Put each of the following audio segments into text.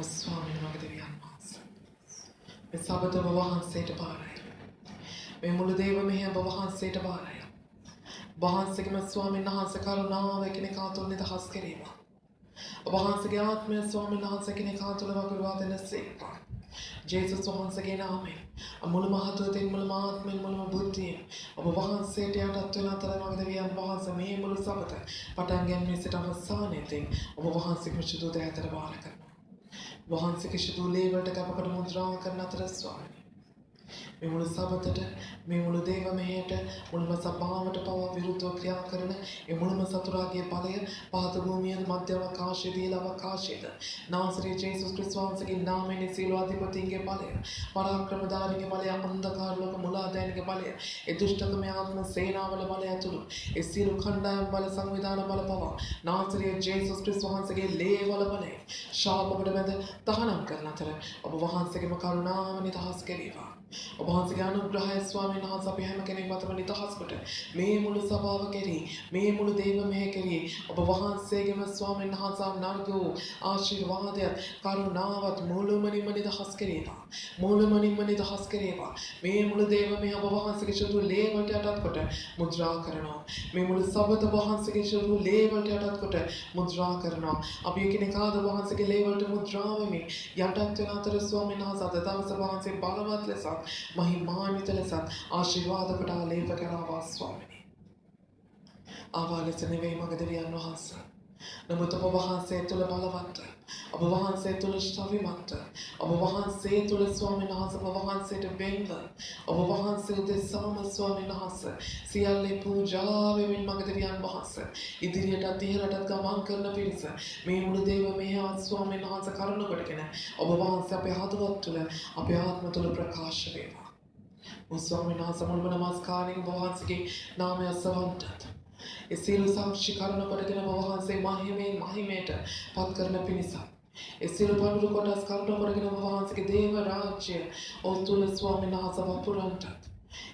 ස්වාමීන් මගේ දෙවියන් වහන්සේ මේ සබත ඔබ වහන්සේට බාරයි. මේ මුළු දේව මෙහෙය ඔබ වහන්සේට බාරයි. වහන්සේගේම ස්වාමීන් වහන්සේ කරුණාව එකිනෙකා තුළ නිදහස් කෙරේවා. ඔබ වහන්සේගේ ආත්මය ස්වාමීන් වහන්සේ එකිනෙකා තුළ වගුරුවා දෙනසේවා. ජේසුස් වහන්සේගේ නාමයෙන් මුළු මහත්වයෙන් මුළු ආත්මයෙන් මුළු බුද්ධියෙන් ඔබ වහන්සේට යටත් වෙන අතර මගේ දෙවියන් වහන්සේ මේ මුළු සබත පටන් ගැනීම සිට අවසානයේදී ඔබ වහන්සේගේ සුදු දෑතට බාර කරනවා. වහන්සේගේ සුදු ලේවලට කපකට මුද්‍රා කරන අතර ස්වාමීනි මේ මුළු සබතට මේ මුළු දේව මෙහෙයට මුළුම සභාවට පවා විරුද්ධව ක්‍රියා කරන ඒ මුළුම සතුරාගේ බලය පහත භූමියේ මධ්‍ය අවකාශයේ දීල අවකාශයේද නාසරේ ජේසුස් ක්‍රිස්තුස් වහන්සේගේ නාමයෙන් සීල අධිපතින්ගේ බලය පරාක්‍රමධාරීගේ බලය අන්ධකාර ලෝක මුලාදෑනිගේ බලය ඒ දුෂ්ටකම ආත්ම සේනාවල බලය ඇතුළු ඒ සීල ඛණ්ඩායම් බල සංවිධාන බල පවා නාසරේ ජේසුස් ක්‍රිස්තුස් වහන්සේගේ ලේවල බලය ශාපකට බැඳ තහනම් කරන අතර ඔබ වහන්සේගේම කරුණාව නිදහස් කෙරේවා. ඔබ වහන්සේගේ අනුග්‍රහය ස්වාමීන් වහන්සේ අපි හැම කෙනෙක් මතම නිදහස් කොට මේ මුළු සභාව කෙරෙහි මේ මුළු දේව මෙහෙය කෙරෙහි ඔබ වහන්සේගේම ස්වාමීන් වහන්සේ නර්ගෝ ආශිර්වාදය කරුණාවත් මුළුමනින්ම නිදහස් කෙරේවා. මුළුමනින්ම නිදහස් කෙරේවා. මේ මුළු දේව මෙහෙය ඔබ වහන්සේගේ සුදු ලේවලට යටත් කොට මුද්‍රා කරනවා. මේ මුළු සබත වහන්සේගේ සුදු ලේවලට යටත් කොට මුද්‍රා කරනවා. අපි එකිනෙකාද වහන්සේගේ ලේවලට මුද්‍රා වෙමින් යටත් වෙන අතර ස්වාමීන් වහන්සේ අද දවස වහන්සේ බලවත් ලෙස महिमान्वित लෙසත් ආශිර්වාද කොට ආලේප කරවා ස්වාමීනි. ආවා ලෙස නෙවෙයි මගේ දෙවියන් වහන්සේ. නමුත් ඔබ වහන්සේ තුළ බලවත් ඔබ වහන්සේ තුළ ශක්තිමත් ඔබ වහන්සේ තුළ ස්වාමීන් වහන්සේ ඔබ වහන්සේට වෙන්න ඔබ වහන්සේ උදෙසාම ස්වාමීන් වහන්සේ සියල්ලේ පූජා වෙමින් මගේ දෙවියන් වහන්සේ ඉදිරියට ඉහළට ගමන් කරන පිරිස මේ මුළු දේව මෙහෙය ස්වාමීන් වහන්සේ කරුණ කොටගෙන ඔබ වහන්සේ අපේ හදවත් තුළ අපේ ආත්ම තුළ ප්‍රකාශ වේවා. ස්වාමීන් වහන්සේ මුළු නමස්කාරයෙන් ඔබ වහන්සේගේ නාමය සවන්තත් ඒ සියලු සාක්ෂි කරුණ කොටගෙන ඔබ වහන්සේ මහිමයට පත් කරන පිණිස ඒ සියලු පඬුරු කොටස් කරුණ කොටගෙන ඔබ වහන්සේගේ දේව රාජ්‍ය ඔව් තුල ස්වාමීන් වහන්සේ වපුරන්ටත්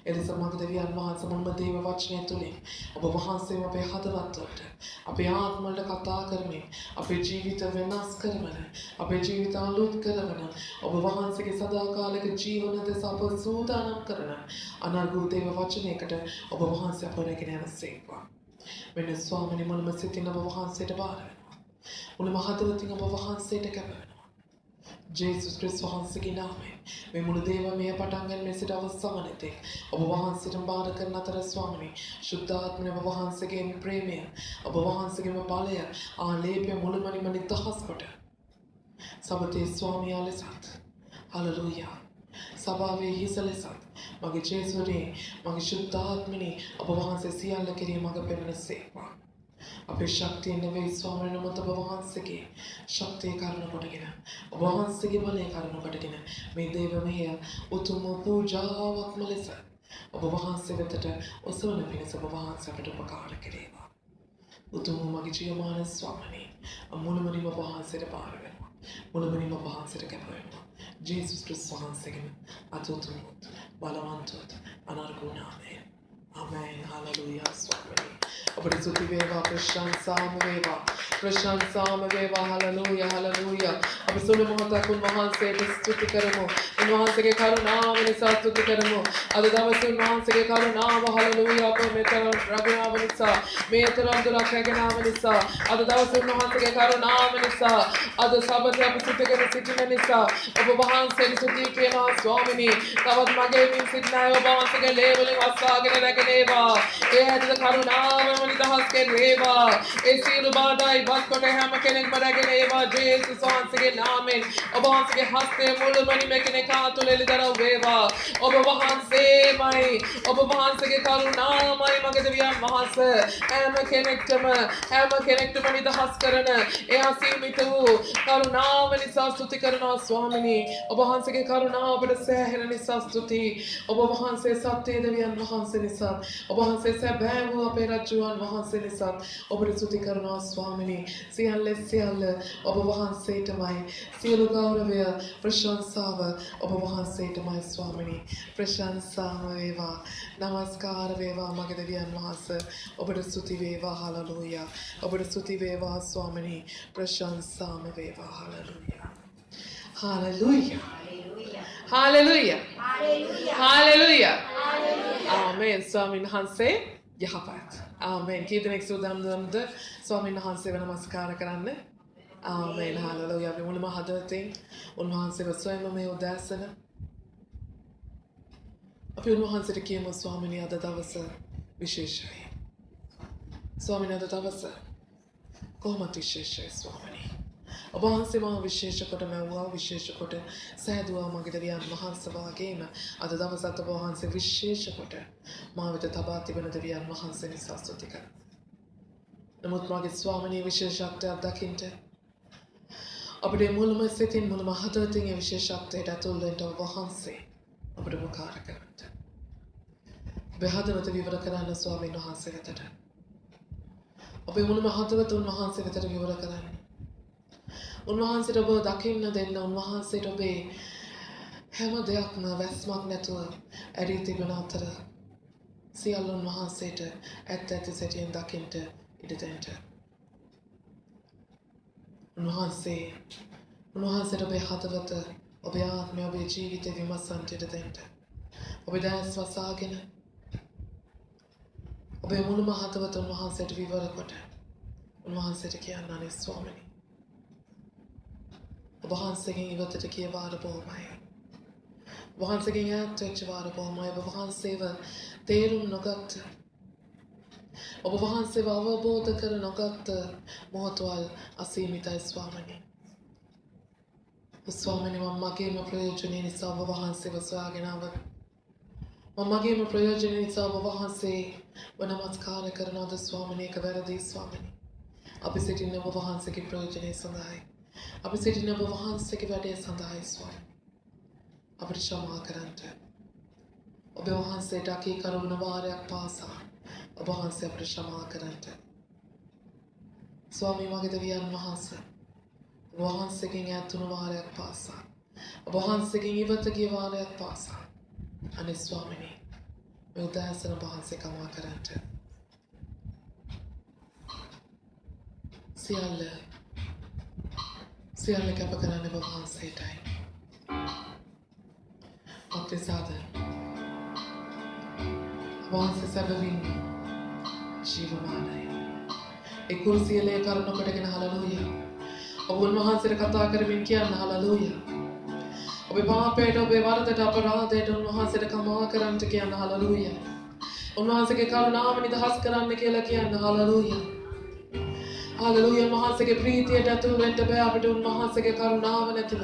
එලෙස මගේ දෙවියන් වහන්සේ මුල්ම දේව වචනය තුලින් ඔබ වහන්සේම අපේ හදවතට අපේ ආත්ම වලට කතා කරමින් අපේ ජීවිත වෙනස් කරවන අපේ ජීවිත අලුත් කරවන ඔබ වහන්සේගේ සදාකාලික ජීවන දෙස අප සූදානම් කරන අනර්ග දේව වචනයකට ඔබ වහන්සේ අප රැගෙන යනසේක්වා. මෙන්න ස්වාමීනි මුල්ම සිතින් ඔබ වහන්සේට බාර වෙනවා. මුල්ම හදවතින් ඔබ වහන්සේට කැප වෙනවා. ජේසුස් ක්‍රිස්තුස් වහන්සේගේ නාමයෙන් මේ මුළු දේව මෙහෙය පටන් ගන්න මෙසිට අවසානයේදී ඔබ වහන්සේට බාර කරන අතර ස්වාමීනි සුද්ධාත්මය ඔබ වහන්සේගේ ප්‍රේමය ඔබ වහන්සේගේම බලය ආලේපය මුළුමනින්ම නිදහස් කොට සබතේ ස්වාමියා ලෙසත් හලෙලූයා සභාවේ හිස ලෙසත් මගේ ජේසුනේ මගේ සුද්ධාත්මනේ ඔබ වහන්සේ සියල්ල කෙරෙහි මඟ පෙන්වන්නසේක්වා. අපේ ශක්තිය නෙවෙයි ස්වාමීන් වහන්සේ ඔබ වහන්සේගේ ශක්තිය කරුණ කොටගෙන ඔබ වහන්සේගේ බලය කරුණ කොටගෙන මේ දේව මෙහෙය උතුම් පූජාවක්ම ලෙස ඔබ වහන්සේ වෙතට ඔසවන පිණිස ඔබ වහන්සේ අපට උපකාර කෙරේවා. උතුම් මගේ ජීවමාන ස්වාමීනි මුළුමනින්ම ඔබ වහන්සේට බාර වෙනවා. මුළුමනින්ම ඔබ වහන්සේට කැප වෙනවා. ජේසුස් ක්‍රිස්තුස් වහන්සේගේ අතුතුම් බලවන්තවත් අනර්ග නාමයෙන් ආමෙන් හලෙලූයා ස්වාමීනි. අපට ස්තුති වේවා ප්‍රශංසාම වේවා හලෙලූයා හලෙලූයා. අපි සුළු මොහොතක් උන්වහන්සේට ස්තුති කරමු. උන්වහන්සේගේ කරුණාව නිසා ස්තුති කරමු. අද දවසේ උන්වහන්සේගේ කරුණාව හලෙලූයා අප මෙතරම් රැගෙනාව නිසා මේතරම් දුරක් රැගෙනාව නිසා අද දවසේ උන්වහන්සේගේ කරුණාව නිසා අද සබතේ අපි ස්තුති කර සිටින නිසා ඔබ වහන්සේට ස්තුති කියනවා ස්වාමීනි. තවත් මගේ මින් සිටින අය ඔබ වහන්සේගේ ලේවලින් වස්සාගෙන රැගෙනේවා. ඒ ඇතුළ කරුණාවම නිදහස් කෙරේවා. ඒ සියලු බාධා ඉවත් කොට හැම කෙනෙක්ම රැගෙන ඒවා ජේසුස් වහන්සේගේ නාමයෙන් ඔබ වහන්සේගේ හස්තය මුළුමනින්ම කෙනෙකා තුළ එළිදරව් වේවා. ඔබ වහන්සේමයි ඔබ වහන්සේගේ කරුණාවමයි මගේ දෙවියන් වහන්සේ හැම කෙනෙක්ටම නිදහස් කරන ඒ අසීමිත වූ කරුණාව නිසා ස්තුති කරනවා ස්වාමීනි. ඔබ වහන්සේගේ කරුණාව අපට සෑහෙන නිසා ස්තුති. ඔබ වහන්සේ සත්‍ය දෙවියන් වහන්සේ නිසා ඔබ වහන්සේ සැබෑ වූ අපේ රජුන් වහන්සේ නිසා ඔබට ස්තුති කරනවා ස්වාමීනි. සියල්ල ඔබ වහන්සේටමයි. සියලු ගෞරවය ප්‍රශංසාව ඔබ වහන්සේටමයි ස්වාමීනි. ප්‍රශංසාව වේවා. නමස්කාර වේවා මගේ දෙවියන් වහන්සේ. ඔබට ස්තුති වේවා හලෙලූයා. ඔබට ස්තුති වේවා ස්වාමීනි. ප්‍රශංසාම වේවා hallelujah. Hallelujah. Hallelujah. Hallelujah. Amen. Swamin Hanse Yahapat. Amen. Keep the Swamin Hanse Namaskara Karane. Amen. Hallelujah. We want to have thing. Unhanse was so me udasana. අපි උන්වහන්සේට කියමු ස්වාමිනේ අද දවස විශේෂයි. ස්වාමිනේ අද දවස කොහොමද විශේෂයි ස්වාමිනේ. ඔබ වහන්සේ මාව විශේෂ කොට මැව්වා විශේෂ කොට සෑදුවා මගේ දෙවියන් වහන්සේ වාගේම අද දවසත් ඔබ වහන්සේ විශේෂ කොට මා වෙත තබා තිබෙන දෙවියන් වහන්සේ නිසා ස්තුති කරමි. නමුත් මගේ ස්වාමිනේ විශේෂත්වයක් දකින්න අපේ මුළුම සිතින් මුළුම හදවතින් ඒ විශේෂත්වයට ඇතුල් වෙන්න ඔබ වහන්සේ අපට උපකාර කරන්න. ඔබේ හදවත විවර කරන්න ස්වාමීන් වහන්සේ වෙතට. ඔබේ මුළුම හදවත උන්වහන්සේ වෙතට විවර කරන්න. උන්වහන්සේට ඔබ දකින්න දෙන්න උන්වහන්සේට ඔබේ හැම දෙයක්ම වැස්මක් නැතුව ඇරී තිබෙන අතර සියල්ල උන්වහන්සේට ඇත්ත ඇති සැටියෙන් දකින්න ඉඩ දෙන්න. උන්වහන්සේට ඔබේ හදවත ඔබේ ආත්මය ඔබේ ජීවිතය විමසන්නට ඉඩ දෙන්න. ඔබේ දැස් වසාගෙන ඔබේ මුළුම හදවත උන්වහන්සේට විවර කොට උන්වහන්සේට කියන්න අනේ ස්වාමිනී ඔබ වහන්සේගෙන් ඉවතට ගිය වාර බොහොමයි. ඔබ වහන්සේගෙන් ඈත් වෙච්ච වාර බොහොමයි. ඔබ වහන්සේව තේරුම් නොගත්ත ඔබ වහන්සේව අවබෝධ කර නොගත්ත මොහොතවල් අසීමිතයි ස්වාමිනී. ස්වාමිනී මම මගේම ප්‍රයෝජනය නිසා ඔබ වහන්සේව සොයාගෙන ආව. මම මගේම ප්‍රයෝජනය නිසා ඔබ වහන්සේ නමස්කාර කරනවාද ස්වාමිනී ඒක වැරදි ස්වාමිනී. අපි සිටින්නේ ඔබ වහන්සේගේ ප්‍රයෝජනය සඳහායි. අපි සිටින්නේ ඔබ වහන්සේගේ වැඩේ සඳහායි ස්වාමිනී. අපිට ක්ෂමා කරන්න. ඔබ වහන්සේට අකීකරු වන වාරයක් පාසා ඔබ වහන්සේ අපිට ක්ෂමා කරන්න. ස්වාමී මගේ දෙවියන් වහන්සේ ඔබ වහන්සේගෙන් ඈත් වුණ වාරයක් පාසා ඔබ වහන්සේගෙන් ඉවත ගිය වාරයක් පාසා අනේ ස්වාමිනී මේ උදෑසන ඔබ වහන්සේ කමා කරන්න. සියල්ල කැප කරන්න ඔබ වහන්සේටයි. අපේ සාද ඔබ වහන්සේ සැබවින්ම ජීවමානයි. ඒ කුරුසියලේ කරුණ කොටගෙන හලලුයා. ඔබ උන්වහන්සේට කතා කරමින් කියන්න හලලුයා. ඔබේ පාපයට ඔබේ වරදට අපරාධයට උන්වහන්සේට කමා කරන්න කියන්න හලලුයා. උන්වහන්සේගේ කරුණාව නිදහස් කරන්න කියලා කියන්න හලලුයා. හලලුයා. උන්වහන්සේගේ ප්‍රීතියට ඇතුල් වෙන්න බෑ අපිට උන්වහන්සේගේ කරුණාව නැතිව.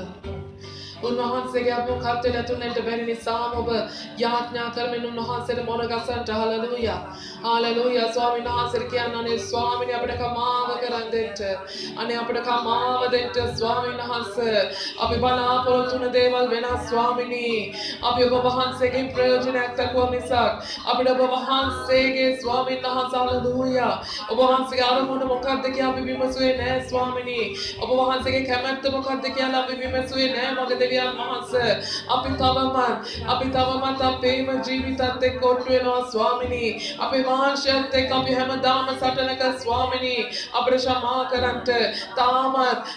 උන්වහන්සේගේ අපෝකත්වයට ඇතුල් වෙන්න බැරි නිසාම ඔබ යාඥා කරමින් උන්වහන්සේට මොන ගසන්ට හලලුයා. හලලුයා. ස්වාමීන් වහන්සේට කියන්න අනේ ස්වාමීනි අපිට කමාව කරන් දෙන්න. අනේ අපිට කමාව දෙන්න ස්වාමීන් වහන්සේ. අපි බලාපොරොත්තු වුණ දේවල් වෙනස් ස්වාමීනි. අපි ඔබ වහන්සේගේ ප්‍රයෝජනයක් දක්වන නිසා අපිට ඔබ වහන්සේගේ ස්වාමීන් වහන්සේ හලලුයා. ඔබ වහන්සේගේ අරමුණ මොකක්ද කියලා අපි විමසුවේ නෑ ස්වාමීනි. ඔබ වහන්සේගේ කැමැත්ත මොකක්ද කියලා අපි විමසුවේ නෑ මගේ දෙවියන් වහන්සේ. අපි තවමත් අපේම ජීවිතත් එක්ක ඔට්ටු වෙනවා ස්වාමීනි. අපේ මාංශයත් එක්ක අපි හැමදාම සටනක ස්වාමීනි. අපිට ක්ෂමා කරන්න.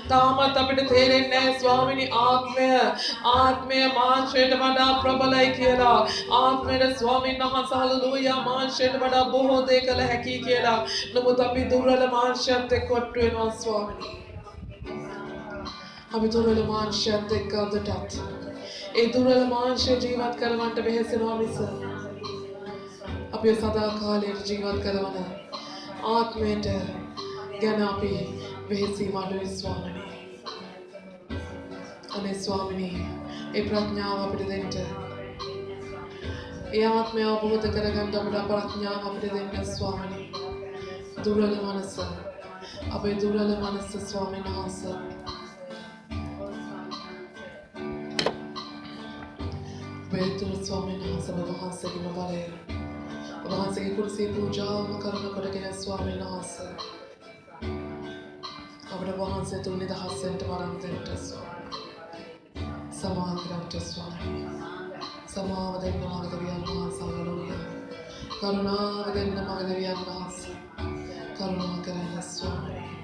තාමත් අපිට තේරෙන්නේ නැහැ ස්වාමීනි ආත්මය මාංශයට වඩා ප්‍රබලයි කියලා. ආත්මයට ස්වාමීන් වහන්සේ හලලුයා මාංශයට වඩා බොහෝ දේ කළ හැකි කියලා. නමුත් අපි දුර්වල මාංශයත් එක්ක ඔට්ටු වෙනවා ස්වාමීනි. අපි දුර්වල මාංශයත් එක්ක අදටත් ඒ දුර්වල මාංශය ජීවත් කරවන්නට වෙහෙසෙනවා මිස අපි සදා කාලයට ජීවත් කරවන ආත්මයට ගැන අපි වෙහෙසීම අඩුයි ස්වාමිනී. අනේ ස්වාමිනී ඒ ප්‍රඥාව අපිට දෙන්න. ඒ ආත්මය අවබෝධ කරගන්න අපිට ප්‍රඥාව අපිට දෙන්න ස්වාමිනී. දුර්වල මනස අපේ දුර්වල මනස ස්වාමීන් වහන්සේ Betul ස්වාමීන් වහන්සේ වහන්සේගේ බලය වහන්සේගේ කුරුසිය පූජාව කරනකොට කියන ස්වාමීන් වහන්සේ අපේ වහන්සේ තුන් නිදහස් වෙන්න වරම් දෙන්න සමාව කරන්න ස්වාමීන් සමාව දෙන්න මගේ දෙවියන් වහන්සේ හලලුයා. කරුණාව දෙන්න මගේ දෙවියන් වහන්සේ කරුණා කරන්න ස්වාමීන්.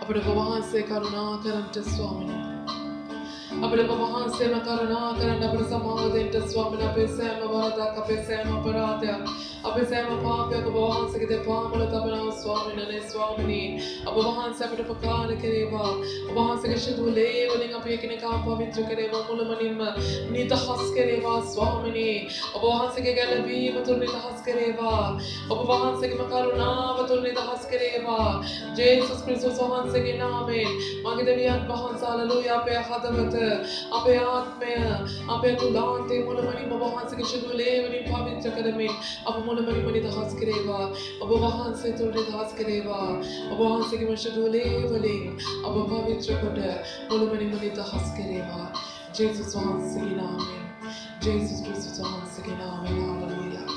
අපට වහන්සේ කරුණා කරන්ට ස්වාමිනේ. අපට වහන්සේම කරුණා කරන්න අපට සමාව දෙන්න ස්වාමිනේ. අපේ සෑම වරදක්, අපේ සෑම අපරාධයක්, අපේ සෑම පාපයක් ඔබ වහන්සේගේ දෙපා මුල තබනවා ස්වාමිනේ. ස්වාමිනේ ඔබ වහන්සේ අපට උපකාර කෙරේවා. ඔබ වහන්සේගේ ශුදුලේ වලින් අපි එකිනෙකා පවිත්‍ර කෙරේවා. මුළුමනින්ම නිදහස් කෙරේවා ස්වාමිනේ. ඔබ වහන්සේගේ ගැලවීම තුල නිදහස් කෙරේවා. ඔබ වහන්සේගේම කරුණාව තුල නිදහස් කෙරේවා. ජේසුස් ක්‍රිස්තුස් වහන්සේගේ නාමයෙන් මගේ දෙවියන් වහන්සේ හලෙලූයා. අපේ හදවත, අපේ ආත්මය, අපේ තුලාන්තේ මුළුමනින්ම ඔබ වහන්සේගේ ශුදුලේ වලින් පවිත්‍ර කරමින් අප මුළුමනින්ම නිදහස් කෙරේවා. ඔබ වහන්සේ තුල නිදහස් කෙරේවා. ඔබ වහන්සේගේ ශුදුලේ වලින් අප පවිත්‍ර කොට මුළුමනින්ම නිදහස් කෙරේවා. ජේසුස් වහන්සේගේ නාමයෙන්, ජේසුස් ක්‍රිස්තුස් වහන්සේගේ නාමයෙන් හලෙලූයා.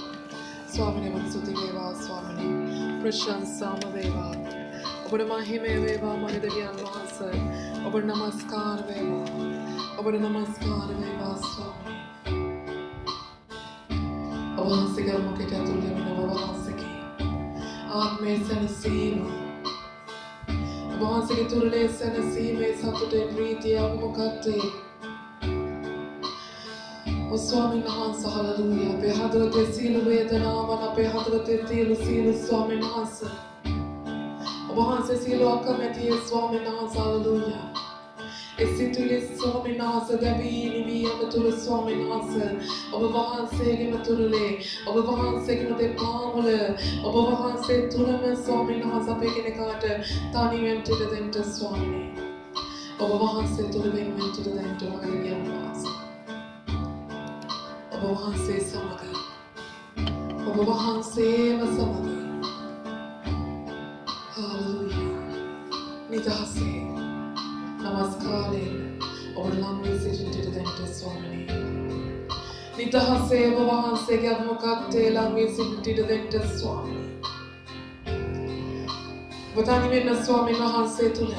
ස්වාමිනේ මට ස්තුති වේවා. ස්වාමිනේ ප්‍රශංසාම වේවා. ඔබට මහිමය වේවා මගේ දෙවියන් වහන්සේ. ඔබට නමස්කාර වේවා. ඔබට නමස්කාර වේවා ස්වාමී. ඔබ වහන්සේගේ මුඛයට ඇතුල් වෙන ඔබ වහන්සේගේ ආත්මයේ සැනසීම, ඔබ වහන්සේගේ තුරලේ සැනසීමේ සතුටේ ප්‍රීතිය මොකක්ද? ස්වාමීන් වහන්සේ හලෙලූයා. අපේ හදවතේ සියලු වේදනාවන්, අපේ හදවතේ තියෙන සියලු ස්වාමීන් වහන්සේ, ඔබ වහන්සේ සියලු අකමැතිය ස්වාමීන් වහන්සේ හලෙලූයා. එසිතුලේ ස්වාමීන් වහන්සේ ගැවී නිවී යන තුල ස්වාමීන් වහන්සේ ඔබ වහන්සේගේම තුරලේ, ඔබ වහන්සේගේම දෙපා මුල, ඔබ වහන්සේ තුලම ස්වාමීන් වහන්සේ අපේ කෙනෙකුට තනියෙන් ඉඳ දෙන්න ස්වාමීනි. ඔබ වහන්සේ තුල වෙන්න ඉඳ දෙන්න මගේ දෙවියන් වහන්සේ. ඔබ වහන්සේ සමග, ඔබ වහන්සේම සමග හලෙලූයා. නිදහසේ නමස්කාරයෙන් ඔබ ළඟ සිටින්නට දෙන්න ස්වාමිනේ. නිදහසේ ඔබ වහන්සේගේ අභිමුඛත්වයේ ළඟ සිටින්නට දෙන්න ස්වාමිනේ. ඔබ තනිවෙන්න ස්වාමීන් වහන්සේ තුල,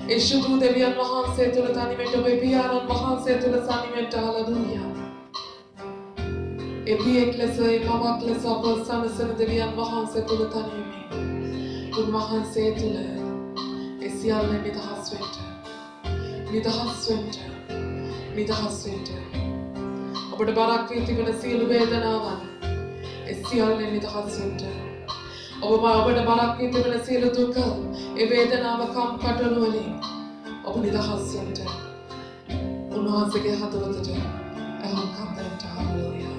ඒ ශුදු දෙවියන් වහන්සේ තුල තනිවෙන්න, ඔබේ පියාණන් වහන්සේ තුල තනිවෙන්න. හලෙලූයා. ඒ පියෙක් ලෙස, ඒ මවක් ලෙස ඔබ සනසන දෙවියන් වහන්සේ තුල තනිවෙමින් උන්වහන්සේ තුල සියල්ල නිදහස් වෙන්න, නිදහස් වෙන්න, නිදහස් වෙන්න. ඔබට බරක් වී තිබෙන සියලු වේදනාවන් සියල්ල නිදහස් වෙන්න. ඔබට බරක් වී තිබෙන සියලු දුක, ඒ වේදනාව කම්කටොළු වලින් ඔබ නිදහස් වෙන්න. උන්වහන්සේගේ හදවතට ඇහුම්කන් දෙන්න. Hallelujah.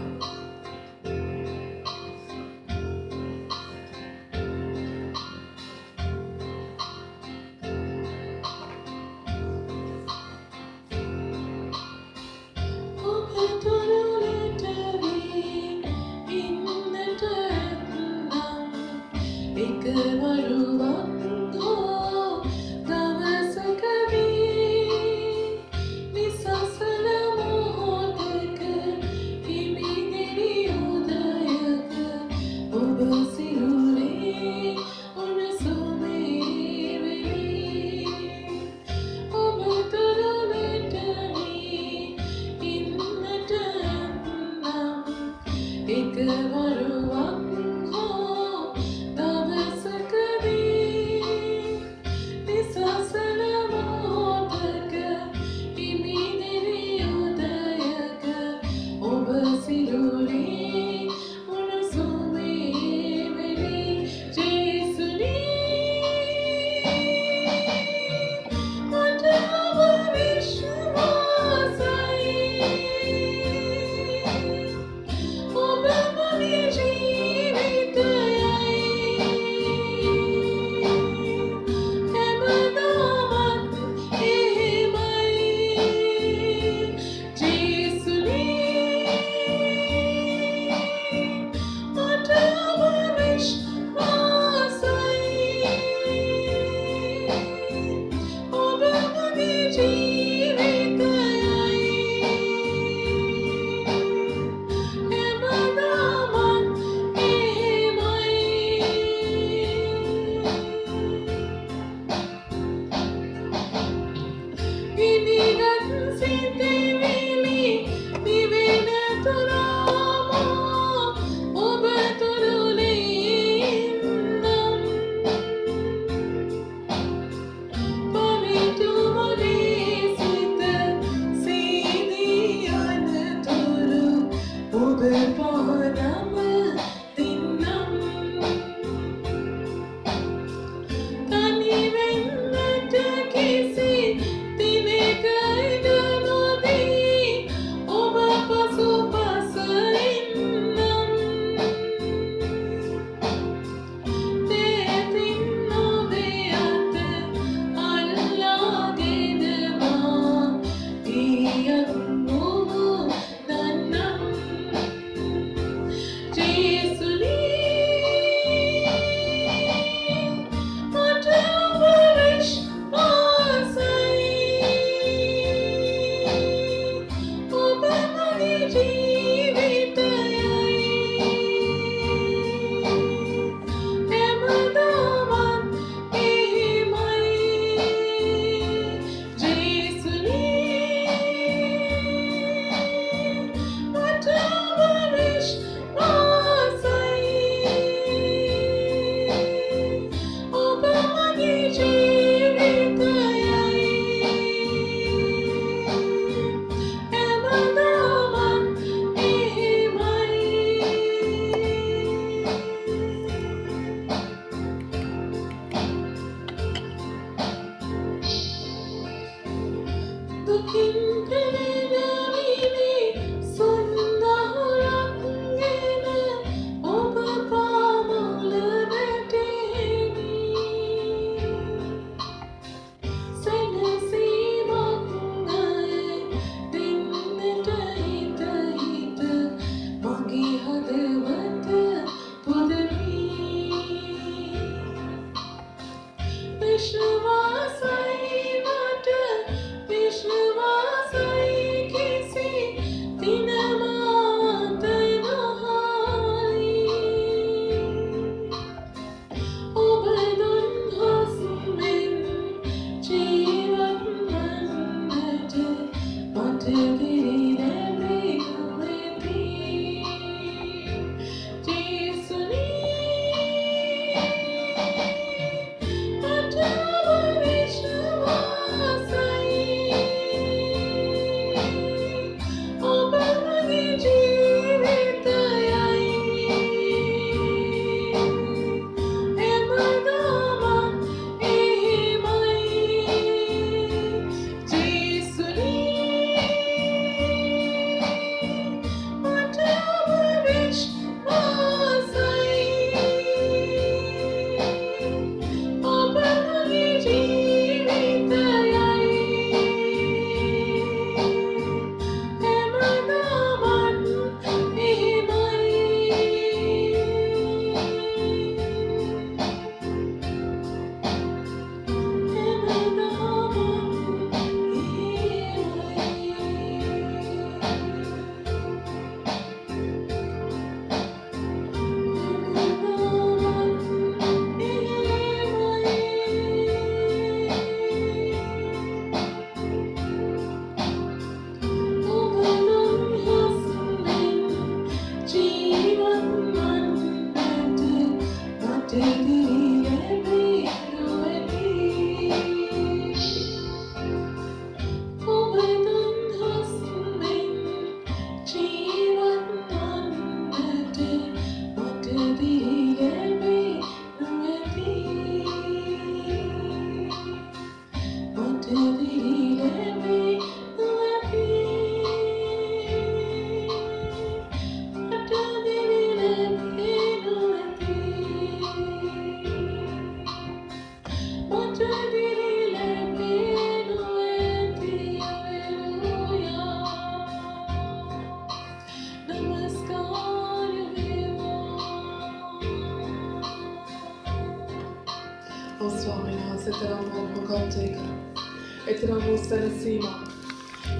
Eterno Senesima,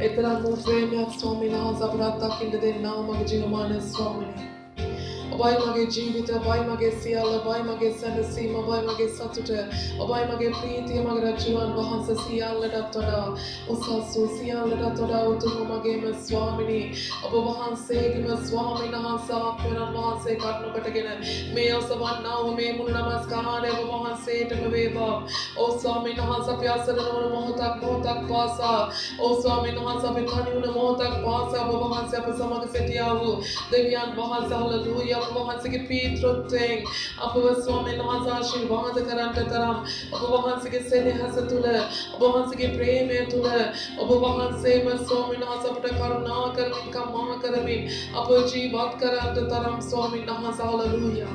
Eterno Fremia Swamina Zabrata Kindade Namag Jinamana Swamini. Abai mage jivita, abai mage siala, abai mage Senesima, abai mage Satute, abai mage Priti Magrachuan Vahansa Siala Datada, Usasu Siala Datada, Utumage Swamini, Abahanse Gima Swami Nahansa, Puran Vahanse Katno Katagana, May also one now, May Munamaskana, Abahanse Tamaveva, O Swami Nahansa Piasa, Mohotak, Mohotak Pasa, O Swami Nahansa Pitani, Mohotak Pasa, Abahansa Pasamakasetiavu, Devian Vahansa, Hallelujah. वहाँ से के पीत्रोत्तें अब वह स्वामी नहासा आशीर्वाद करांटे तरम अब वहाँ से के सेने हसतुले अब वहाँ से के प्रेम है तुले अब वहाँ से मैं स्वामी नहासा पटे करुणा करमिन का माँ करमिन अब जीवात करांटे तरम स्वामी नहासा हालेलुया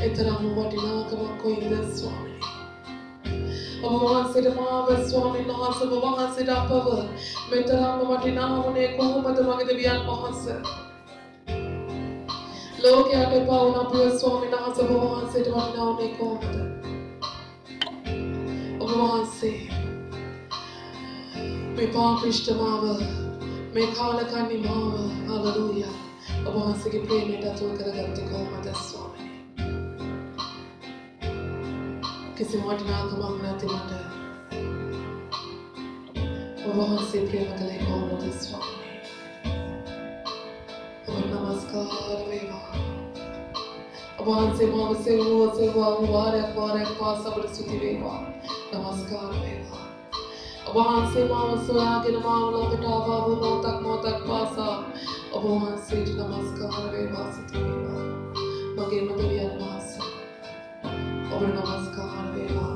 इतराम वाटिना कमा कोई दे स्वामी अब वहाँ से डमाव स्वामी नहासा अब वहाँ से डापव मैं तराम वाटिना उन्हें को मत मांगे देवियान वहाँ से लोग आटे पावना पियो स्वामी नहासा वहाँ से डमाना उन्हें को मत अब वहाँ से मैं पाप इष्टमाव मैं खाला कानी माव हालेलुया अब वहाँ से के प्रेम में डाल कर गंते को मत स्वामी किसी माटिना का मामला तिमाटे अब वहाँ से प्रेम कले को मत स्वामी नमस्कार वेवा अब वहाँ से माव से वो वारक पास सब स्तुति वेवा नमस्कार वेवा अब वहाँ से माव से आगे नमावला बेटा बाबू मोतक पासा अब वहाँ से नमस्कार वेवा स्तुति वेवा मगे मदरिया नमास अब नमस्कार वेवा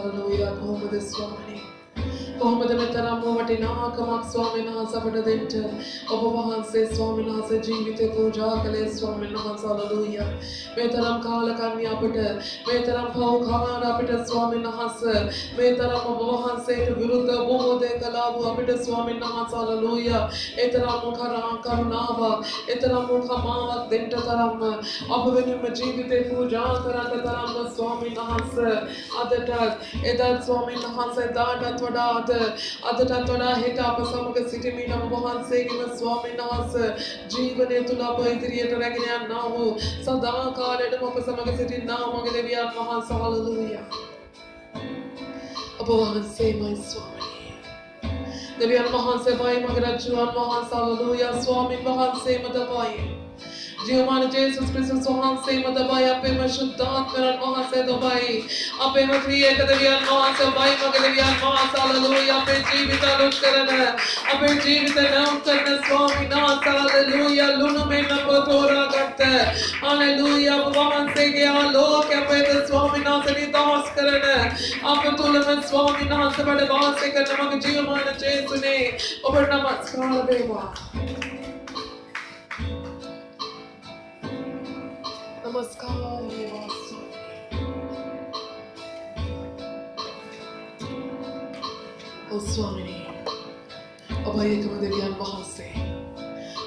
hallelujah. කොහොමද ස්වාමිනේ? කොහොමද මෙතරම් වටිනාකමක් ස්වාමීන් වහන්සේ අපට දෙන්න ඔබ වහන්සේ ස්වාමීන් වහන්සේ ජීවිතේ පූජා කළේ ස්වාමීන් වහන්සේ හallelujah. මෙතරම් කාලකන්ණි අපිට මෙතරම් පෞකාර අපිට ස්වාමීන් වහන්සේ මෙතරම් ඔබ වහන්සේට විරුද්ධ බොහෝදේ කළා වූ අපිට ස්වාමීන් වහන්සේ hallelujah. එතරම් කරුණාවක් එතරම් කමාවක් දෙන්න තරම් අප වෙනුම ජීවිතේ පූජා කරන්න තරම් ස්වාමීන් වහන්සේ අදට එදා ස්වාමීන් වහන්සේ දාටත් වඩා අදටත් වඩා හෙට අප සමග සිටිමින් ඔබ වහන්සේගේම ස්වාමීන් වහන්සේ ජීවනය තුළ අප ඉදිරියට රැගෙන යන්නා වූ සදා කාලයටම අප සමග සිටින්නා මගේ දෙවියන් වහන්සේ හallelujah. ඔබ වහන්සේමයි ස්වාමී. දෙවියන් වහන්සේමයි මගේ රජුන් වහන්සේ hallelujah. ස්වාමීන් වහන්සේම තමයි. जीवमान जेसुस क्रिस्टुस वහන්සේ මදබයි අපේම ශුද්ධාත්මයන් වහන්සේ දබයි අපේම ත්‍රිඑක දෙවියන් වහන්සේ බයි මගේ දෙවියන් වහන්සේ හallelujah අපේ ජීවිත අලුත් කරන අපේ ජීවිත නම් කරන ස්වාමීන් වහන්සේ hallelujah ලුණු මෙන්න පොතෝරාගත්ත hallelujah ඔබ වහන්සේගේ ආලෝකය අපේ ස්වාමීන් වහන්සේ නිදහස් කරන අප තුළම ස්වාමීන් වහන්සේ වැඩ වාසය කරන මගේ ජීවමාන ජේසුනේ ඔබට නමස්කාර වේවා. नमस्कार ओ स्वामिनी अभयकम देवियन वහන්සේ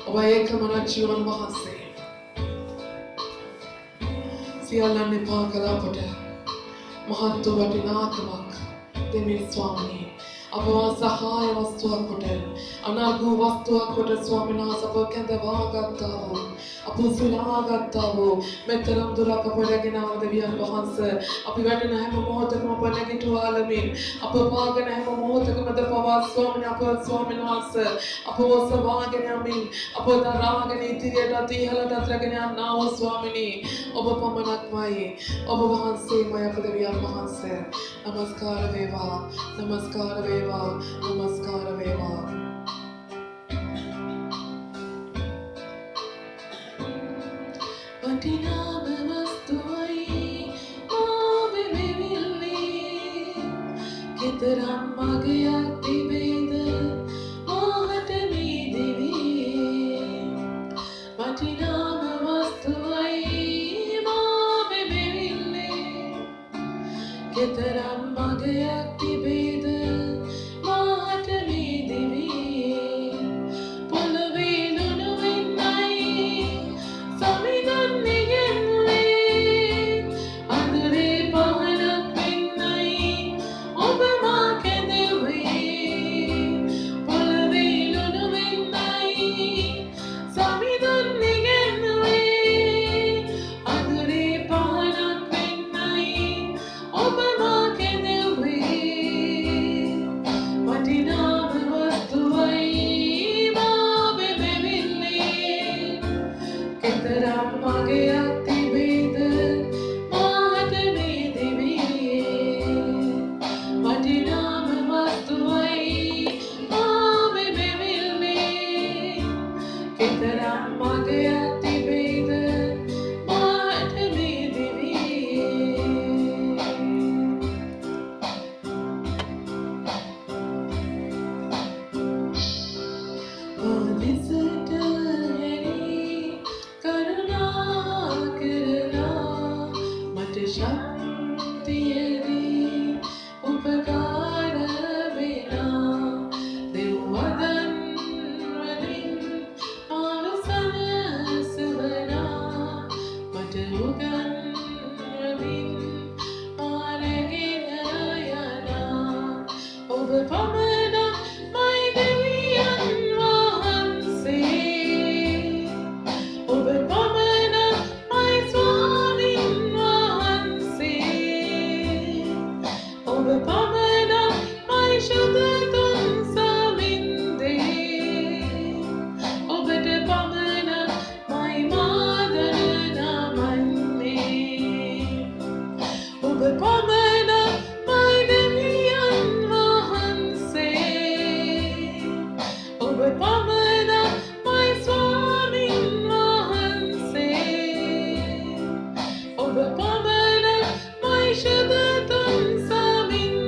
अभयकम රජුන් වහන්සේ සියල්ලන් එපා කළා කොට මහත් වටිනාකමක් දෙමින් ස්වාමිනේ අපව සහාය වස්තුවක් කොට අනාගත වස්තුවක් කොට ස්වාමීන් වහන්සේ අපව කැඳවා ගත්තා වූ අපව සුලා ගත්තා වූ මෙතරම් දුරක් අප රැගෙන ආව දෙවියන් වහන්සේ අපි වැටෙන හැම මොහොතකම අප නැගිටවාලමින් අප පාගන හැම මොහොතකම දපවා ස්වාමීන් අප ස්වාමීන් වහන්සේ අපව සවාගෙන යමින් අප දරාගෙන ඉදිරියට ඉහළට රැගෙන යනා වූ ස්වාමිනේ ඔබ පමණක්මයි ඔබ වහන්සේමයි අප දෙවියන් වහන්සේ නමස්කාර වේවා නමස්කාර වේවා නමස්කාර වේවා. වටිනාම වස්තුවයි මාවෙ මෙවිල්ලේ කෙතරම් මගයක් තිබේද මාහට මේ දිවේ වටිනාම වස්තුවයි මාවෙ මෙවිල්ලේ කෙතරම් මගයක් තිබේද මාහට මේ දිවේ පොළවේ ලුණුවෙන්නයි සමිඳන් නිගෙන්නේ අඳුරේ පහනක් වෙන්නයි ඔබ මා කැඳෙව්වේ පොළවේ ලුණුවෙන්නයි සමිඳන් නිගෙන්නේ අඳුරේ පහනක් වෙන්නයි ඔබ මා කැඳෙව්වේ වටිනාම වස්තුවයි මාවෙ මෙවිල්ලේ කෙතරම් මගයක් තිබේද මාහට මේ දිවේ වටිනාම වස්තුවයි මාවෙ මෙවිල්ලේ කෙතරම් මගයක් තිබේද මාහට මේ දිවේ ඔබිසට හැරී කරුණා කරලා මට ශක්තියදී උපකාර වෙලා දෙව්වදන් වලින් මාළු සනසවලා මට උගන්වමින් පාරගෙන යනා ඔබ පමණක්මයි දෙවියන් වහන්සේ ඔබ පමණක්මයි ස්වාමීන් වහන්සේ ඔබ පමණක්මයි ශුද්ධතම් සමින්දේ ඔබට පමණක්මයි මාදන නමන්නේ ඔබ පමණක්මයි දෙවියන් වහන්සේ ඔබ පමණක්මයි ස්වාමීන් වහන්සේ ඔබ පමණක්මයි ශුද්ධතම් සමින්දේ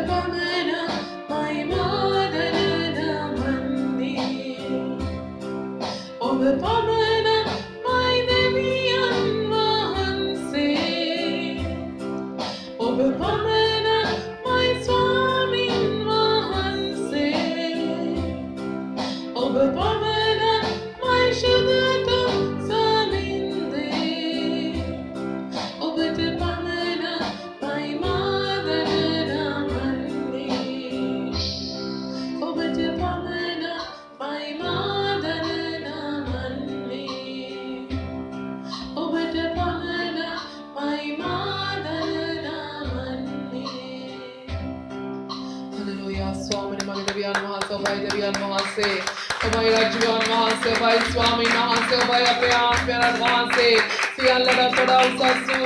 pamana mai madana manni oba pamana mai deviyan wahanse oba pamana mai swamin wahanse oba pamana mai shudata saminde oba pamana mai madana manni oba pamana mai madana manni oba pamana mai madana manni. Hallelujah. Swami Mage Deviyan Mahase, Bhai Deviyan Mahase, Bhai Rajwan Mahase, Bhai Swami Mahase, Bhai Apyan Pyaran Mahase, Siyan Lada Tadau Sasu,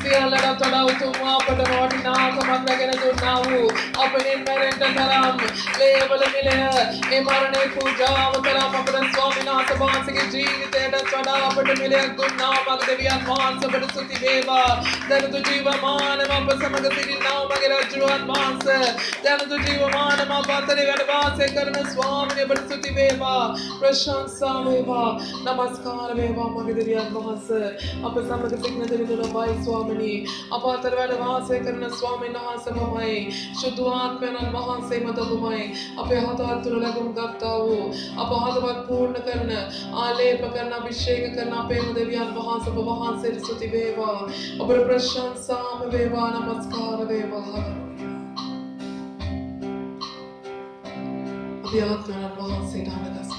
Siyan Lada Tadau Tumma Patanoti Na Kamandagana Tunavu, Opening Merenta Taram, Label Mile, Emarane Puja, Avataram Apana Swami Nasa Bahasiki Jeevi Teda Tada Patamile Guna Mage Deviyan Mahase, Padasuti Deva, Then to Jiva Manama Pasamagati Now Mage Rajwan Mahase, Then to Jiva Manama Patari Vadavase Karana Swami Padasuti Deva, Prashansa Deva, Namaskar Deva Mage Deviyan Mahase, Apasamaka Signatana Vai Swamini, Apatarvana Vase Karana Swami Nahasa Mamai, Shuduan Penan Mahase Matabumai, Apehata Turagum Gaptavu, Apahatavat Purna Karna, Ale Pakarna Visheka Karna Pema Deviyan Mahasa Bhavahase Suti Veva, Abraprashan Sam Veva Namaskar Veva. Abhyatmanan Mahase Nanagas.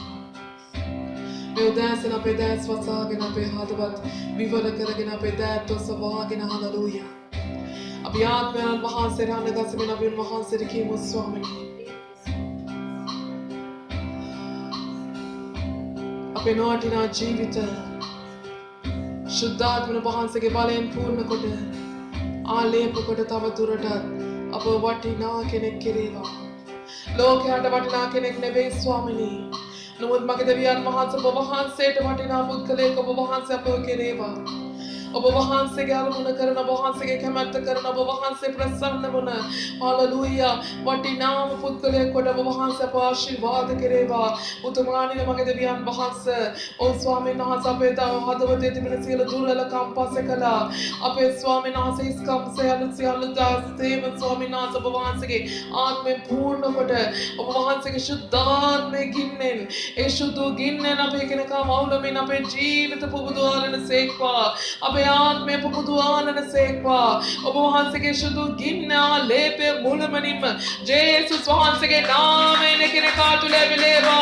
Meu dance na pedaço vasaga na perradobat, viva da caragina pedato savagina hallelujah. Abhyat menan Mahase Ranagas Minabin Mahase Rikimu Swami. Apenotina Jivita Shuddhatmana Mahase Balen Purna Kote Ale Pukota Tavaturata Apavati Kenek Kireva Loke Hatabatina Kenek Neve Swamini Numud Mage Deviyan Mahase Bavahanse Tavatina Budkale Bavahanse Apokereva Oba Vahanse Galmuna Karana Vahanse Kamata Karana Vahanse Prasanna Muna Hallelujah Vati Nam Putkale Koda Vahanse Pashirvad Kereva Utamani Mage Deviyan Vahanse O Swami Nahasa Peta Hadavate Minasila Durala Kampa Sekala Ape Swami Nahasa Iskam Se Alutsi Alutas Tem Swami Nahasa Vahanse Atme Purna Koda Oba Vahanse Shuddhat Me Ginnen Eshudu Ginnen Apekina Kam Aulamin Ape Jeevita Pubudualana Sekwa Ape आत्म में पुपुदुआन न सेक्वा अब वहां से के शुद्ध गिन्ना लेपे मूलमनिम जेसु वहां से के नाम ने के काटुले बिलेवा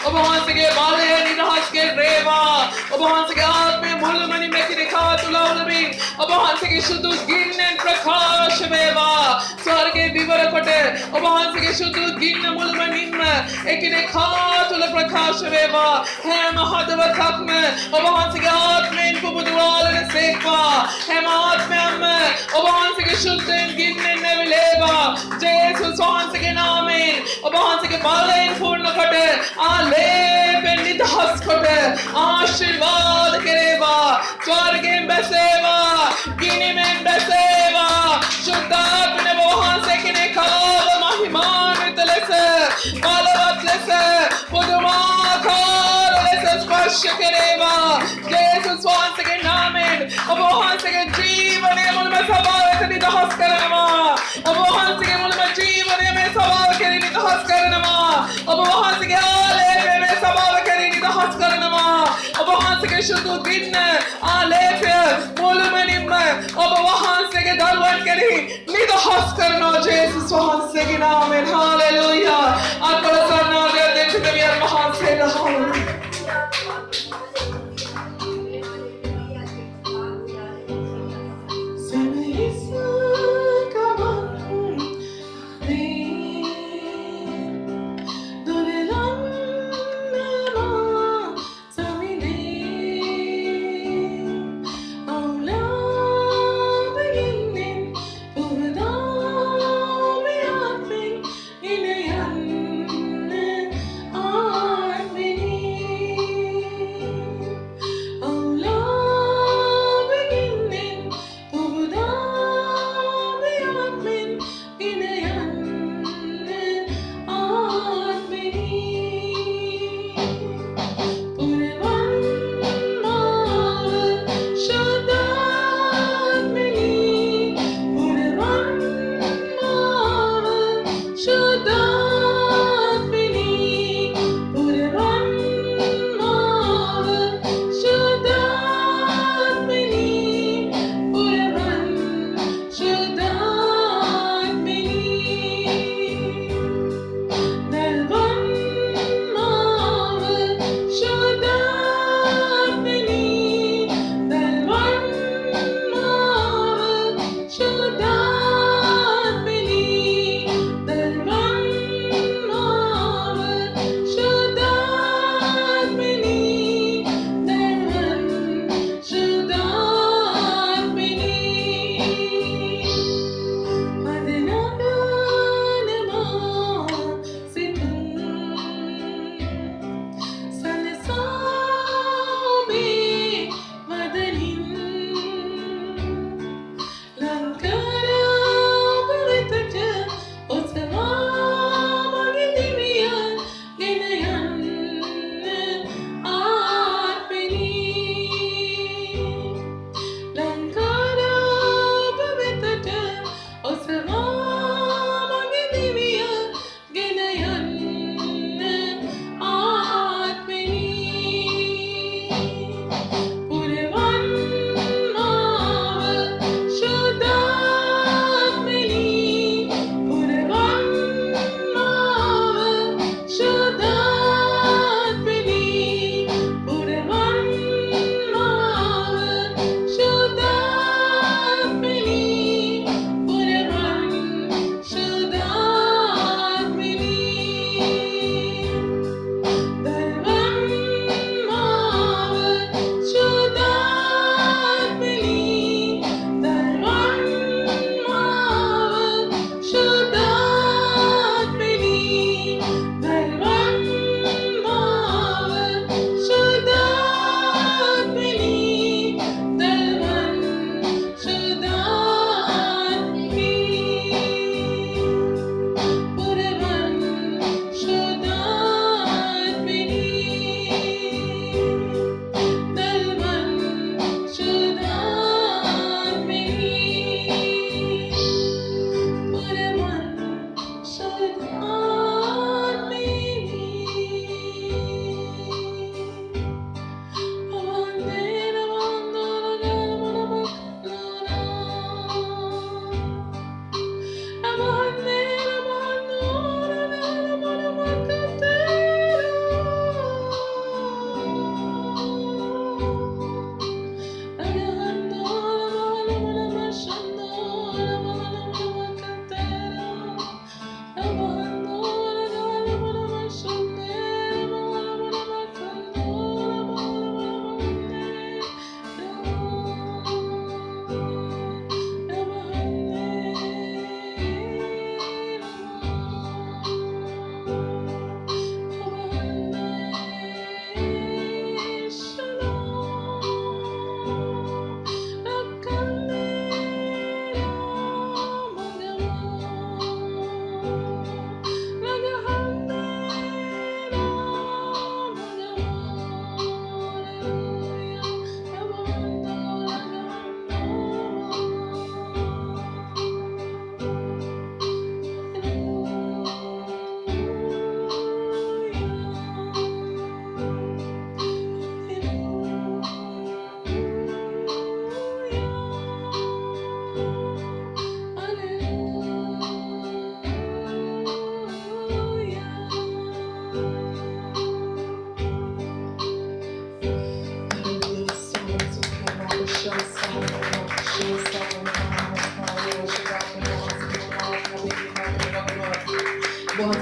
अब वहां से के बाले निराश के रेवा अब वहां से के आत्म में मूलमनिम के काटुला उलबी अब वहां से के शुद्ध गिन्ने प्रकाश वेवा स्वर्ग के विवर कोटे अब वहां से के शुद्ध गिन्न मूलमनिम एक ने काटुला प्रकाश वेवा है महादेव तक में अब वहां से के आत्म में पुपुदुआन न सेक्वा है महात्म्यम अब वहां से के शुद्ध गिन्ने न बिलेवा जेसु वहां से के नाम में अब वहां से के बाले पूर्ण कोटे आले पे निधास कोटे आशीर्वाद करेवा स्वर्ग में बसेवा गिनी में बसेवा शुद्धात्मा ने वहां से किने खाव महिमान तलेसे बालवत लेसे पुदुमाकार लेसे स्पर्श करेवा जेसु वहां से के नाम में अब वहां से के जीवन मुल में सवाल करी दहस करनमा अब वहां से के मुल में जीवन में सवाल करी दहस करनमा अब वहां से के आले में सवाल करी दहस करनमा अब वहां से के शुद्ध दिन आले मुल में निम अब वहां से के दलवन करी निदहस करना जेसु वहां से के नाम में हालेलुया आपका सरना दे देखते भी वहां से हालेलुया In a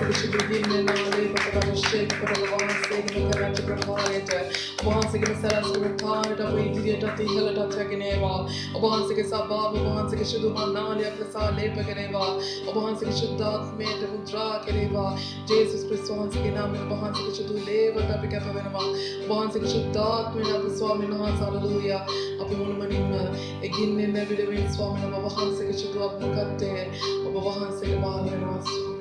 කිසිදු දින්නේ නාලේ පොකට ශේක පොට වහන්සේ නිකරට ප්‍රකාරයට වහන්සේගේ සරස්වර පාරට අපේ ඉදිරියට ඉහළට රැගෙන ඒවා ඔබ වහන්සේගේ සබාව ඔබ වහන්සේගේ සුදු මන්නාලියක් ලෙස ලේප කරේවා ඔබ වහන්සේගේ ශුද්ධාත්මයට මුද්‍රා කරේවා ජේසුස් ක්‍රිස්තුස් වහන්සේගේ නාමයෙන් ඔබ වහන්සේගේ සුදු ලේපට අපි කැප වෙනවා ඔබ වහන්සේගේ ශුද්ධාත්මයට අපේ ස්වාමීන් වහන්සේ හලෙලූයා අපි මුළුමනින්ම එගින්නේ නැවිලෙමින් ස්වාමීන් වහන්සේගේ සුදු අත්මුකත්තේ ඔබ වහන්සේට බාර වෙනවා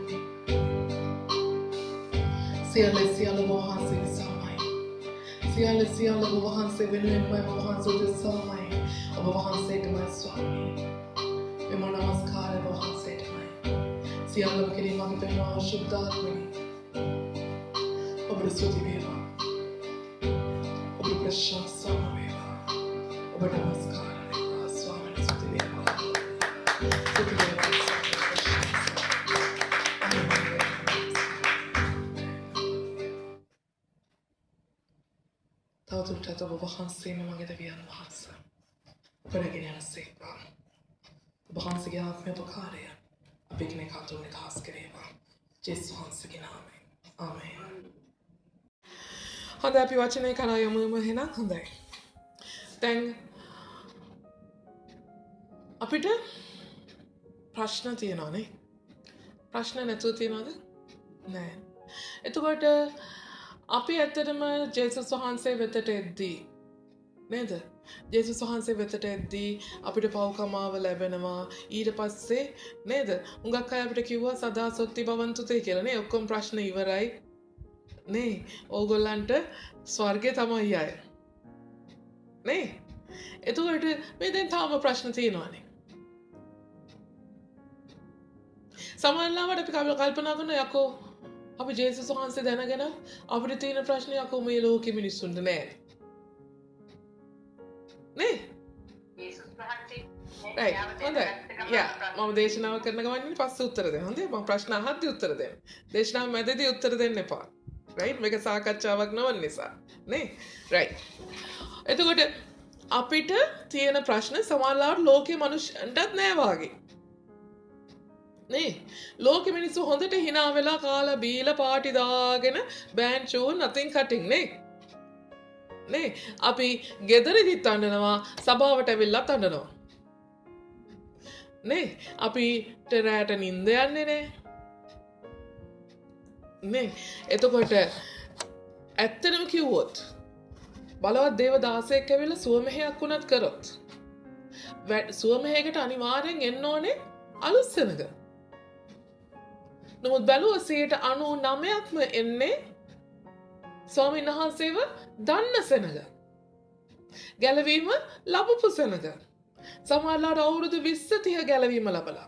සියල්ල ඔබ වහන්සේගේ සමයි සියල්ල ඔබ වහන්සේ වෙනුවෙන්ම ඔබ වහන්සේ උදෙසාමයි ඔබ වහන්සේටමයි ස්වාමී මෙම නමස්කාරය ඔබ වහන්සේටමයි සියල්ලම කිරීම අපි පෙන්වන ශුද්ධාත්මයි ඔබට ස්තුති වේවා ඔබට ප්‍රශංසා වේවා ඔබට නමස්කාර වේවා ස්වාමීන් ස්තුති වේවා ස්තුති වේවා තවදුරටත් ඔබ වහන්සේම මගේ දෙවියන් වහන්සේ ඔබ රැගෙන යන සේක්වා ඔබ වහන්සේගේ ආත්මය උපකාරය අපි කෙනෙක් අතුරු නිදහස් කරේවා ජේසුස් වහන්සේගේ නාමයෙන් ආමේන් හොඳයි අපි වචනය කරා යමුම එහෙනම් හොඳයි දැන් අපිට ප්‍රශ්න තියෙනවානේ ප්‍රශ්න නැතුව තියෙනවද නෑ එතකොට අපි ඇත්තටම ජේසුස් වහන්සේ වෙතට එද්දී නේද ජේසුස් වහන්සේ වෙතට එද්දී අපිට පව්කමාව ලැබෙනවා ඊට පස්සේ නේද හුඟක් අය අපිට කිව්වා සදා සොත්ති භවන්තු තේ කියලා නේ ඔක්කොම ප්‍රශ්න ඉවරයි නේ ඕගොල්ලන්ට ස්වර්ගය තමයි අය නේ එතකොට මේ දැන් තාම ප්‍රශ්න තියෙනවානේ සමහරවිට අපි කල්පනා කරන යකෝ අපි ජේසුස් වහන්සේ දැනගෙන අපිට තියෙන ප්‍රශ්නේ යකෝ මේ ලෝකෙ මිනිස්සුන්ට නෑ නේ ජේසුස් වහන්සේ හොඳයි මම දේශනාව කරන ගමන් පස්සේ උත්තර දෙන්න හොඳයි මම ප්‍රශ්න අහද්දි උත්තර දෙන්න දේශනාව මැදදී උත්තර දෙන්න එපා රයිට් මේක සාකච්ඡාවක් නොවන නිසා නේ රයිට් එතකොට අපිට තියෙන ප්‍රශ්න සමහරවිට ලෝකේ මිනිස්සුන්ටත් නෑ වාගේ නේ ලෝකෙ මිනිස්සු හොඳට hina වෙලා කාලා බීලා පාටි දාගෙන බෑන්ඩ් ෂෝ nothing cutting නේ අපි ගෙදරදිත් අඬනවා සභාවට ඇවිල්ලත් අඬනවා නේ අපිට රැට නිින්ද යන්නේ නේ එතකොට ඇත්තටම කිව්වොත් බලවත් දේව දාසයෙක් ඇවිල්ලා සුවමෙහෙයක් වුණත් කරොත් සුවමෙහෙකට අනිවාර්යෙන් එන්න ඕනේ අලුත් සෙනඟ නමුත් බැලුව 99%ක්ම එන්නේ ස්වාමීන් වහන්සේව දන්න සෙනඟ ගැලවීම ලබපු සෙනඟ සමහරවිට අවුරුදු 20-30 ගැලවීම ලබලා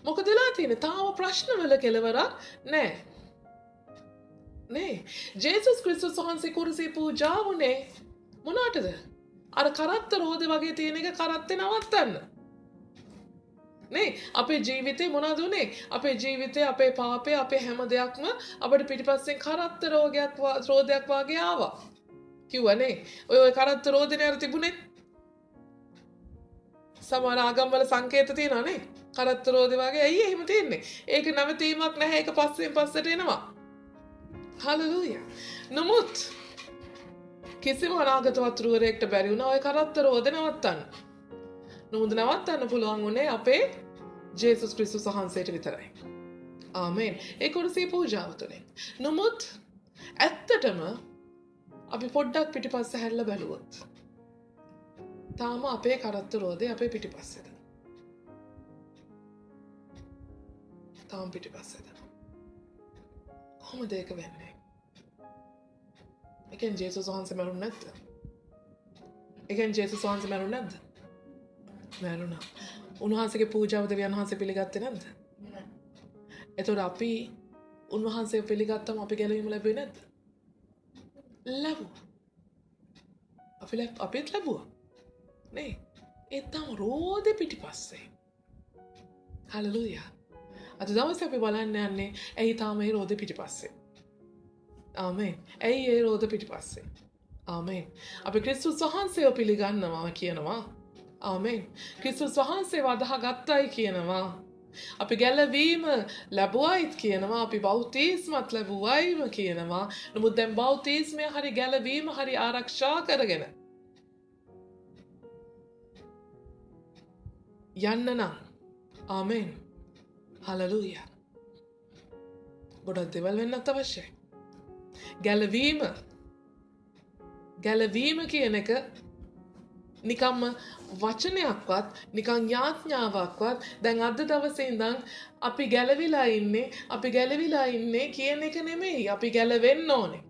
මොකද වෙලා තියෙන්නේ තාම ප්‍රශ්නවල කෙලවරක් නැහැ නේ ජේසුස් ක්‍රිස්තුස් වහන්සේ කුරුසී පූජා වුණේ මොනකටද අර කරත්ත රෝදේ වගේ තියෙන එක කරත්තේ නවත්තන්න නේ අපේ ජීවිතේ මොනවද උනේ අපේ ජීවිතේ අපේ පාපේ අපේ හැම දෙයක්ම අපිට පිටිපස්සෙන් කරත්ත රෝදයක් වගේ ආවා කිව්වනේ ඔය කරත්ත රෝදේ අර තිබුණේ සමහර ආගම්වල සංකේත තියෙනවා නේ කරත්ත රෝදේ වගේ ඇයි එහෙම තියෙන්නේ ඒක නැවතීමක් නැහැ ඒක පස්සෙන් පස්සට එනවා හලෙලූයා නමුත් කිසිම අනාගත වතුරුවරයෙක්ට බැරි වුණා ඔය කරත්ත රෝදේ නවත්තන්න නමුත් නවත්තන්න පුළුවන් උනේ අපේ ජේසුස් ක්‍රිස්තුස් වහන්සේට විතරයි. ආමේන්. ඒ කුරුසී පූජාව තුළින්. නමුත් ඇත්තටම අපි පොඩ්ඩක් පිටිපස්ස හැරිලා බැලුවොත් තාම අපේ කරත්ත රෝදේ අපේ පිටිපස්සේද. තාම පිටිපස්සේද. කොහොමද ඒක වෙන්නේ? ඒ කියන්නේ ජේසුස් වහන්සේ මරුන්නේ නැද්ද? ඒ කියන්නේ ජේසුස් වහන්සේ මරුන්නේ නැද්ද? මැරුණා. උන්වහන්සේගේ පූජාව දෙවියන් වහන්සේ පිළිගත්තේ නැද්ද? එතකොට අපි උන්වහන්සේ පිළිගත්තම අපි ගැලවීම ලැබුවේ නැද්ද? ලැබුවා. අපිත් ලැබුවා. නේ? ඒ තම රෝදේ පිටිපස්සේ. හලෙලූයා. අද දවසේ අපි බලන්න යන්නේ ඇයි තාම මේ රෝදේ පිටිපස්සේ? ආමේන්. ඇයි ඒ රෝද පිටිපස්සේ? ආමේන්. අපි ක්‍රිස්තුස් වහන්සේව පිළිගන්නවා කියනවා. ආමේන්. ක්‍රිස්තුස් වහන්සේව අදහා ගත්තයි කියනවා. අපි ගැලවීම ලැබුවයිත් කියනවා අපි බෞතිස්මත් ලැබුවයිම කියනවා. නමුත් දැන් බෞතිස්මය හරි ගැලවීම හරි ආරක්ෂා කරගෙන යන්න නම් ආමෙන් හලලූයා. ගොඩක් දේවල් වෙන්නත් අවශ්‍යයි. ගැලවීම කියන එක නිකම්ම වචනයක්වත් නිකං යාඥාවක්වත් දැන් අද දවසේ ඉඳන් අපි ගැලවිලා ඉන්නේ කියන එක නෙමෙයි. අපි ගැලවෙන්න ඕනේ.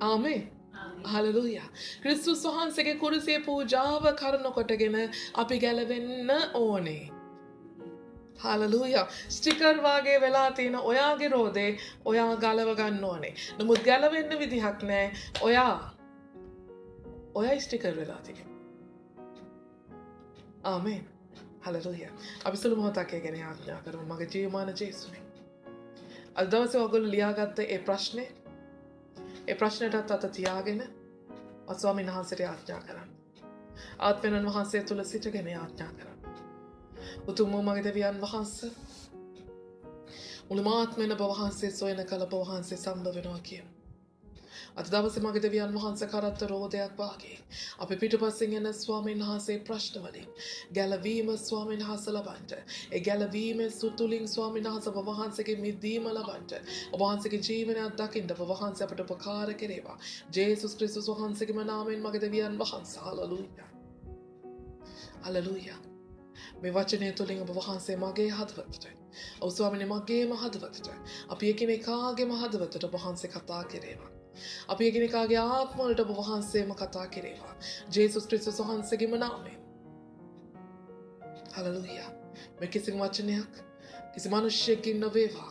ආමෙන්. හලලූයා. ක්‍රිස්තුස් වහන්සේගේ කුරුසියේ පූජාව කරනකොටගෙන අපි ගැලවෙන්න ඕනේ. හලලූයා. ස්ටිකර් වාගේ වෙලා තියෙන ඔයාගේ රෝදේ ඔයා ගලව ගන්න ඕනේ. නමුත් ගැලවෙන්න විදිහක් නැහැ. ඔයා ස්ටිකර් වෙලා තියෙන්නේ. ආමෙන්. හලලූයා. අපි සුළු මොහොතක් ගැන යාඥා කරමු. මගේ ජීවමාන ජේසුනේ. අද දවසේ ඔයගොල්ලෝ ලියාගත්ත ඒ ප්‍රශ්නෙටත් අත තියාගෙන ස්වාමීන් වහන්සේට යාඥා කරන්න. ආත්මයන් වහන්සේ තුල සිටගෙන යාඥා කරන්න. උතුම් මගේ දෙවියන් වහන්සේ මුළු ආත්මෙන ඔබ වහන්සේ සොයන කල ඔබ වහන්සේ සම්බ වෙනවා කියන. අද දවසේ මගේ දෙවියන් වහන්සේ කරත්ත රෝදයක් වාගේ අපි පිටුපසින් එන ස්වාමීන් වහන්සේ ප්‍රශ්න වලින් ගැලවීම ස්වාමීන් වහන්සේ ලබන්න. ඒ ගැලවීමේ සුතුලින් ස්වාමීන් වහන්සේ ඔබ වහන්සේගේ මිදීම ලබන්න. ඔබ වහන්සේගේ ජීවනයක් දකින්න ඔබ වහන්සේ අපට උපකාර කෙරේවා. ජේසුස් ක්‍රිස්තුස් වහන්සේගේම නාමයෙන් මගේ දෙවියන් වහන්සේ හලලූයා. හලලූයා. මේ වචනය තුළින් ඔබ වහන්සේ මගේ හදවතට ඔව් ස්වාමීනි මගේම හදවතට අපි එකිනෙකාගේම හදවතට ඔබ වහන්සේ කතා කෙරේවා. අපි එකිනෙකාගේ ආත්මවලට ඔබ වහන්සේම කතා කෙරේවා. ජේසුස් ක්‍රිස්තුස් වහන්සේගේම නාමයෙන්. හලලූයා. මේ කිසිම වචනයක් කිසි මිනිසෙකින් නොවේවා.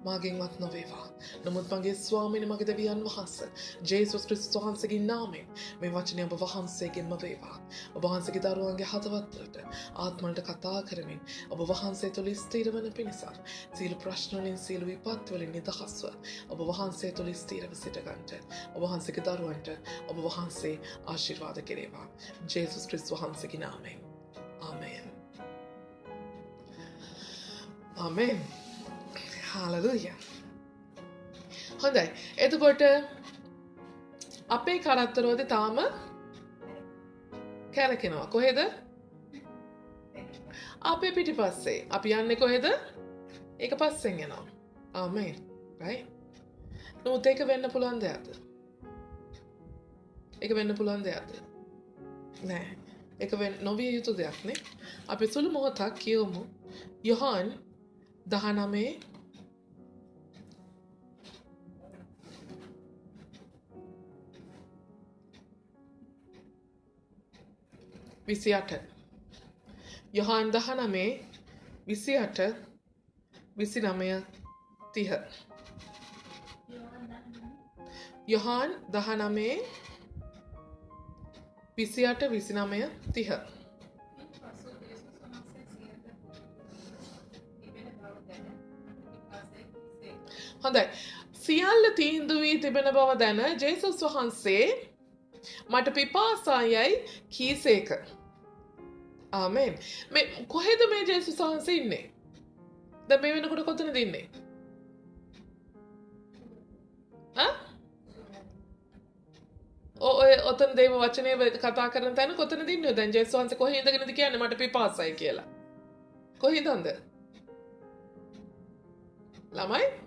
මාගෙන්වත් නොවේවා. නමුත් මගේ ස්වාමීනි මගේ දෙවියන් වහන්සේ ජේසුස් ක්‍රිස්තුස් වහන්සේගේ නාමයෙන් මේ වචනය ඔබ වහන්සේගෙන්ම වේවා. ඔබ වහන්සේගේ දරුවන්ගේ හදවතට ආත්මවලට කතා කරමින් ඔබ වහන්සේ තුළ ස්ථිර වන පිණිස සියලු ප්‍රශ්න වලින් සියලු විපත් වලින් නිදහස්ව ඔබ වහන්සේ තුළ ස්ථිරව සිටගන්න. ඔබ වහන්සේගේ දරුවන්ට ඔබ වහන්සේ ආශිර්වාද කෙරේවා. ජේසුස් ක්‍රිස්තුස් වහන්සේගේ නාමයෙන්. ආමෙන්. ආමෙන්. හලලූයා. හොඳයි. එතකොට අපේ කරත්තරෝදේ තාම කැරකෙනවා. කොහෙද? අපේ පිටිපස්සේ. අපි යන්නේ කොහෙද? ඒක පස්සෙන් යනවා. ආමෙන්. right? නමුත් ඒක වෙන්න පුළුවන් දෙයක්ද? ඒක වෙන්න පුළුවන් දෙයක්ද? නෑ. ඒක නොවිය යුතු දෙයක් නේ. අපි සුළු මොහොතක් කියමු. යොහාන් 19 28 යොහාන් 19 28 29 30 යොහාන් 19 28 29 30 හොඳයි. සියල්ල තීන්දුව වී තිබෙන බව දැන ජේසුස් වහන්සේ මට පිපාසයයි කීසේක. ආමෙන්. මේ කොහෙද මේ ජේසුස් වහන්සේ ඉන්නේ? දැන් මේ වෙනකොට කොතනද ඉන්නේ? ඔය ඔතන දේව වචනේ කතා කරන තැන කොතනද ඉන්නේ? දැන් ජේසුස් වහන්සේ කොහේ ඉඳගෙනද කියන්නේ මට පිපාසයි කියලා? කොහෙදද? ළමයි?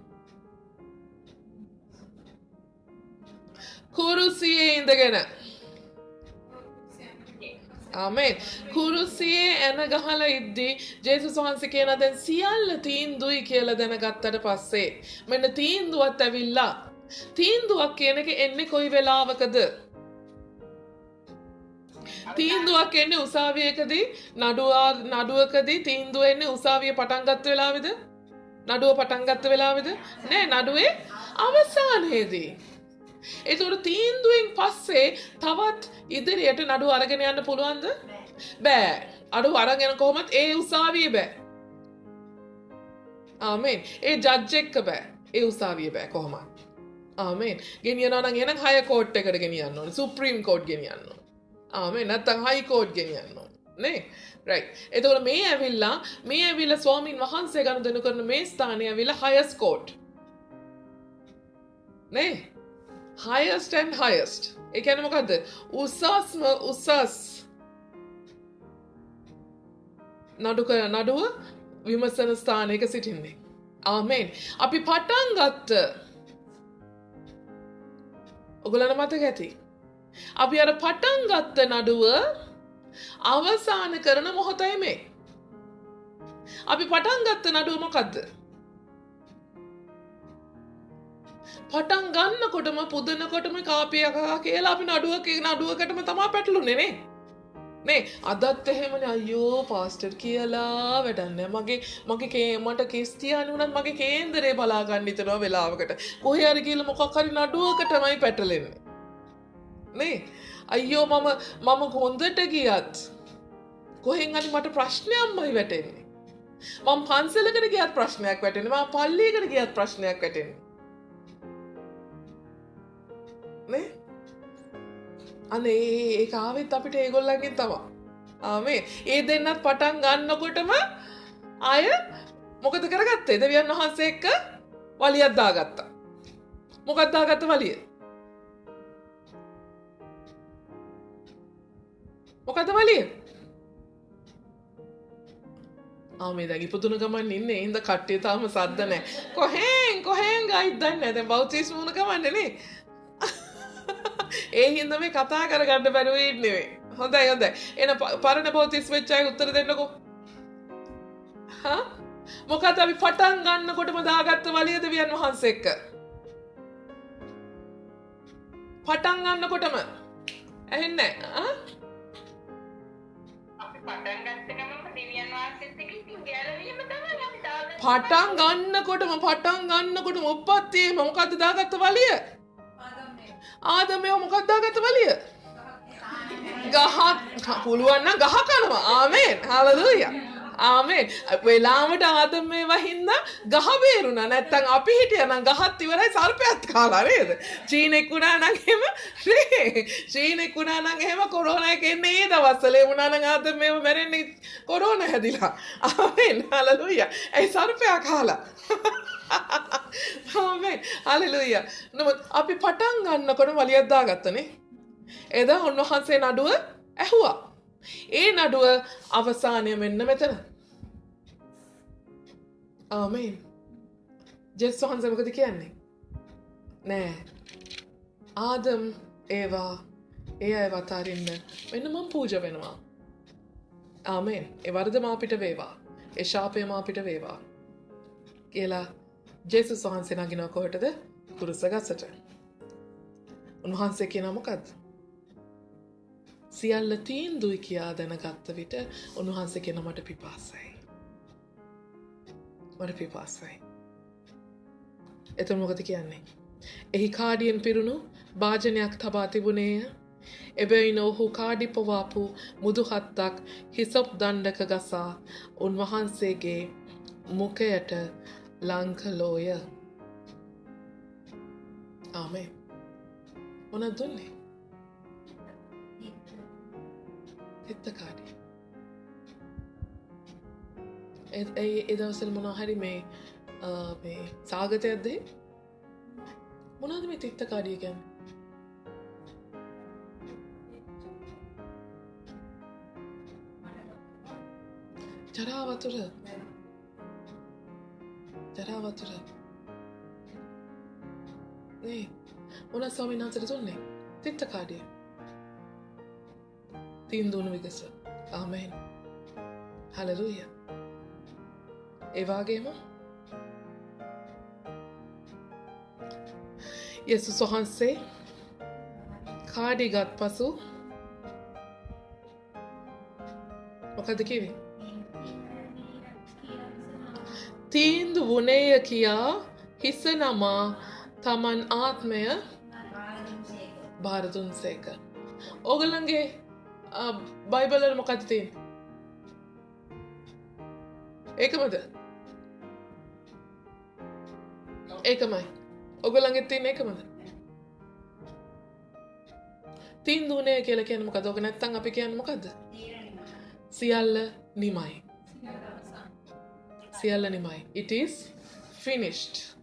කුරුසියේ ඉඳගෙන. ආමෙන්. කුරුසියේ එන ගහලා ඉද්දි ජේසුස් වහන්සේ කියන දැන් සියල්ල තීන්දුවයි කියලා දැනගත්තට පස්සේ මෙන්න තීන්දුවත් ඇවිල්ලා. තීන්දුවක් කියන එක එන්නේ කොයි වෙලාවකද? තීන්දුවක් එන්නේ උසාවියකදී නඩුවකදී තීන්දුව එන්නේ උසාවිය පටන් ගත්ත වෙලාවේද? නඩුව පටන් ගත්ත වෙලාවේද? නෑ නඩුවේ අවසානයේදී. ඒතකොට තීන්දුවෙන් පස්සේ තවත් ඉදිරියට නඩුව අරගෙන යන්න පුළුවන්ද? බෑ. නඩුව අරගෙන කොහොමත් ඒ උසාවියේ බෑ. ආමෙන්. ඒ ජජ් එක්ක බෑ. ඒ උසාවියේ බෑ කොහොමත්. ආමෙන්. ගෙනියනවා නම් එහෙනම් හය කෝට් එකට ගෙනියන්න ඕනේ. සුප්‍රීම කෝට් ගෙනියන්න ඕනේ. ආමෙන්. නැත්නම් හයි කෝට් ගෙනියන්න ඕනේ. නේ රයිට්. එතකොට මේ ඇවිල්ලා ස්වාමීන් වහන්සේ ගනුදෙනු කරන මේ ස්ථානය ඇවිල්ලා highest court. නේ highest and highest. ඒ කියන්නේ මොකද්ද? උසස්ම උසස් නඩුව විමසන ස්ථානයක සිටින්නේ. ආමේන්. අපි පටන් ගත්ත ඔයගොල්ලන්ට මතක ඇති. අපි අර පටන් ගත්ත නඩුව අවසාන කරන මොහොතයි මේ. අපි පටන් ගත්ත නඩුව මොකද්ද? පටන් ගන්නකොටම පුදනකොටම කාපියකා කියලා අපි නඩුවකටම තමයි පැටළුනේ නේ. නේ අදත් එහෙමනේ අයියෝ පාස්ටර් කියලා වැඩන්නේ මට කෙස් තියාගෙන උනත් මගේ කේන්දරේ බලා ගන්න හිතනවා වෙලාවකට කොහේ හරි ගිහලා මොකක් හරි නඩුවකටමයි පැටලෙන්නේ නේ අයියෝ මම හොඳට ගියත් කොහෙන් හරි මට ප්‍රශ්නයක්මයි වැටෙන්නේ මම පන්සලකට ගියත් ප්‍රශ්නයක් වැටෙන්නේ මම පල්ලියකට ගියත් ප්‍රශ්නයක් වැටෙන්නේ නේ අනේ ඒක ආවෙත් අපිට ඒගොල්ලන්ගෙන් තමයි. ආමේ. ඒ දෙන්නත් පටන් ගන්නකොටම අය මොකද කරගත්තේ? දෙවියන් වහන්සේ එක්ක වලියක් දාගත්තා. මොකක්ද දාගත්ත වලිය? මොකද්ද වලිය? ආමේ දැන් ඉපදුන ගමන් ඉන්නේ. එහෙනම් කට්ටිය තාම සද්ද නැහැ. කොහෙන් ගයිද දන්නේ නැහැ. දැන් බෞතිස් වුණ ගමන්නේ නේ. ඒ හින්දා මේ කතා කරගන්න බැරුව ඉන්නේ. හොඳයි. එන පරණ බෝතිස් වෙච්ච අය උත්තර දෙන්නකෝ. හා? මොකද අපි පටන් ගන්නකොටම දාගත්ත වලිය දෙවියන් වහන්සේ එක්ක. පටන් ගන්නකොටම ඇහෙන්නේ නැහැ. අපි පටන් ගත්ත ගමන්ම දෙවියන් වහන්සේත් එක්ක ඉතින් ගැලවීම තමයි අපි දාගත්තේ. පටන් ගන්නකොටම උප්පත්තියේම මොකද්ද දාගත්ත වලිය? ආදමය මොකක්ද දාගත්ත වලිය? ගහ පුළුවන් නම් ගහ කනවා. ආමේන්. හalleluya. ආමේන්. වෙලාවට ආදමේ වහින්දා ගහ බේරුණා. නැත්තම් අපි හිටියා නම් ගහත් ඉවරයි සර්පයත් කාලා නේද? චීනෙක් වුණා නම් එහෙම කොරෝනා එක එන්නේ ඒ දවස්වල. ඒ වුණා නම් ආදමේව මැරෙන්නේ කොරෝනා හැදිලා. ආමේන්. හalleluya. ඒ සර්පයා කාලා. ආමේන්. හalleluya. නමුත් අපි පටන් ගන්නකොට වලියක් දාගත්තනේ. එදා උන්වහන්සේ නඩුව ඇහුවා. ඒ නඩුව අවසානය මෙන්න මෙතන. ආමේන්. ජේසුස් වහන්සේ මොකද කියන්නේ? නෑ. ආදම් ඒවා ඒ අයව අතාරින්න මෙන්න මම පූජා වෙනවා. ආමේන්. ඒ වරද මාපිට වේවා. ඒ ශාපය මාපිට වේවා. කියලා ජේසුස් වහන්සේ නගිනවා කොහෙටද? කුරුස ගසට. උන්වහන්සේ කියනවා මොකද්ද? සියල්ල තීන්දුවයි කියා දැනගත්ත විට උන්වහන්සේ කියන මට පිපාසයි. එතකොට මොකද කියන්නේ? එහි කාඩියෙන් පිරුණු භාජනයක් තබා තිබුණේය. එබැවින් ඔහු කාඩි පොවාපු මුදුහත්තක් හිසොප් දණ්ඩක ගසා උන්වහන්සේගේ මුඛයට ලංකලෝය. ආමේන්. මොනවද දුන්නේ? හිත්තකාඩි. ඒ දවස්වල මොනවා හරි මේ සාගතයක්ද? මොනවද මේ තිත්තකාඩිය කියන්නේ? ජරා වතුර. නේ මොන ස්වාමීන් වහන්සේට දුන්නේ? තිත්තකාඩිය. තීන්දුවන විගස. ආමේන්. හලෙලූයා. ඒ වගේම යේසුස් වහන්සේ කාඩි ගත් පසු මොකද කිව්වේ? තීන්දු වුණේය කියා හිස නමා තමන් ආත්මය බාර දුන්සේක. ඕගොල්ලන්ගේ බයිබල් වල මොකක්ද තියෙන්නේ? ඒකමද? ඒකමයි. ඔයගොල්ලන්ගේ තියෙන ඒකමද? තීන්දුවනේ කියලා කියන්නේ මොකද? ඔක නැත්තම් අපි කියන්නේ මොකද්ද? සියල්ල නිමයි. සියල්ල නිමයි. It is finished.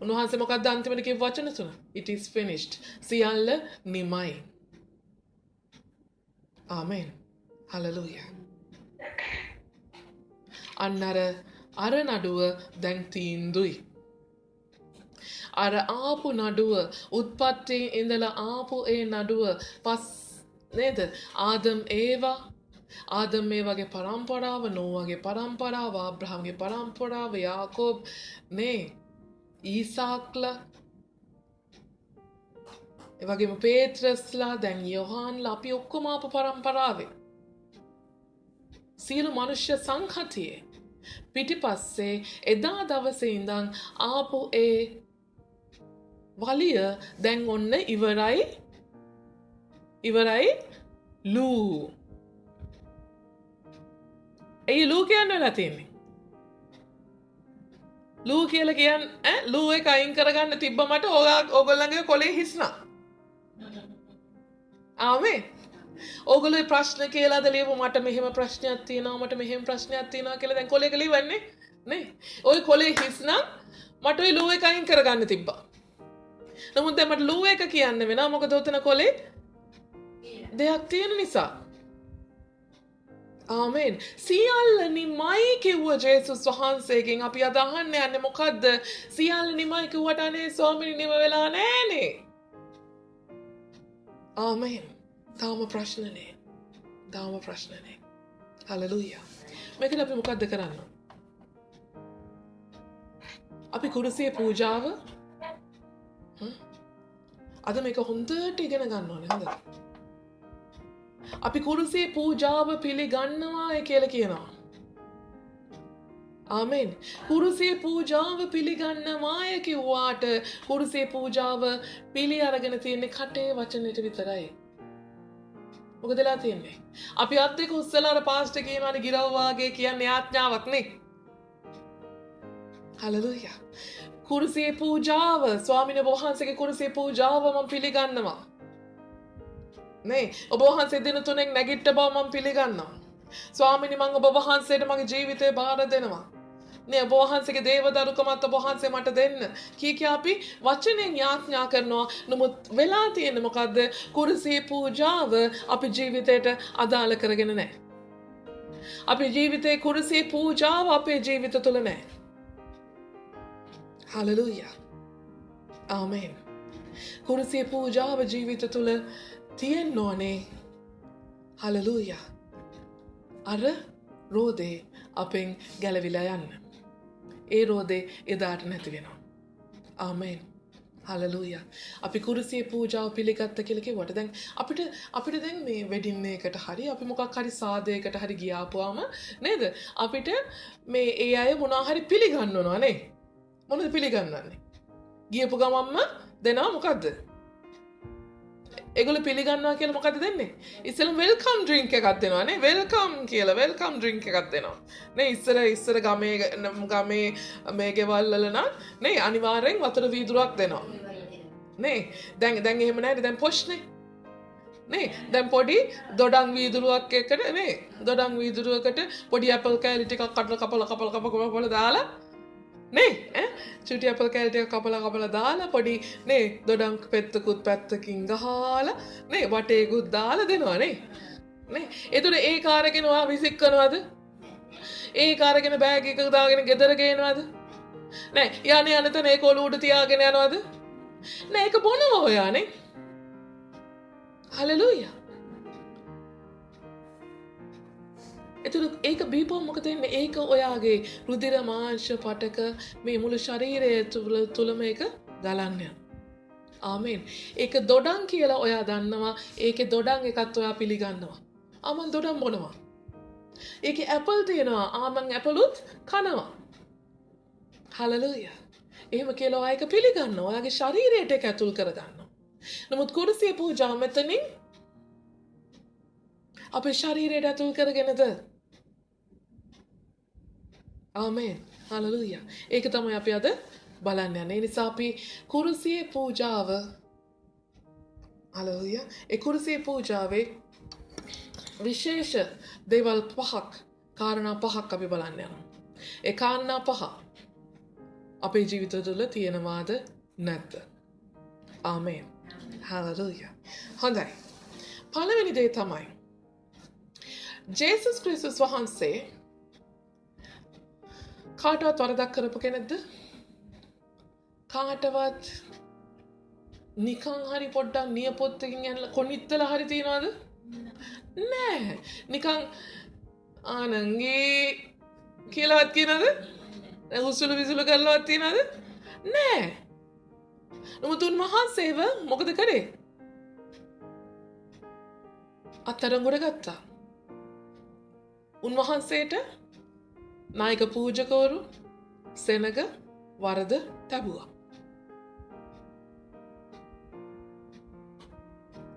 උන්වහන්සේ මොකක්ද අන්තිමට කියපු වචන තුන? It is finished. සියල්ල නිමයි. ආමෙන්. හලෙලූයා. අන්න අර නඩුව දැන් තීන්දුයි. අර ආපු නඩුව උත්පත්තියෙන් ඉඳලා ආපු ඒ නඩුව පස් නේද? ආදම් මේ වගේ පරම්පරාව, නෝවගේ පරම්පරාව, ආබ්‍රහම්ගේ පරම්පරාව, යාකෝබ් නේ ඊසාක්ලා ඒ වගේම පේත්‍රස්ලා දැන් යොහාන්ලා අපි ඔක්කොම ආපු පරම්පරාවේ සියලු මනුෂ්‍ය සංහතියේ පිටිපස්සේ එදා දවසේ ඉඳන් ආපු ඒ වලිය දැන් ඔන්න ඉවරයි ලූ. ඒ ලූ කියන්න වෙලා තියෙන්නේ. ලූ කියලා කියන්නේ ලූ එක අයින් කරගන්න තිබ්බ මට ඕගොල්ලන්ගේ කොලේ හිස්නා. ආමේ. ඕගොල්ලෝ ප්‍රශ්න කියලාද ලියපු මට මෙහෙම ප්‍රශ්නයක් තියෙනවා මට මෙහෙම ප්‍රශ්නයක් තියෙනවා කියලා දැන් කොලේක ලියවන්නේ නේ. ওই කොලේ හිස්නා මට ওই ලූ එක අයින් කරගන්න තිබ්බා. නමුත් දැන් මට ලූ එක කියන්න වෙනවා මොකද උතන කොලේ දෙයක් තියෙන නිසා. ආමෙන්. සියල්ල නිමයි කිව්ව ජේසුස් වහන්සේගෙන් අපි අද අහන්න යන්නේ මොකද්ද? සියල්ල නිමයි කිව්වට අනේ ස්වාමීනි නිම වෙලා නෑනේ. ආමෙන්. තාම ප්‍රශ්නනේ. හලෙලූයා. මේකද අපි මොකද්ද කරන්න? අපි කුරුසියේ පූජාව අද මේක හොඳට ඉගෙන ගන්න ඕනේ හොඳ. අපි කුරුසියේ පූජාව පිළිගන්නවා කියලා කියනවා. ආමෙන්. කුරුසියේ පූජාව පිළිගන්නවාය කිව්වාට කුරුසියේ පූජාව පිළි අරගෙන තියෙන්නේ කටේ වචනෙට විතරයි. මොකදලා තියෙන්නේ? අපි අත් දෙක උස්සලා අර පාස්ටර් කියනවානේ ගිරව් වාගේ කියන්නේ ආඥාවක් නේ. හලෙලූයා. කුරුසියේ පූජාව ස්වාමීන් වහන්සේගේ කුරුසියේ පූජාව මම පිළිගන්නවා. නේ ඔබ වහන්සේ දින 3ක් නැගිට බව මම පිළිගන්නවා. ස්වාමීනි මම ඔබ වහන්සේට මගේ ජීවිතේ බාර දෙනවා. නේ ඔබ වහන්සේගේ දේවදරුකමත් ඔබ වහන්සේ මට දෙන්න. කී අපි වචනෙන් යාඥා කරනවා. නමුත් වෙලා තියෙන්නේ මොකද්ද? කුරුසියේ පූජාව අපි ජීවිතේට අදාළ කරගෙන නැහැ. අපේ ජීවිතේ කුරුසියේ පූජාව අපේ ජීවිත තුල නැහැ. හලෙලූයා. ආමෙන්. කුරුසියේ පූජාව ජීවිත තුල තියෙන්න ඕනේ. හලෙලූයා. අර රෝදේ අපෙන් ගැලවිලා යන්න. ඒ රෝදේ එදාට නැති වෙනවා. ආමෙන්. හලෙලූයා. අපි කුරුසියේ පූජාව පිළිගත්ත කියලා කිව්වට දැන් අපිට දැන් මේ වෙඩින් එකකට හරි අපි මොකක් හරි සාදයකට හරි ගියාපුවාම නේද? අපිට මේ ඒ අය මොනවා හරි පිළිගන්නවනවා නේ. මොනවද පිළිගන්නන්නේ? ගියපු ගමන්ම දෙනවා මොකද්ද? ඒගොල්ලෝ පිළිගන්නවා කියලා මොකද්ද දෙන්නේ? ඉස්සෙල්ලා වෙල්කම් ඩ්‍රින්ක් එකක් දෙනවා නේ. වෙල්කම් කියලා වෙල්කම් ඩ්‍රින්ක් එකක් දෙනවා. නේ ඉස්සර ගමේ මේ ගෙවල් වල නම් නේ අනිවාර්යෙන් වතුර වීදුරුවක් දෙනවා. නේ දැන් එහෙම නැහැ. දැන් පොෂ්නේ. නේ දැන් පොඩි දොඩම් වීදුරුවක් එකට නේ දොඩම් වීදුරුවකට පොඩි ඇපල් කෑලි ටිකක් කපලා දාලා නේ චුටි ඇපල් කෑලි ටික කපලා දාලා පොඩි නේ දොඩම් පෙත්තකුත් පැත්තකින් ගහලා නේ වටේකුත් දාලා දෙනවා නේ එතකොට ඒ කාර්යගෙන ඔයා විසික් කරනවද? ඒ කාර්යගෙන බෑග් එකක දාගෙන ගෙදර ගේනවද? නෑ යන්නේ තන ඒක ඔලුව උඩ තියාගෙන යනවද? නෑ ඒක බොනවා ඔයා නේ. හලෙලූයා. එතකොට ඒක බීපුවම මොකද වෙන්නේ? ඒක ඔයාගේ රුධිර මාංශ පටක මේ මුළු ශරීරය තුල මේක ගලන්න යනවා. ආමෙන්. ඒක දොඩම් කියලා ඔයා දන්නවා. ඒකේ දොඩම් එකත් ඔයා පිළිගන්නවා. ආමන් දොඩම් බොනවා. ඒකේ ඇපල් තියෙනවා. ආමන් ඇපලුත් කනවා. හලෙලූයා. එහෙම කියලා ඔයා ඒක පිළිගන්නවා. ඔයාගේ ශරීරයට ඒක ඇතුල් කරගන්නවා. නමුත් කුරුසියේ පූජාව මෙතනින් අපේ ශරීරයට ඇතුල් කරගෙනද? ආමෙන්. හලෙලූයා. ඒක තමයි අපි අද බලන්න යන්නේ. ඒ නිසා අපි කුරුසියේ පූජාව හලෙලූයා. ඒ කුරුසියේ පූජාවේ විශේෂ දේවල් 5ක් කාරණා 5ක් අපි බලන්න යනවා. ඒ කාරණා 5 අපේ ජීවිත තුළ තියෙනවාද නැද්ද? ආමේන්. හalleluya. හොඳයි. පළවෙනි දේ තමයි ජේසුස් ක්‍රිස්තුස් වහන්සේ කාටවත් වරදක් කරපු කෙනෙක්ද? කාටවත් නිකන් හරි පොඩ්ඩක් නියපොත්තකින් යනලා කොනිත්තලා හරි තියනවද? නෑ. නිකන් ආනංගී කියලාවත් කියනවද? උසුළු විසුළු කරලාවත් තියනවද? නෑ. නමුත් උන්වහන්සේව මොකද කරේ? අත්අඩංගුවට ගත්තා. උන්වහන්සේට නායක පූජකවරු සෙනග වරද තැබුවා.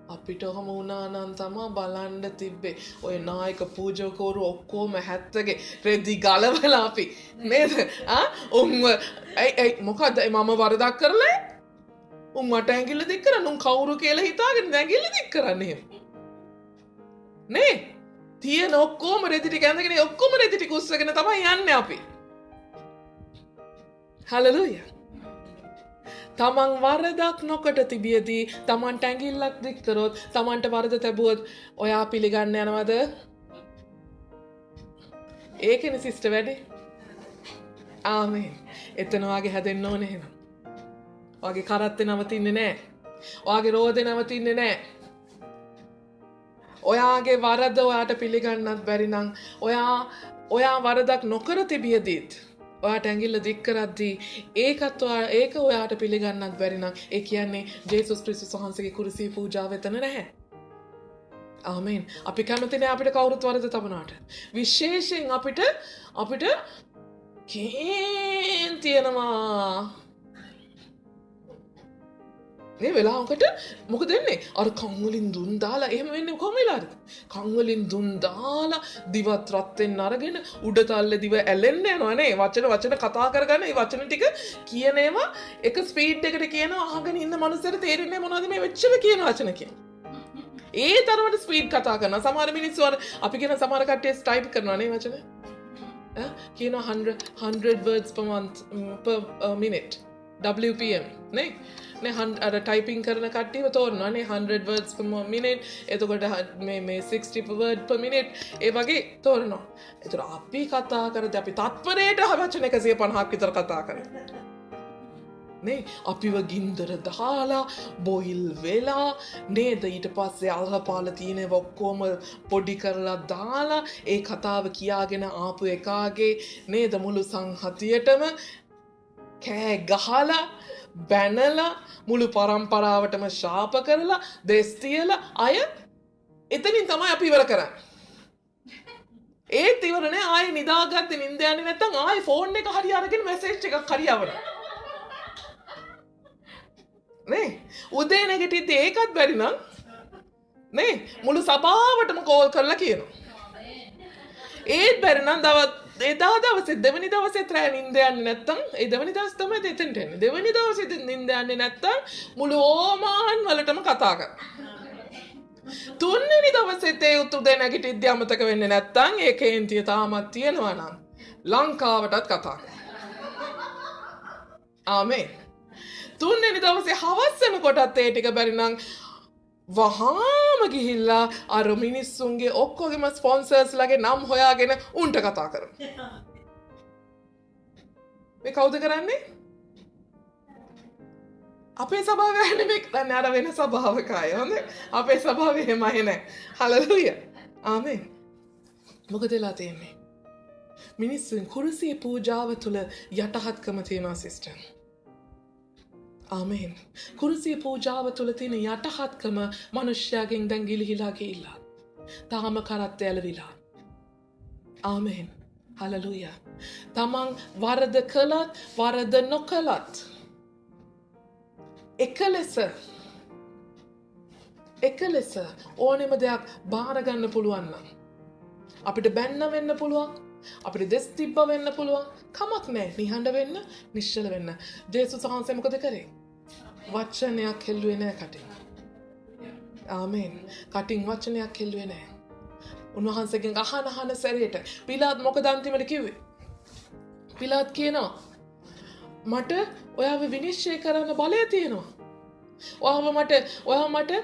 අපිට ඔහම වුණා නම් තමා බලන්න තිබ්බේ. ඔය නායක පූජකවරු ඔක්කොම 70ගේ රෙදි ගලවලා අපි නේද? මොකද්ද මම වරදක් කරලා? උන් මට ඇඟිල්ල දික් කරන්න උන් කවුරු කියලා හිතාගෙන ඇඟිල්ල දික් කරන්නේ එහෙම. නේ? තියෙන ඔක්කොම රෙදි ටික ඇඳගෙන ඔක්කොම රෙදි ටික උස්සගෙන තමයි යන්නේ අපි. හalleluya. තමන් වරදක් නොකොට තිබියදී තමන්ට ඇඟිල්ලක් දික් කරොත් තමන්ට වරද තැබුවොත් ඔයා පිළිගන්න යනවද? ඒකනේ සිස්ටර් වැඩේ. ආමේන්. එතන වාගේ හැදෙන්න ඕනේ එහෙනම්. ඔයාගේ කරත්තේ නවතින්නේ නැහැ. ඔයාගේ රෝදේ නවතින්නේ නැහැ. ඔයාගේ වරද ඔයාට පිළිගන්නත් බැරි නම් ඔයා වරදක් නොකර තිබියදීත් ඔයාට ඇඟිල්ල දික් කරද්දී ඒක ඔයාට පිළිගන්නත් බැරි නම් ඒ කියන්නේ ජේසුස් ක්‍රිස්තුස් වහන්සේගේ කුරුසිය පූජාව එතන නැහැ. ආමේන්. අපි කැමති නෑ අපිට කවුරුත් වරද තබනවාට. විශේෂයෙන් අපිට තියෙනවා. මේ වෙලාවකට මොකද වෙන්නේ? අර කන් වලින් දුම් දාලා එහෙම වෙන්නේ කොහොම වෙලාවද? කන් වලින් දුම් දාලා දිවත් රත් වෙන්න අරගෙන උඩ තල්ලේ දිව ඇලෙන්න යනවා නේ. වචන කතා කරගන්න. ඒ වචන ටික කියන ඒවා එක ස්පීඩ් එකකට කියනවා අහගෙන ඉන්න මනුස්සයර තේරෙන්නේ මොනවද මේ වෙච්චර කියන වචන කියන්නේ. ඒ තරමට ස්පීඩ් කතා කරනවා. සමහර මිනිස්සු අපි කියන සමහර කට්ටිය ටයිප් කරනවා නේ වචන. කියනවා 100 words per minute. WPM නේ. අර ටයිපින් කරන කට්ටියව තෝරනවා නේ 100 words per minute. එතකොට මේ 60 word per minute ඒ වගේ තෝරනවා. ඒතර අපි කතා කරද්දී අපි තත්පරයට වචන 150ක් විතර කතා කරනවා. නේ අපිව ගින්දර දාලා බොයිල් වෙලා නේද ඊට පස්සේ අල්හපාල තියෙන ඔක්කොම පොඩි කරලා දාලා ඒ කතාව කියාගෙන ආපු එකාගේ නේද මුළු සංහතියටම කෑ ගහලා බැනලා මුළු පරම්පරාවටම ශාප කරලා දෙස් තියලා අය එතනින් තමයි අපි ඉවර කරන්නේ. ඒත් ඉවර නෑ ආයේ නිදාගත්තේ නිින්ද යන්නේ නැත්තම් ආයේ ෆෝන් එක හරි අරගෙන මැසේජ් එකක් හරි යවනවා. නේ උදේ නැගිටිද්දී ඒකත් බැරි නම් නේ මුළු සභාවටම කෝල් කරලා කියනවා. ඒත් බැරි නම් එදා දවසේ දෙවෙනි දවසේ රෑ නිින්ද යන්නේ නැත්තම් ඒ දෙවෙනි දවස් තමයි දෙතෙන්ට එන්නේ. දෙවෙනි දවසේ නිින්ද යන්නේ නැත්තම් මුළු ඕමාන් වලටම කතා කරනවා. තුන්වෙනි දවසේ ඒ උදේ නැගිටිද්දී අමතක වෙන්නේ නැත්තම් ඒ කේන්තිය තාමත් තියෙනවා නම් ලංකාවටත් කතා කරනවා. ආමේන්. තුන්වෙනි දවසේ හවස් වෙනකොටත් ඒ ටික බැරි නම් වහාම ගිහිල්ලා අර මිනිස්සුන්ගේ ඔක්කොගෙම ස්පොන්සර්ස්ලාගේ නම් හොයාගෙන උන්ට කතා කරනවා. මේ කවුද කරන්නේ? අපේ සභාවේ නෙමෙයි කරන්නේ අර වෙන සභාවක අය. හොඳයි. අපේ සභාවේ එහෙමයි නෑ. හලෙලූයා. ආමේන්. මොකද වෙලා තියෙන්නේ? මිනිස්සුන් කුරුසියේ පූජාව තුළ යටහත්කම තියෙනවා සිස්ටර්. ආමේන්. කුරුසිය පූජාව තුළ තියෙන යටහත්කම මනුෂ්‍යයාගෙන් දැන් ගිලිහිලා ගිහිල්ලා. තාම කරත් ඇලවිලා. ආමේන්. හලෙලූයා. තමන් වරද කළත් වරද නොකළත් එක ලෙස ඕනෙම දෙයක් බාර ගන්න පුළුවන් නම් අපිට බැන්න වෙන්න පුළුවන්. අපිට දෙස් තිබ්බ වෙන්න පුළුවන්. කමක් නෑ. නිහඬ වෙන්න, නිශ්චල වෙන්න. ජේසුස් වහන්සේ මොකද කරේ? වචනයක් හෙල්ලුවේ නෑ කටින්. ආමේන්. කටින් වචනයක් හෙල්ලුවේ නෑ. උන්වහන්සේගෙන් අහන සැරේට පිලාත් මොකද අන්තිමට කිව්වේ? පිලාත් කියනවා මට ඔයාව විනිශ්චය කරන්න බලය තියෙනවා. ඔයාව මට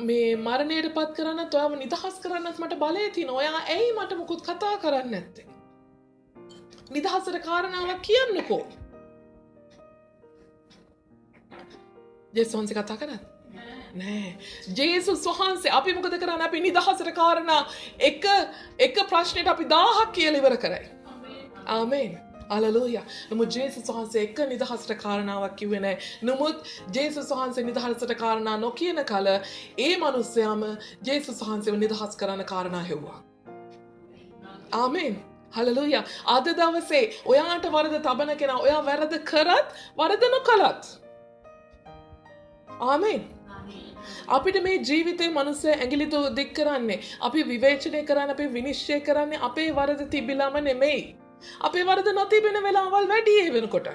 මේ මරණයට පත් කරන්නත් ඔයාව නිදහස් කරන්නත් මට බලය තියෙනවා. ඔයා ඇයි මට මොකුත් කතා කරන්නේ නැත්තේ? නිදහසට කාරණාවක් කියන්නකෝ. ජේසුස් වහන්සේ කතා කරන්නේ නෑ. ජේසුස් වහන්සේ අපි මොකද කරන්නේ? අපි නිදහසට කාරණා එක ප්‍රශ්නෙට අපි 1000ක් කියලා ඉවර කරයි. ආමේන්. හලෙලූයා. නමුත් ජේසුස් වහන්සේ එක නිදහසට කාරණාවක් කිව්වේ නෑ. නමුත් ජේසුස් වහන්සේ නිදහසට කාරණා නොකියන කල ඒ මිනිස්යාම ජේසුස් වහන්සේව නිදහස් කරන්න කාරණා හෙව්වා. ආමේන්. හලෙලූයා. අද දවසේ ඔයාට වරද තබන කෙනා ඔයා වැරද කරත් වරද නොකලත්. ආමේන්. අපිට මේ ජීවිතේ මනුස්සය ඇඟිලි දික් කරන්නේ අපි විවේචනය කරන්නේ අපි විනිශ්චය කරන්නේ අපේ වරද තිබිලාම නෙමෙයි. අපේ වරද නොතිබෙන වෙලාවල් වැඩි වෙනකොට.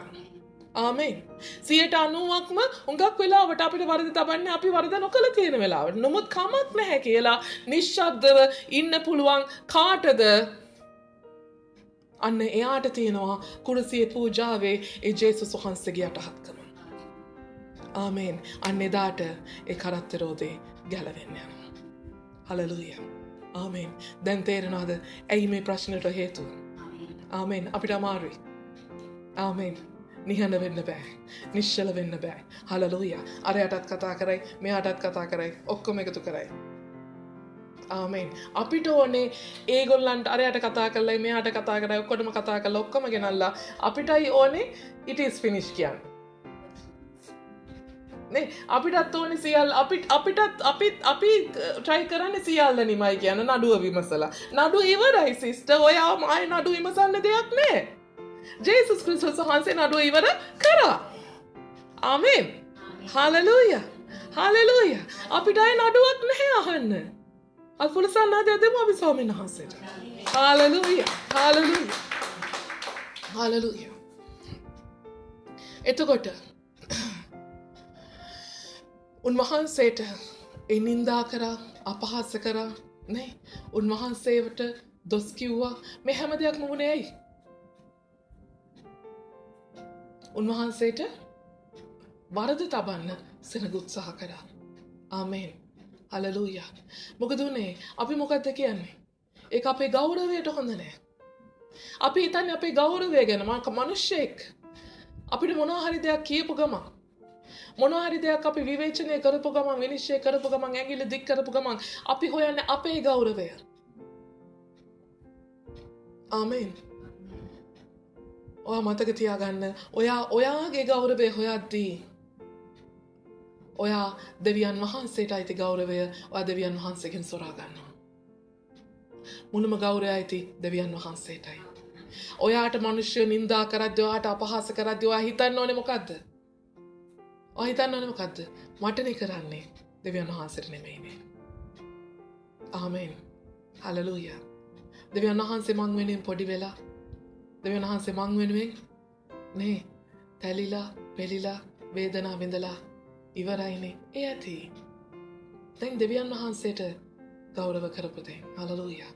ආමේන්. 90%ක්ම හුඟක් වෙලාවට අපිට වරද තබන්නේ අපි වරද නොකළ තියෙන වෙලාවට. නමුත් කමක් නැහැ කියලා නිශ්ශබ්දව ඉන්න පුළුවන් කාටද? අන්න එයාට තියෙනවා කුරුසියේ පූජාවේ ඒ ජේසුස් වහන්සේගේ යටහත්කම. ආමේන්. අන්න එදාට ඒ කරත්තරෝදේ ගැලවෙන්න යනවා. හලෙලූයා. ආමේන්. දැන් තේරෙනවද ඇයි මේ ප්‍රශ්නට හේතුව? ආමේන්. අපිට අමාරුයි. ආමේන්. නිහඬ වෙන්න බෑ. නිශ්චල වෙන්න බෑ. හලෙලූයා. අරයටත් කතා කරයි, මෙයාටත් කතා කරයි, ඔක්කොම එකතු කරයි. ආමේන්. අපිට ඕනේ ඒගොල්ලන්ට අරයට කතා කරලා, මෙයාට කතා කරලා, ඔක්කොටම කතා කරලා, ඔක්කොම ගෙනල්ලා අපිටයි ඕනේ it is finished කියන්නේ. නේ අපිටත් ඕනේ සියල්ල අපි try කරන්නේ සියල්ල නිමයි කියන නඩුව විමසලා. නඩුව ඉවරයි සිස්ටර්. ඔයා ආයේ නඩුව විමසන්න දෙයක් නෑ. ජේසුස් ක්‍රිස්තුස් වහන්සේ නඩුව ඉවර කරා. ආමේන්. හලෙලූයා. හලෙලූයා. අපිට ආයේ නඩුවක් නැහැ අහන්න. අත්පුලසන්න දෙමු අපි ස්වාමීන් වහන්සේට. හලෙලූයා. හලෙලූයා. හලෙලූයා. එතකොට උන්වහන්සේට ඒ නින්දා කරා, අපහාස කරා නේ. උන්වහන්සේට දොස් කිව්වා. මේ හැම දෙයක්ම වුණේ ඇයි? උන්වහන්සේට වරද තබන්න සෙනග උත්සාහ කරා. ආමේන්. හලෙලූයා. මොකද උනේ? අපි මොකද්ද කියන්නේ? ඒක අපේ ගෞරවයට හොඳ නෑ. අපි හිතන්නේ අපේ ගෞරවය ගැන. මිනිස්සෙක් අපිට මොනවා හරි දෙයක් කියපු ගමන්, මොනවා හරි දෙයක් අපි විවේචනය කරපු ගමන්, විනිශ්චය කරපු ගමන්, ඇඟිලි දික් කරපු ගමන් අපි හොයන්නේ අපේ ගෞරවය. ආමේන්. ඔයා මතක තියාගන්න, ඔයාගේ ගෞරවය හොයද්දී ඔයා දෙවියන් වහන්සේට අයිති ගෞරවය ඔයා දෙවියන් වහන්සේගෙන් සොරා ගන්නවා. මුළුම ගෞරවය අයිති දෙවියන් වහන්සේටයි. ඔයාට මිනිස්සු නින්දා කරද්දී, ඔයාට අපහාස කරද්දී ඔයා හිතන්න ඕනේ මොකද්ද? ඔයා හිතන්න ඕනේ මොකද්ද? මටනේ කරන්නේ, දෙවියන් වහන්සේට නෙමෙයිනේ. ආමේන්. හලෙලූයා. දෙවියන් වහන්සේ මං වෙනුවෙන් පොඩි වෙලා, දෙවියන් වහන්සේ මං වෙනුවෙන් නේ තැලිලා, පෙලිලා, වේදනාව විඳලා ඉවරයිනේ. ඒ ඇති. දැන් දෙවියන් වහන්සේට ගෞරව කරපු දෙයක්. හලෙලූයා.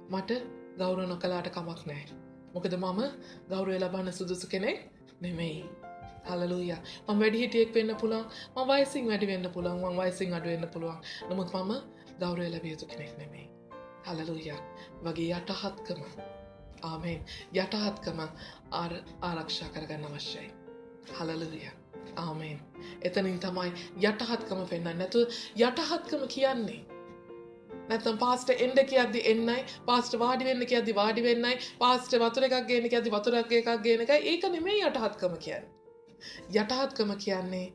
මට ගෞරව නොකලාට කමක් නැහැ. මොකද මම ගෞරවය ලබන්න සුදුසු කෙනෙක් නෙමෙයි. හලෙලූයා. මම වැඩිහිටියෙක් වෙන්න පුළුවන්. මම වයසින් වැඩි වෙන්න පුළුවන්. මම වයසින් අඩු වෙන්න පුළුවන්. නමුත් මම ගෞරවය ලැබිය යුතු කෙනෙක් නෙමෙයි. හලෙලූයා. වගේ යටහත්කම. ආමේන්. යටහත්කම ආරක්ෂා කරගන්න අවශ්‍යයි. හලෙලූයා. ආමේන්. එතනින් තමයි යටහත්කම පෙන්වන්නේ. නැතු යටහත්කම කියන්නේ නැත්නම් පාස්ටර් එන්න කියද්දි එන්නයි, පාස්ටර් වාඩි වෙන්න කියද්දි වාඩි වෙන්නයි, පාස්ටර් වතුර එකක් ගේන්න කියද්දි වතුර එකක් ගේන එකයි. ඒක නෙමෙයි යටහත්කම කියන්නේ. යටහත්කම කියන්නේ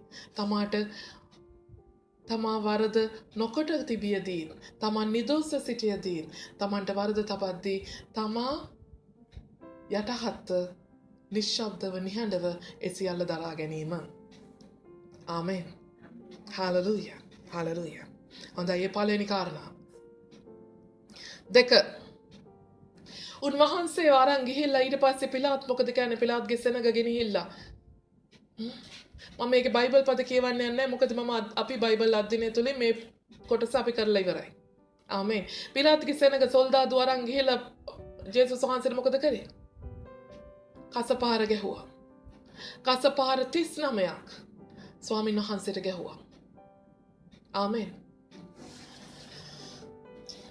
තමා වරද නොකොට තිබියදී, තමන් නිදොස්ව සිටියදී, තමන්ට වරද තබද්දී තමා යටහත් නිශ්ශබ්දව නිහඬව ඒ සියල්ල දරා ගැනීම. ආමේන්. හලෙලූයා. හලෙලූයා. හොඳයි. ඒ පළවෙනි කාරණා. 2. උන්වහන්සේ අරන් ගිහිල්ලා ඊට පස්සේ පිලාත් මොකද කියන්නේ? පිලාත්ගේ සෙනග ගෙනහිල්ලා. මම මේකේ බයිබල් පද කියවන්නේ නැහැ. මොකද අපි බයිබල් අධ්‍යයනය තුලින් මේ කොටස අපි කරලා ඉවරයි. ආමේන්. පිලාතුගේ සෙනඟ සොල්දාදු අරන් ගිහලා ජේසුස් වහන්සේට මොකද කරේ? කසපාර ගැහුවා. කසපාර 39ක් ස්වාමීන් වහන්සේට ගැහුවා. ආමේන්.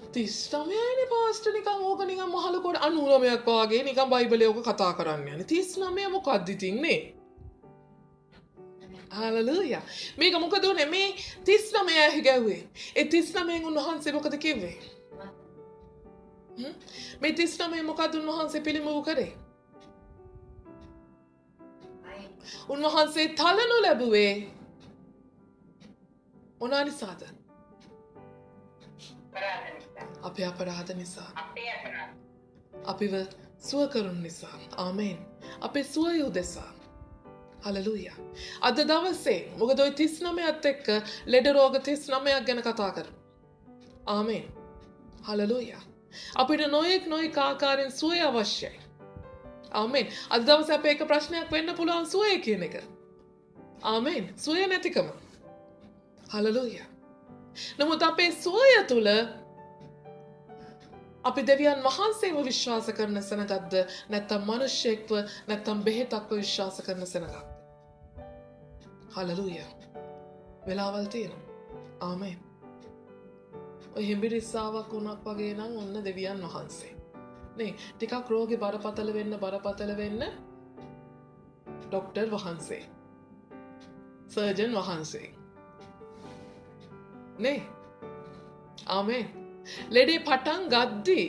39යිනේ පාස්ටර් නිකන් ඕක නිකන් මහලකොට 99ක් වගේ නිකන් බයිබලයේ ඕක කතා කරන්න යන්නේ. 39 මොකක්ද ඉතින් නේ? හලලූයා. මේක මොකද උනේ මේ 39 ගැහුවේ. ඒ 39න් උන්වහන්සේ මොකද කිව්වේ? මේ 39 මොකද උන්වහන්සේ පිළිඹු කරේ? උන්වහන්සේ තලනු ලැබුවේ මොනා නිසාද? අපේ අපරාධ නිසා. අපිව සුව කරුණු නිසා. ආමේන්. අපේ සුවය උදෙසා. හලලූයා. අද දවසේ මොකද ඔය 39ත් එක්ක ලෙඩ රෝග 39ක් ගැන කතා කරමු. ආමේන්. හලලූයා. අපිට නොයෙක් ආකාරයෙන් සුවය අවශ්‍යයි. ආමේන්. අද දවසේ අපේ එක ප්‍රශ්නයක් වෙන්න පුළුවන් සුවය කියන එක. ආමේන්. සුවය නැතිකම. හලලූයා. නමුත් අපේ සුවය තුල අපි දෙවියන් වහන්සේව විශ්වාස කරන සෙනගක්ද නැත්නම් මිනිස්සෙක්ව නැත්නම් බෙහෙතක්ව විශ්වාස කරන සෙනගක්ද? හලලූයා. වෙලාවල් තියෙනවා. ආමේන්. ඔය හිඹිරිස්සාවක් උණක් වගේ නම් ඔන්න දෙවියන් වහන්සේ. නේ ටිකක් රෝගේ බරපතල වෙන්න ඩොක්ටර් වහන්සේ. සර්ජන් වහන්සේ. නේ ආමේන්. ලෙඩේ පටන් ගද්දී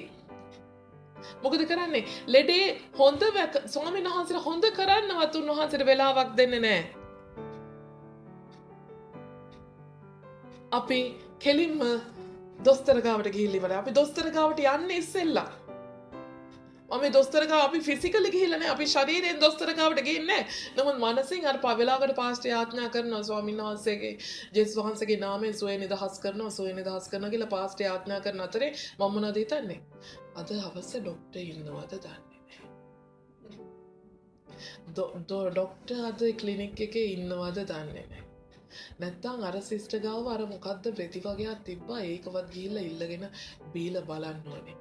මොකද කරන්නේ? ලෙඩේ හොඳ ස්වාමීන් වහන්සේට හොඳ කරන්නවත් උන්වහන්සේට වෙලාවක් දෙන්නේ නැහැ. අපි කෙලින්ම දොස්තර ගාවට ගිහිල්ලා ඉවරයි. අපි දොස්තර ගාවට යන්නේ ඉස්සෙල්ලා. මම දොස්තර ගාව අපි ෆිසිකලි ගිහිල්ලා නැහැ. අපි ශරීරයෙන් දොස්තර ගාවට ගිහින් නැහැ. නමුත් මනසින් අර වෙලාවකට පාස්ටර් ආඥා කරනවා ස්වාමීන් වහන්සේගේ ජේසුස් වහන්සේගේ නාමයෙන් සුවය නිදහස් කරනවා කියලා පාස්ටර් ආඥා කරන අතරේ මම මොනවද හිතන්නේ? අද හවස ડોක්ටර් ඉන්නවද දන්නේ නැහැ. ડોක්ටර් අද ක්ලිනික් එකේ ඉන්නවද දන්නේ නැහැ. නැත්තම් අර සිස්ටර් ගාව අර මොකද්ද ප්‍රති වගේක් තිබ්බා ඒකවත් ගිහිල්ලා ඉල්ලගෙන බීලා බලන්න ඕනේ.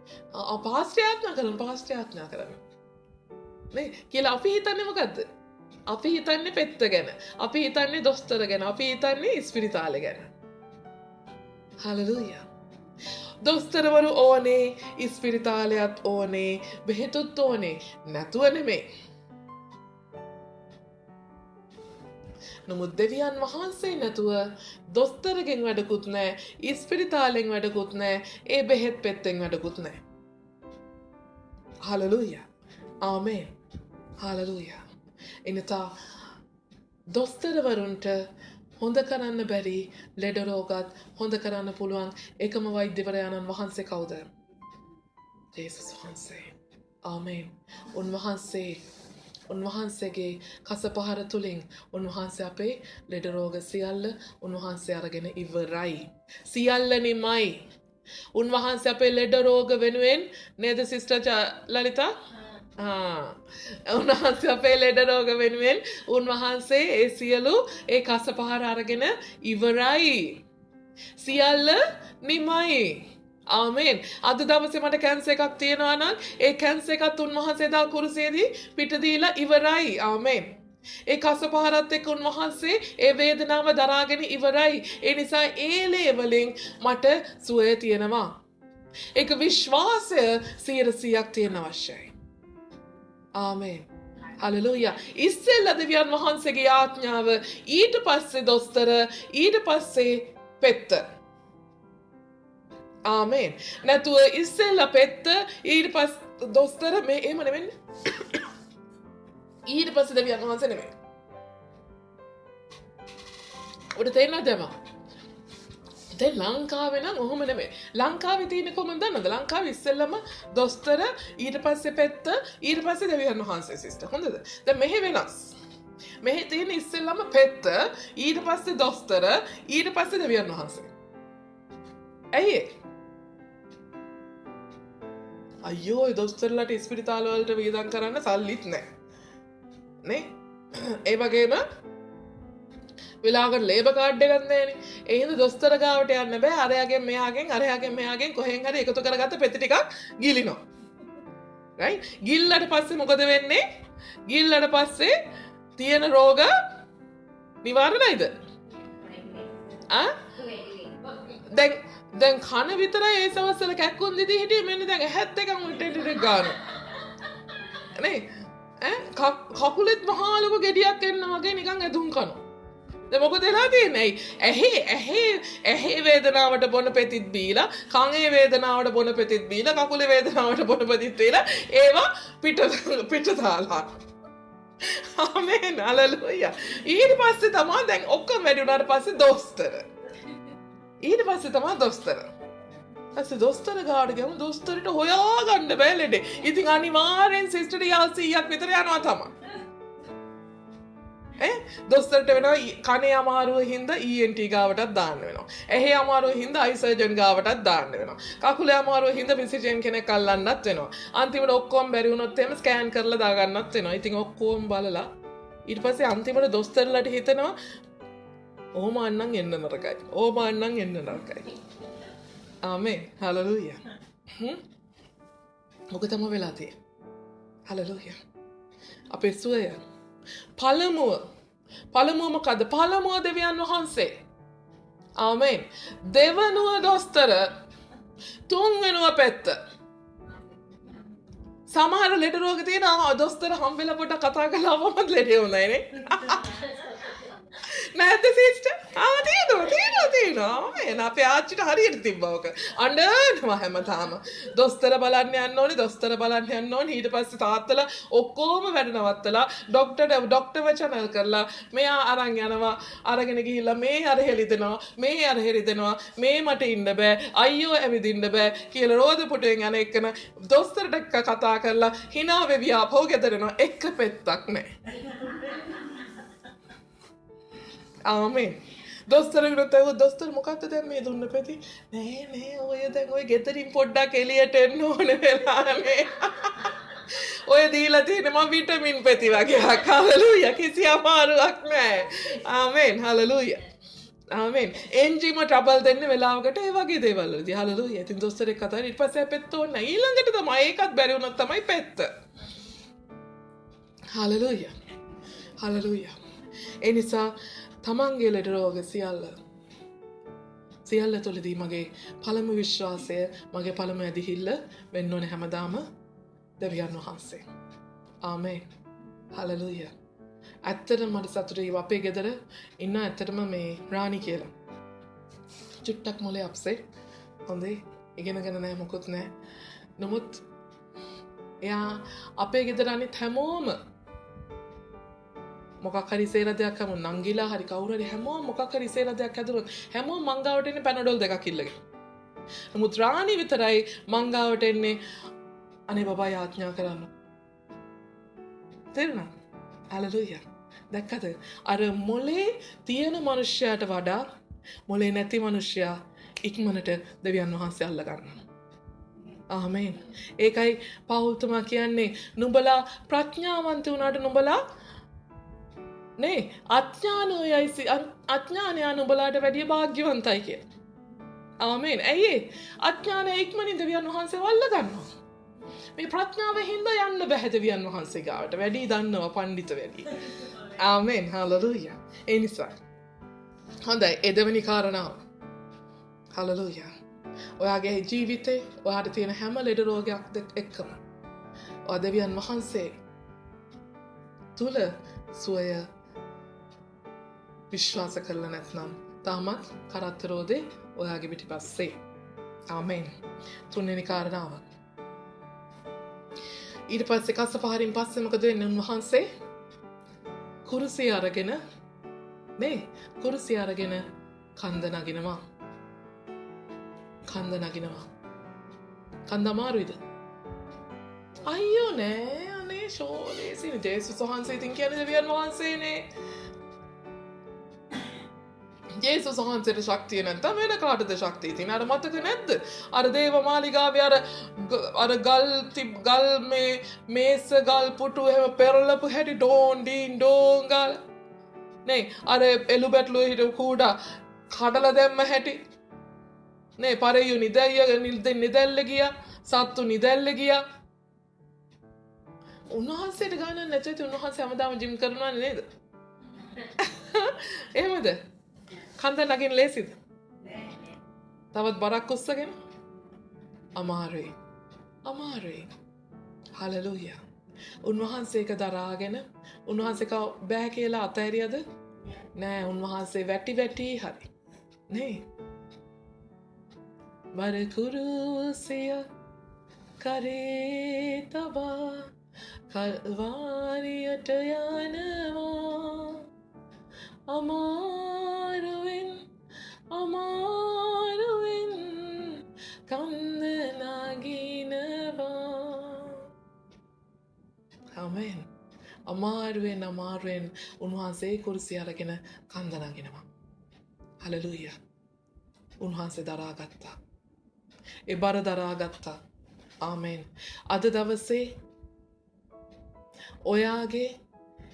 පාස්ටර් ආඥා කරනවා. නේ කියලා අපි හිතන්නේ මොකද්ද? අපි හිතන්නේ පෙත්ත ගැන. අපි හිතන්නේ දොස්තර ගැන. අපි හිතන්නේ ඉස්පිරිතාලේ ගැන. හලලූයා. දොස්තරවරු ඕනේ, ඉස්පිරිතාලයත් ඕනේ, බෙහෙතුත් ඕනේ. නැතුව නෙමෙයි. නමුත් දෙවියන් වහන්සේ නැතුව දොස්තරගෙන් වැඩකුත් නැහැ, ඉස්පිරිතාලෙන් වැඩකුත් නැහැ, ඒ බෙහෙත් පෙත්තෙන් වැඩකුත් නැහැ. හලලූයා. ආමේන්. හලලූයා. එනිසා දොස්තරවරුන්ට හොඳ කරන්න බැරි ලෙඩ රෝගත් හොඳ කරන්න පුළුවන් එකම වෛද්‍යවරයාණන් වහන්සේ කවුද? ජේසුස් වහන්සේ. ආමේන්. උන්වහන්සේගේ කසපහර තුලින් උන්වහන්සේ අපේ ලෙඩ රෝග සියල්ල උන්වහන්සේ අරගෙන ඉවරයි. සියල්ල නිමයි. උන්වහන්සේ අපේ ලෙඩ රෝග වෙනුවෙන් නේද සිස්ටර් ලලිතා? උන්වහන්සේ අපේ ලෙඩ රෝග වෙනුවෙන් උන්වහන්සේ ඒ සියලු ඒ කසපහර අරගෙන ඉවරයි. සියල්ල නිමයි. ආමේන්. අද දවසේ මට කැන්සර් එකක් තියෙනවා නම් ඒ කැන්සර් එකත් උන්වහන්සේ දා කුරුසියේදී පිට දීලා ඉවරයි. ආමේන්. ඒ කසපහරත් එක්ක උන්වහන්සේ ඒ වේදනාව දරාගෙන ඉවරයි. ඒ නිසා ඒ ලේවලින් මට සුවය තියෙනවා. ඒක විශ්වාසය 100%ක් තියෙන අවශ්‍යයි. ආමේන්. හලලූයා. ඉස්සෙල්ලා දෙවියන් වහන්සේගේ ආඥාව, ඊට පස්සේ දොස්තර, ඊට පස්සේ පෙත්ත. ආමේන්. නැතුව ඉස්සෙල්ලා පෙත්ත, ඊට පස්සේ දොස්තර මේ එහෙම නෙවෙන්නේ. ඊට පස්සේ දෙවියන් වහන්සේ නෙමෙයි. උඩ තේරෙනවද මම? දැන් ලංකාවේ නම් ඔහොම නෙමෙයි. ලංකාවේ තියෙන කොහොමද දන්නවද? ලංකාවේ ඉස්සෙල්ලම දොස්තර, ඊට පස්සේ පෙත්ත, ඊට පස්සේ දෙවියන් වහන්සේ සිස්ටර්. හොඳද? දැන් මෙහෙ වෙනස්. මෙහෙ තියෙන ඉස්සෙල්ලම පෙත්ත, ඊට පස්සේ දොස්තර, ඊට පස්සේ දෙවියන් වහන්සේ. ඇයි? අයියෝ දොස්තරලාට ඉස්පිරිතාල වලට වියදම් කරන්න සල්ලිත් නැහැ. නේ? ඒ වගේම වෙලාවකට ලේබර් කාඩ් එකක් නැහැනේ. ඒ හින්දා දොස්තර ගාවට යන්න බෑ. අරයාගෙන් මෙයාගෙන් කොහෙන් හරි එකතු කරගත්ත පෙති ටිකක් ගිලිනවා. right? ගිල්ලට පස්සේ මොකද වෙන්නේ? ගිල්ලට පස්සේ තියෙන රෝග නිවාරණයිද? දැන් කන විතරයි ඒ සවස්වල කැක්කුම් දිදී හිටියේ මෙන්න දැන් ඇහත් එකම ටෙට් ගන්නවා. නේ? කකුලෙත් මහා ලොකු ගෙඩියක් එනවා වගේ නිකන් ඇදුම් කනවා. දැන් මොකද වෙලා තියෙන්නේ? ඇහි වේදනාවට බොන පෙතිත් බීලා, කනේ වේදනාවට බොන පෙතිත් බීලා, කකුලේ වේදනාවට බොන පෙතිත් බීලා ඒවා පිට දාලා. ආමේන් හලෙලූයා. ඊට පස්සේ තමයි දැන් ඔක්කොම වැඩි වුණාට පස්සේ දොස්තර. ඊට පස්සේ තමයි දොස්තර. අස්සේ දොස්තර ගාඩ ගියම දොස්තරට හොයාගන්න බෑ ලෙඩේ. ඉතින් අනිවාර්යෙන් සිස්ටර් යාල් 100ක් විතර යනවා තමයි. දොස්තරට වෙනවා කනේ අමාරුව හින්දා ENT ගාවටත් දාන්න වෙනවා. ඇහි අමාරුව හින්දා අයි සර්ජන් ගාවටත් දාන්න වෙනවා. කකුලේ අමාරුව හින්දා ෆිසිෂියන් කෙනෙක් අල්ලන්නත් වෙනවා. අන්තිමට ඔක්කොම බැරි වුණොත් එහෙම ස්කෑන් කරලා දාගන්නත් වෙනවා. ඉතින් ඔක්කොම බලලා ඊට පස්සේ අන්තිමට දොස්තරලට හිතෙනවා ඕම අන්නම් එන්න නරකයි. ඕම අන්නම් එන්න නරකයි. ආමේන් හලෙලූයා. මොකද තමයි වෙලා තියෙන්නේ? හලෙලූයා. අපේ සුවය පළමුව මොකද? පළමුව දෙවියන් වහන්සේ. ආමේන්. දෙවනුව දොස්තර, තුන්වෙනුව පෙත්ත. සමහර ලෙඩ රෝග තියෙනවා දොස්තර හම්බෙලා පොඩ කතා කළාම ලෙඩේ හොඳයි නේ. නැද්ද සිස්ටර්? තියෙනවා. ආමේන්. අපේ ආච්චිට හරියට තිබ්බා ඔක. අඬනවා හැමදාම. දොස්තර බලන්න යන්න ඕනේ. ඊට පස්සේ තාත්තලා ඔක්කොම වැඩ නවත්තලා ડોක්ටර්ව channel කරලා මෙයා අරන් යනවා. අරගෙන ගිහිල්ලා මේ අර හෙලිදෙනවා. මේ මට ඉන්න බෑ. අයියෝ ඇවිදින්න බෑ කියලා රෝද පුටුවෙන් යන එකන දොස්තරට කතා කරලා hina වෙවි ආපහු ගෙදර එනවා. එක පෙත්තක් නැහැ. ආමේන්. දොස්තර මොකක්ද දැන් මේ දුන්න පෙති? නෑ ඔය දැන් ඔය ගෙදරින් පොඩ්ඩක් එළියට එන්න ඕන වෙලානේ. ඔය දීලා තියෙන මම විටමින් පෙති වගේ. හලෙලූයා. කිසි අමාරුවක් නෑ. ආමේන් හලෙලූයා. ආමේන්. එන්ජිම ට්‍රබල් දෙන්න වෙලාවකට ඒ වගේ දේවල් වලදී හලෙලූයා. ඉතින් දොස්තරෙක් කතා ඊට පස්සේ පෙත්ත ඕන නෑ. ඊළඟට තමයි ඒකත් බැරි වුණොත් තමයි පෙත්ත. හලෙලූයා. හලෙලූයා. ඒ නිසා තමන්ගේ ලෙඩ රෝග සියල්ල තුළදී මගේ පළමු විශ්වාසය, මගේ පළමු ඇදිහිල්ල වෙන්න ඕනේ හැමදාම දෙවියන් වහන්සේ. ආමේන්. හලෙලූයා. ඇත්තටම මට සතුටුයි අපේ ගෙදර ඉන්න ඇත්තටම මේ රාණි කියලා. චුට්ටක් මොලේ අප්සෙට්. හොඳේ. ඉගෙනගෙන නැහැ මොකුත් නැහැ. නමුත් එයා අපේ ගෙදර අනිත් හැමෝම මොකක් හරි සේන දෙයක් හමු නංගිලා හරි කවුරු හරි හැමෝම මොකක් හරි සේන දෙයක් හැදුනොත් හැමෝම මංගාවට එන්නේ පැනඩෝල් දෙකක් ඉල්ලගෙන. නමුත් රාණි විතරයි මංගාවට එන්නේ අනේ බබා යාඥා කරන්න. තේරුණා? හලෙලූයා. දැක්කද? අර මොලේ තියෙන මනුෂ්‍යයාට වඩා මොලේ නැති මනුෂ්‍යයා ඉක්මනට දෙවියන් වහන්සේ අල්ල ගන්නවා. ආමේන්. ඒකයි පෞල්තුමා කියන්නේ නුඹලා ප්‍රඥාවන්ත වුණාට නුඹලා නේ අඥානයා නුඹලාට වැඩිය භාග්‍යවන්තයි කිය. ආමේන්. ඇයි අඥානය ඉක්මනින් දෙවියන් වහන්සේ වල්ල ගන්නවා. මේ ප්‍රඥාව හින්දා යන්න බෑ දෙවියන් වහන්සේ ගාවට. වැඩි දන්නවා පඬිත වැඩි. ආමේන්. හලෙලූයා. ඒ නිසා හොඳයි ඒ දෙවෙනි කාරණාව. හලෙලූයා. ඔයාගේ ජීවිතේ ඔයාට තියෙන හැම ලෙඩ රෝගයක් එක්කම ඔයා දෙවියන් වහන්සේ තුල සුවය විශ්වාස කරලා නැත්නම් තාමත් කරත්තරෝදේ ඔයාගේ පිටිපස්සේ. ආමේන්. තුන්වෙනි කාරණාව. ඊට පස්සේ කස්සපහරින් පස්සේ මොකද වෙන්නේ? උන්වහන්සේ කුරුසිය අරගෙන කන්ද නගිනවා. කන්ද අමාරුයිද? අයියෝ නෑ අනේ ෂෝලේසිනේ. ජේසුස් වහන්සේ ඉතින් කියන්නේ දෙවියන් වහන්සේනේ. ජේසුස් වහන්සේට ශක්තිය නැත්නම් වෙන කාටද ශක්තිය තියෙන්නේ? අර මතක නැද්ද? අර දේව මාලිගාවේ අර ගල් මේස ගල් පුටු එහෙම පෙරලපු හැටි ඩෝන් ඩීන් ඩෝන් ගල් නේ අර එළු බැටළුව හිටපු කූඩා කඩලා දැම්ම හැටි නේ පරෙයු නිදැල්ල ගියා සත්තු නිදැල්ල ගියා උන්වහන්සේට ගානක් නැතුව උන්වහන්සේ හැමදාම ජිම් කරනවා නේද එහෙමද කන්ද නගින්න ලේසිද තවත් බරක් උස්සගෙන අමාරුයි හලෙලූයා උන්වහන්සේක දරාගෙන උන්වහන්සේක බෑ කියලා අතහැරියද නෑ උන්වහන්සේ වැටි හරි නේ මරකුරුසිය කරේ තබා කල්වාරියට යනවා අමාරුවෙන් කන්ද නගිනවා ආමෙන් අමාරුවෙන් උන්වහන්සේ කුරුසිය අරගෙන කන්ද නගිනවා හලෙලූයා උන්වහන්සේ දරාගත්තා ඒ බර දරාගත්තා ආමෙන් අද දවසේ ඔයාගේ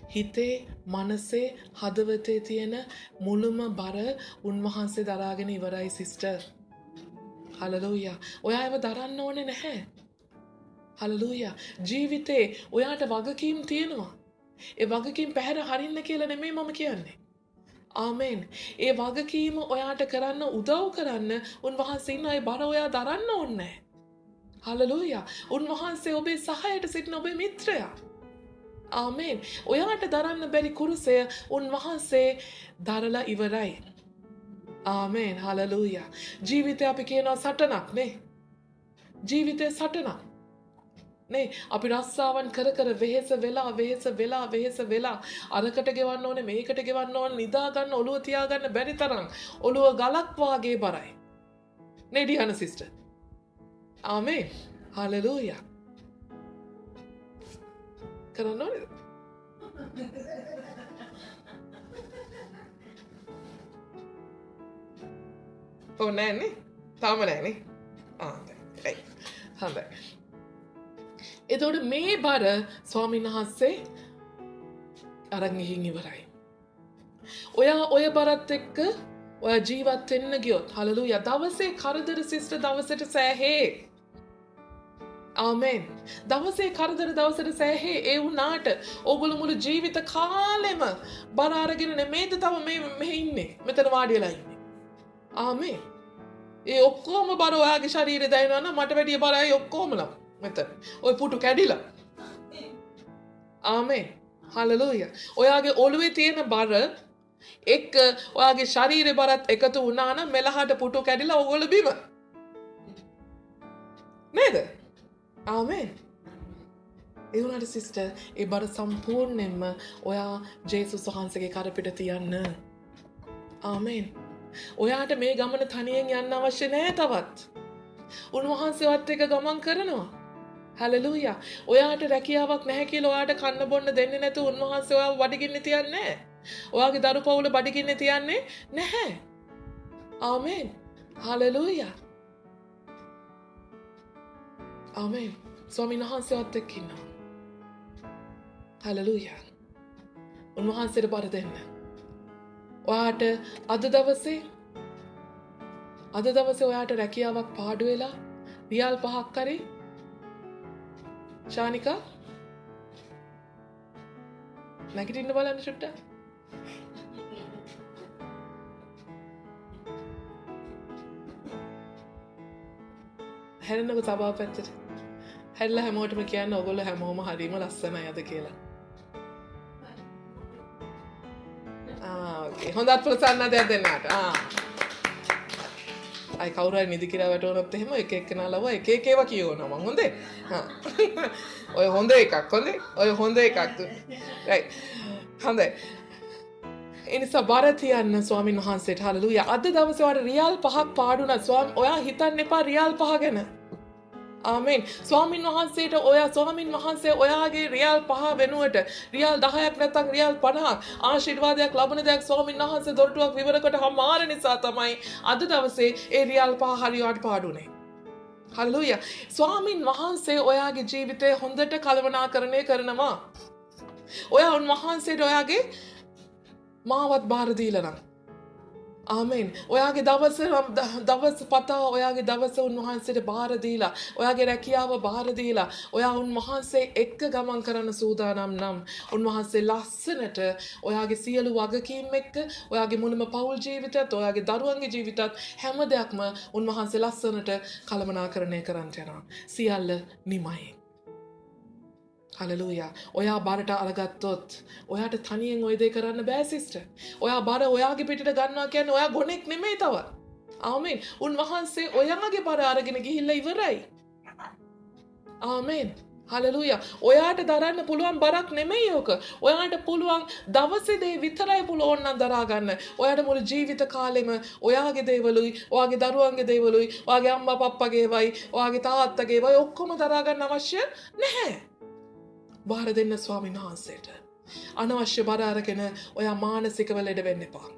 හිතේ මනසේ හදවතේ තියෙන මුළුම බර උන්වහන්සේ දරාගෙන ඉවරයි සිස්ටර් හලෙලූයා ඔයා ඒව දරන්න ඕනේ නැහැ හලෙලූයා ජීවිතේ ඔයාට වගකීම් තියෙනවා ඒ වගකීම් පැහැර හරින්න කියලා නෙමෙයි මම කියන්නේ ආමෙන් ඒ වගකීම ඔයාට කරන්න උදව් කරන්න උන්වහන්සේ ඉන්න ඒ බර ඔයා දරන්න ඕනේ හලෙලූයා උන්වහන්සේ ඔබේ සහයට සිටින ඔබේ මිත්‍රයා ආමෙන් ඔයාට දරන්න බැරි කුරුසය උන්වහන්සේ දරලා ඉවරයි ආමෙන් හලෙලූයා ජීවිතේ අපි කියනවා සටනක් නේ ජීවිතේ සටනක් නේ අපි රස්සාවන් කර වෙහෙස වෙලා අරකට ගෙවන්න ඕනේ මේකට ගෙවන්න ඕනේ නිදා ගන්න ඔළුව තියා ගන්න බැරි තරම් ඔළුව ගලක් වාගේ බරයි නේ ඩියාන සිස්ටර් ආමෙන් හලෙලූයා කරන්න ඕනේද ඔව් නෑනේ තාම නෑනේ හොඳයි එතකොට මේ බර ස්වාමීන් වහන්සේ අරන් ගිහින් ඉවරයි. ඔයා ඔය බරත් එක්ක ඔයා ජීවත් වෙන්න ගියොත් හලෙලූයා දවසේ කරදර සිස්ටර් දවසට සෑහේ. ආමෙන්. දවසේ කරදර දවසට සෑහේ ඒ වුණාට ඕගොල්ලෝ මුළු ජීවිත කාලෙම බර අරගෙන නෙමෙයිද තව මේ ඉන්නේ. මෙතන වාඩි වෙලා ඉන්නේ. ආමෙන්. ඒ ඔක්කොම බර ඔයාගේ ශරීරේ දැනෙනවා නම් මට වැඩිය බරයි ඔක්කොමලා. මෙතන ඔය පුටු කැඩිලා ආමෙන් හලෙලූයා ඔයාගේ ඔළුවේ තියෙන බර එක්ක ඔයාගේ ශරීරේ බරත් එකතු වුණා නම් මෙලහට පුටු කැඩිලා ඔයගොල්ලෝ බිම නේද ආමෙන් ඒ වුණාට සිස්ටර් ඒ බර සම්පූර්ණයෙන්ම ඔයා ජේසුස් වහන්සේගේ කර පිට තියන්න ආමෙන් ඔයාට මේ ගමන තනියෙන් යන්න අවශ්‍ය නැහැ තවත් උන්වහන්සේවත් එක්ක ගමන් කරනවා හලෙලූයා ඔයාට රැකියාවක් නැහැ කියලා ඔයාට කන්න බොන්න දෙන්නේ නැතුව උන්වහන්සේ ඔයාව බඩගින්නේ තියන්නේ නැහැ. ඔයාගේ දරු පවුල බඩගින්නේ තියන්නේ නැහැ. ආමෙන්. හලෙලූයා. ආමෙන්. ස්වාමීන් වහන්සේවත් එක්ක ඉන්නවා. හලෙලූයා. උන්වහන්සේට බර දෙන්න. ඔයාට අද දවසේ ඔයාට රැකියාවක් පාඩු වෙලා රියල් 5ක් කරේ ශානිකා නැගිටින්න බලන්න චුට්ටක් හැරෙන්නකො සභාව පැත්තට හැරිලා හැමෝටම කියන්න ඔයගොල්ලෝ හැමෝම හරිම ලස්සනයි අද කියලා ඕකේ හොඳත් ප්‍රසන්නතාවයක් දෙන්නට අය කවුරු හරි නිදි කියලා වැටුණොත් එහෙම එක එක්කෙනා ලව එක එක ඒවා කියවනවා මං හොඳේ ඔය හොඳ එකක් ඔය හොඳ එකක් රයිට් හොඳයි එනිසා බර තියන්න ස්වාමීන් වහන්සේට හලෙලූයා අද දවසේ ඔයාට රියල් 5ක් පාඩුණා ඔයා හිතන්න එපා රියල් 5 ගැන ආමෙන් ස්වාමීන් වහන්සේ ඔයාගේ රියල් 5 වෙනුවට රියල් 10ක් නැත්නම් රියල් 50ක් ආශිර්වාදයක් ලබන දෙයක් ස්වාමීන් වහන්සේ දොරටුවක් විවරකට හමාර නිසා තමයි අද දවසේ ඒ රියල් 5 හරියට පාඩුනේ හලෙලූයා ස්වාමීන් වහන්සේ ඔයාගේ ජීවිතේ හොඳට කළමනාකරණය කරනවා ඔයා උන්වහන්සේට ඔයාගේ මාවත් බාර දීලා නම්. ආමෙන්. ඔයාගේ දවස් පතා ඔයාගේ දවස උන්වහන්සේට බාර දීලා, ඔයාගේ රැකියාව බාර දීලා, ඔයා උන්වහන්සේ එක්ක ගමන් කරන්න සූදානම් නම්, උන්වහන්සේ ලස්සනට ඔයාගේ සියලු වගකීම් එක්ක, ඔයාගේ මුළුම පෞල් ජීවිතයත්, ඔයාගේ දරුවන්ගේ ජීවිතත් හැම දෙයක්ම උන්වහන්සේ ලස්සනට කළමනාකරණය කරන්නට යනවා. සියල්ල නිමයි. හලලූයා. ඔයා බරට අරගත්තොත් ඔයාට තනියෙන් ඔය දේ කරන්න බෑ සිස්ටර්. ඔයා බර ඔයාගේ පිටට ගන්නවා කියන්නේ ඔයා ගොනෙක් නෙමෙයි තව. ආමෙන්. උන්වහන්සේ ඔයාගේ බර අරගෙන ගිහිල්ලා ඉවරයි. ආමෙන්. හලලූයා. ඔයාට දරන්න පුළුවන් බරක් නෙමෙයි ඕක. ඔයාට පුළුවන් දවසේ දේ විතරයි පුළුවන් නම් දරා ගන්න. ඔයාට මුළු ජීවිත කාලෙම ඔයාගේ දේවලුයි, ඔයාගේ දරුවන්ගේ දේවලුයි, ඔයාගේ අම්මා පප්පගේවයි, ඔයාගේ තාත්තගේවයි ඔක්කොම දරා ගන්න අවශ්‍ය නැහැ. බාර දෙන්න ස්වාමීන් වහන්සේට. අනවශ්‍ය බර අරගෙන ඔයා මානසිකව ලෙඩ වෙන්න එපා.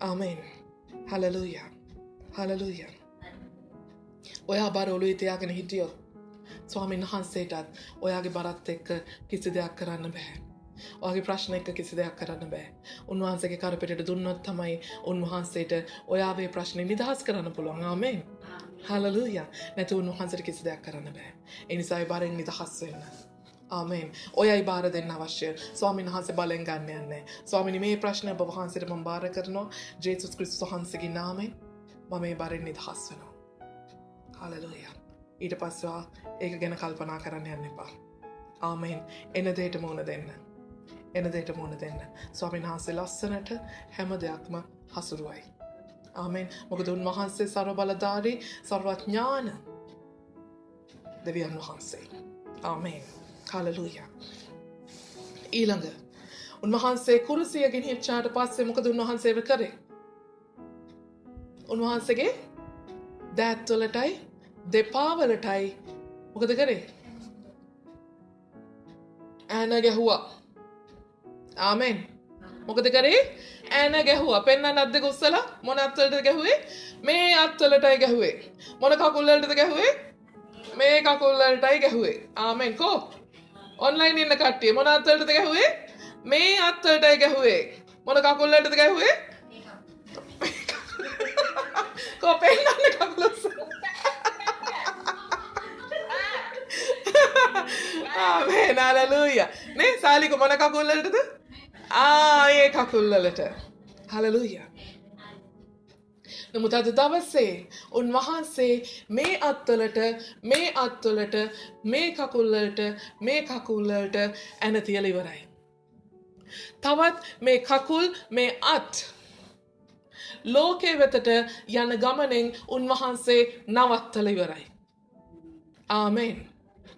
ආමෙන්. හලලූයා. හලලූයා. ඔයා බර ඔළුවේ තියාගෙන හිටියොත් ස්වාමීන් වහන්සේටත් ඔයාගේ බරත් එක්ක කිසි දෙයක් කරන්න බෑ. ඔයාගේ ප්‍රශ්න එක්ක කිසි දෙයක් කරන්න බෑ. උන්වහන්සේගේ කරපිටට දුන්නොත් තමයි උන්වහන්සේට ඔයාගේ ප්‍රශ්නේ නිදහස් කරන්න පුළුවන්. ආමෙන්. හලලූයා. නැත්නම් උන්වහන්සේට කිසි දෙයක් කරන්න බෑ. ඒ නිසා ඒ බරෙන් නිදහස් වෙන්න. ආමෙන්. ඔයයි බාර දෙන්න අවශ්‍ය. ස්වාමීන් වහන්සේ බලෙන් ගන්න යන්නේ. ස්වාමීනි මේ ප්‍රශ්නය ඔබ වහන්සේට මම බාර කරනවා. ජේසුස් ක්‍රිස්තුස් වහන්සේගේ නාමයෙන් මම මේ බරෙන් නිදහස් වෙනවා. හලලූයා. ඊට පස්සේ ඒක ගැන කල්පනා කරන්න යන්න එපා. ආමෙන්. එන දෙයට මුණ දෙන්න. එන දෙයට මුණ දෙන්න. ස්වාමීන් වහන්සේ ලස්සනට හැම දෙයක්ම හසුරුවයි. ආමෙන්. මොකද උන්වහන්සේ ਸਰව බලධාරී, සර්වඥාන දෙවියන් වහන්සේ. ආමෙන්. හලලූයා. ඊළඟ උන්වහන්සේ කුරුසිය ගෙනිච්චාට පස්සේ මොකද උන්වහන්සේ කරේ? උන්වහන්සේගේ දෑත්වලටයි දෙපා වලටයි මොකද කරේ? ඈන ගැහුවා. ආමෙන්. මොකද කරේ? ඈන ගැහුවා. පෙන්නන්න අත් දෙක උස්සලා මොන අත්වලටද ගැහුවේ? මේ අත්වලටයි ගැහුවේ. මොන කකුල් වලටද ගැහුවේ? මේ කකුල් වලටයි ගැහුවේ. ආමෙන්. කෝ ඔන්ලයින් ඉන්න කට්ටිය මොන අත්වලටද ගැහුවේ? මේ අත්වලටයි ගැහුවේ. මොන කකුල් වලටද ගැහුවේ? කෝ පෙන්නන්න කකුල උස්සලා. ආමෙන්. හලලූයා. නේ සාලික මොන කකුල් වලටද? ඒ කකුල් වලට. හලලූයා. නමුත් අද දවසේ උන්වහන්සේ මේ අත්වලට, මේ අත්වලට, මේ කකුල් වලට, මේ කකුල් වලට ඇන තියලා ඉවරයි. තවත් මේ කකුල්, මේ අත් ලෝකේ වෙතට යන ගමනෙන් උන්වහන්සේ නවත්තලා ඉවරයි. ආමෙන්.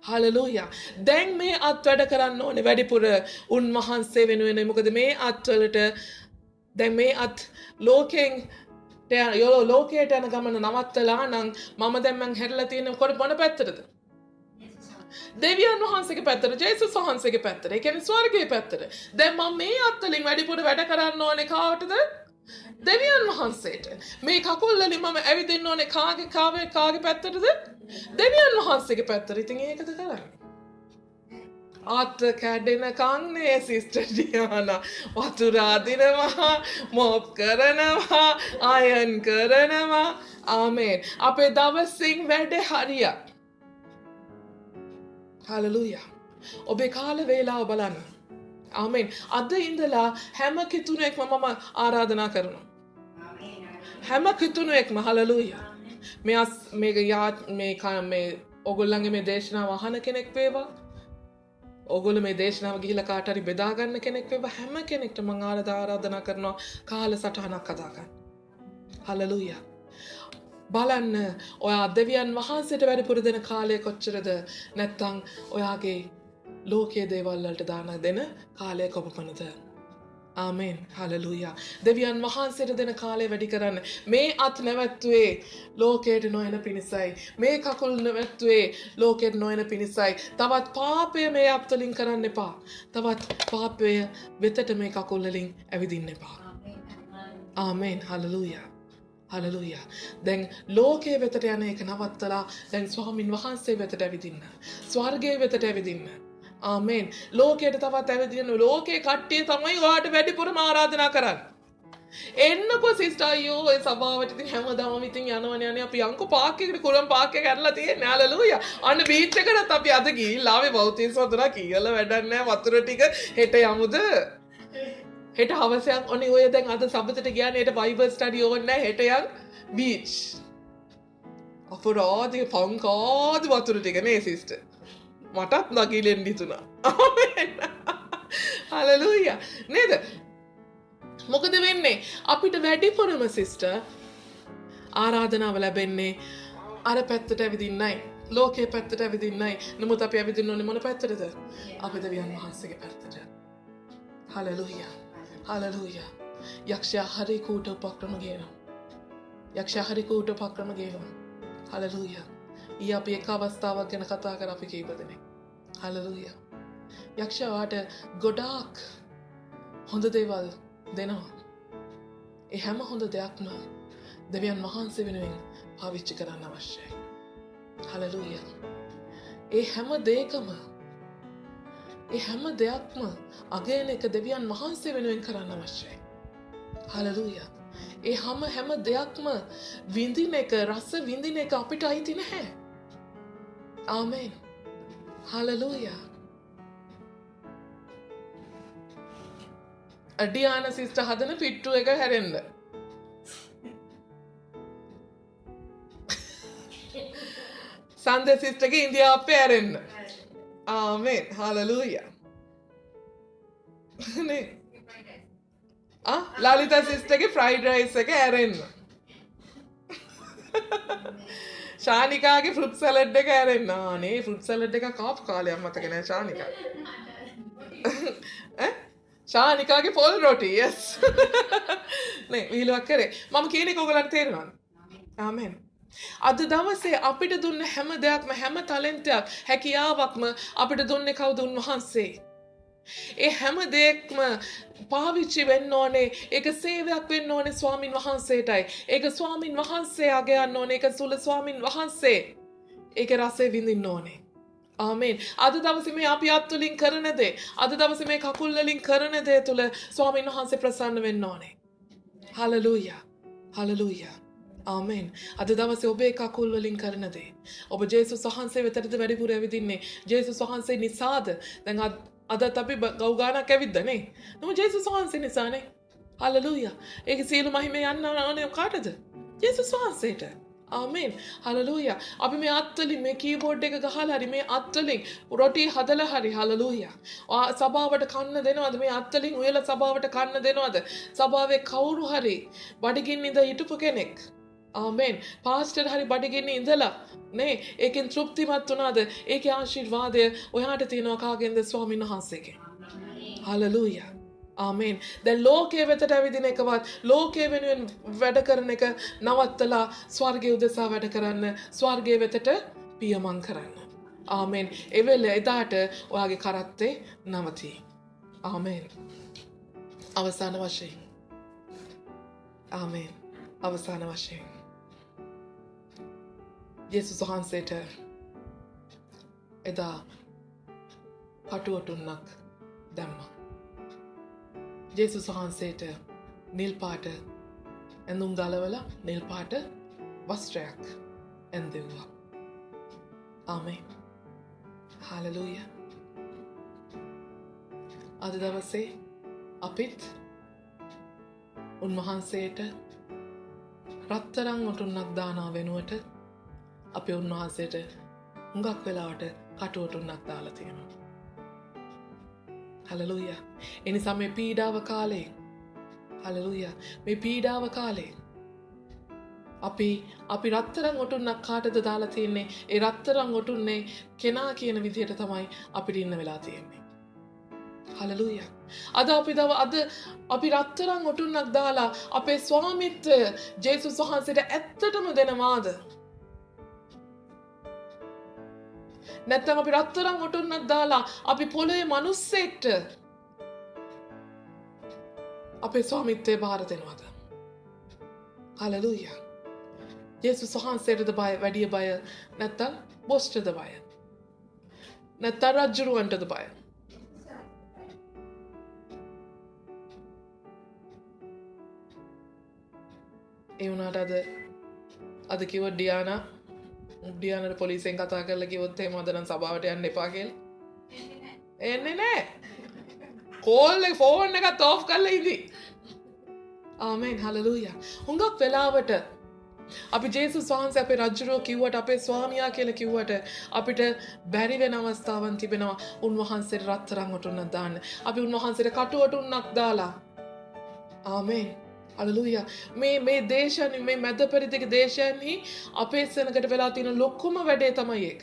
හලලූයා. දැන් මේ අත් වැඩ කරන්න ඕනේ වැඩිපුර උන්වහන්සේ වෙනුවෙන්. මොකද මේ අත්වලට දැන් මේ අත් ලෝකෙන් ලෝකයට යන ගමන නවත්තලා නම් මම දැන් මං හැරිලා තියෙන මොන පැත්තටද? දෙවියන් වහන්සේගේ පැත්තට, ජේසුස් වහන්සේගේ පැත්තට. ඒ කියන්නේ ස්වර්ගයේ පැත්තට. දැන් මම මේ අත්වලින් වැඩිපුර වැඩ කරන්න ඕනේ කාටද? දෙවියන් වහන්සේට. මේ කකුල් වලින් මම ඇවිදින්න ඕනේ කාගේ පැත්තටද? දෙවියන් වහන්සේගේ පැත්තට. ඉතින් ඒකද කරන්නේ. අත් කැඩෙනකන් නේ සිස්ටර් ඩියානා වතුර අදිනවා, මොප් කරනවා, අයන් කරනවා. ආමෙන්. අපේ දවසින් වැඩ හරියක්. හලලූයා. ඔබේ කාල වේලාව බලන්න. ආමෙන්. අද ඉඳලා හැම කිතුණෙක්ම මම ආරාධනා කරනවා. හැම කිතුණෙක්ම හලලූයා. මේ ඔගොල්ලන්ගේ මේ දේශනාව අහන කෙනෙක් වේවා. ඔගොල්ලෝ මේ දේශනාව ගිහිල්ලා කාට හරි බෙදා ගන්න කෙනෙක් වේවා. හැම කෙනෙක්ට මම ආරාධනා කරනවා කාල සටහනක් හදා ගන්න. හලලූයා. බලන්න ඔයා දෙවියන් වහන්සේට වැඩිපුර දෙන කාලය කොච්චරද? නැත්නම් ඔයාගේ ලෝකයේ දේවල් වලට දාන දෙන කාලය කොපමණද? ආමෙන්. හලලූයා. දෙවියන් වහන්සේට දෙන කාලය වැඩි කරන්න. මේ අත් නැවැත්තුවේ ලෝකයට නොයන පිණිසයි. මේ කකුල් නැවැත්තුවේ ලෝකයට නොයන පිණිසයි. තවත් පාපය මේ අත් වලින් කරන්න එපා. තවත් පාපය වෙතට මේ කකුල් වලින් ඇවිදින්න එපා. ආමෙන්. හලලූයා. හලලූයා. දැන් ලෝකයේ වෙතට යන එක නවත්තලා දැන් ස්වාමින් වහන්සේ වෙතට ඇවිදින්න. ස්වර්ගයේ වෙතට ඇවිදින්න. ආමෙන්. ලෝකයට තවත් ඇවිදින ලෝකේ කට්ටිය තමයි ඔයාට වැඩිපුරම ආරාධනා කරන්නේ. එන්නකෝ සිස්ටර් අයියෝ ඔය සභාවට ඉතින් හැමදාම ඉතින් යනවනේ අපි අංකු පාක් එකට කුලම් පාක් එක ඇරලා තියෙන්නේ හලෙලූයා. අන්න බීච් එකකට අපි අද ගිහිල්ලා ආවේ බෞද්ධ සොදුනා කියලා වැඩක් නැහැ වතුර ටික හෙට යමුද? හෙට හවසක් ඔනේ ඔය දැන් අද සබතට ගියානේ හෙට බයිබල් ස්ටඩි ඕනේ නැහැ හෙට යන් බීච්. අපරාධේ පංකාද වතුර ටික නේ සිස්ටර්. මටත් නගිලෙන් දිතුණා. ආමෙන්. හලෙලූයා. නේද? මොකද වෙන්නේ අපිට වැඩිපුරම සිස්ටර් ආරාධනාව ලැබෙන්නේ අර පැත්තට ඇවිදින්නයි ලෝකයේ පැත්තට ඇවිදින්නයි. නමුත් අපි ඇවිදින්න ඕනේ මොන පැත්තටද? අපි දෙවියන් වහන්සේගේ පැත්තට. හලෙලූයා. හලෙලූයා. යක්ෂයා හරි කූට උපක්‍රම ගේනවා. යක්ෂයා හරි කූට උපක්‍රම ගේනවා. හලෙලූයා. ඊ අපි එක අවස්ථාවක් ගැන කතා කර අපි කීප දෙනෙක්. හලෙලූයා. යක්ෂයාට ගොඩාක් හොඳ දේවල් දෙනවා. ඒ හැම හොඳ දෙයක්ම දෙවියන් වහන්සේ වෙනුවෙන් පාවිච්චි කරන්න අවශ්‍යයි. හලෙලූයා. ඒ හැම දෙයකම ඒ හැම දෙයක්ම අගයන එක දෙවියන් වහන්සේ වෙනුවෙන් කරන්න අවශ්‍යයි. හලෙලූයා. ඒ හැම දෙයක්ම විඳින එක රස විඳින එක අපිට අයිති නැහැ. ආමෙන්. හලෙලූයා. අඩියාන සිස්ටර් හදන පිට්ටු එක හැරෙන්න. සන්දේ සිස්ටර්ගේ ඉන්දියාප්පේ හැරෙන්න. ආමෙන්. හලෙලූයා. නේ. ලලිතා සිස්ටර්ගේ ෆ්‍රයිඩ් රයිස් එක හැරෙන්න. ශානිකාගේ ෆෘට් සැලඩ් එක හැරෙන්න. නේ ෆෘට් සැලඩ් එක කාපු කාලයක් මතක නැහැ ශානිකා. ශානිකාගේ පොල් රොටි යස්. නේ විහිළුවක් කරේ. මම කියන එක ඔයගලන්ට තේරෙනවද? ආමෙන්. අද දවසේ අපිට දුන්න හැම දෙයක්ම හැම ටැලන්ටයක් හැකියාවක්ම අපිට දුන්නේ කවුද? උන්වහන්සේ. ඒ හැම දෙයක්ම පාවිච්චි වෙන්න ඕනේ. ඒක සේවයක් වෙන්න ඕනේ ස්වාමින් වහන්සේටයි. ඒක ස්වාමින් වහන්සේ අගයන්න ඕනේ. ඒක සුල ස්වාමින් වහන්සේ. ඒක රසය විඳින්න ඕනේ. ආමෙන්. අද දවසේ මේ අපි අත් වලින් කරන දේ, අද දවසේ මේ කකුල් වලින් කරන දේ තුල ස්වාමීන් වහන්සේ ප්‍රසන්න වෙන්න ඕනේ. හලෙලූයා. හලෙලූයා. ආමෙන්. අද දවසේ ඔබේ කකුල් වලින් කරන දේ, ඔබ ජේසුස් වහන්සේ වෙතටද වැඩිපුර ඇවිදින්නේ. ජේසුස් වහන්සේ නිසාද? දැන් අදත් අපි ගව් ගානක් ඇවිද්දනේ. නම ජේසුස් වහන්සේ නිසානේ. හලෙලූයා. ඒක සියලු මහිමේ යන්න ඕනේ කාටද? ජේසුස් වහන්සේට. ආමෙන්. හලෙලූයා. අපි මේ අත්වලින් මේ කීබෝඩ් එක ගහලා හරි මේ අත්වලින් රොටි හදලා හරි හලෙලූයා. සභාවට කන්න දෙනවද? මේ අත්වලින් උයලා සභාවට කන්න දෙනවද? සභාවේ කවුරු හරි බඩගින්න ඉඳ හිටපු කෙනෙක්. ආමෙන්. පාස්ටර් හරි බඩගින්න ඉඳලා නේ ඒකෙන් තෘප්තිමත් වුණාද? ඒකේ ආශිර්වාදය ඔයාට තියෙනවා කාගෙන්ද? ස්වාමීන් වහන්සේගෙන්. හලෙලූයා. ආමෙන්. දැන් ලෝකයේ වෙතට ඇවිදින එකවත් ලෝකයේ වෙනුවෙන් වැඩ කරන එක නවත්තලා ස්වර්ගයේ උදෙසා වැඩ කරන්න, ස්වර්ගයේ වෙතට පියමන් කරන්න. ආමෙන්. එදාට ඔයාගේ කරත්තේ නවතී. ආමෙන්. අවසාන වශයෙන්. ආමෙන්. අවසාන වශයෙන්. යේසුස් වහන්සේට එදා කටුවටුන්නක් දැම්මා. ජේසුස් වහන්සේට නිල් පාට ඇඳුම් ගලවලා නිල් පාට වස්ත්‍රයක් ඇඳෙව්වා. ආමෙන්. හලෙලූයා. අද දවසේ අපිත් උන්වහන්සේට රත්තරන් ඔටුන්නක් දානවා වෙනුවට අපි උන්වහන්සේට හුඟක් වෙලාවට කටුවටුන්නක් දාලා තියෙනවා. හලෙලූයා. එනිසා මේ පීඩාව කාලේ හලෙලූයා මේ පීඩාව කාලේ අපි රත්තරන් ඔටුන්නක් කාටද දාලා තියෙන්නේ? ඒ රත්තරන් ඔටුන්නේ කෙනා කියන විදිහට තමයි අපිට ඉන්න වෙලා තියෙන්නේ. හලෙලූයා. අද අපි රත්තරන් ඔටුන්නක් දාලා අපේ ස්වාමිත්වය ජේසුස් වහන්සේට ඇත්තටම දෙනවාද? නැත්නම් අපි රත්තරන් ඔටුන්නක් දාලා අපි පොළොවේ මිනිස්සෙක්ට අපේ ස්වාමිත්වය බාර දෙනවද? හලෙලූයා. ජේසුස් වහන්සේටද බය වැඩි බය නැත්නම් බොස්ටද බය? නැත්නම් රජුරවන්ටද බය? ඒ වුණාට අද කිව්ව ඩියානට පොලිසියෙන් කතා කරලා කිව්වොත් එහෙම අද නම් සභාවට යන්න එපා කියලා. එන්නේ නැහැ. කෝල් එක ෆෝන් එකත් ඔෆ් කරලා ඉදි. ආමෙන් හලෙලූයා. හුඟක් වෙලාවට අපි ජේසුස් වහන්සේ අපේ රජුරෝ කිව්වට අපේ ස්වාමියා කියලා කිව්වට අපිට බැරි වෙන අවස්ථාවන් තිබෙනවා උන්වහන්සේට රත්තරන් ඔටුන්නක් දාන්න. අපි උන්වහන්සේට කටු ඔටුන්නක් දාලා. ආමෙන්. හලෙලූයා. මේ දේශයන් මේ මැද පෙරදිග දේශයන්හි අපේ සෙනඟට වෙලා තියෙන ලොකුම වැඩේ තමයි ඒක.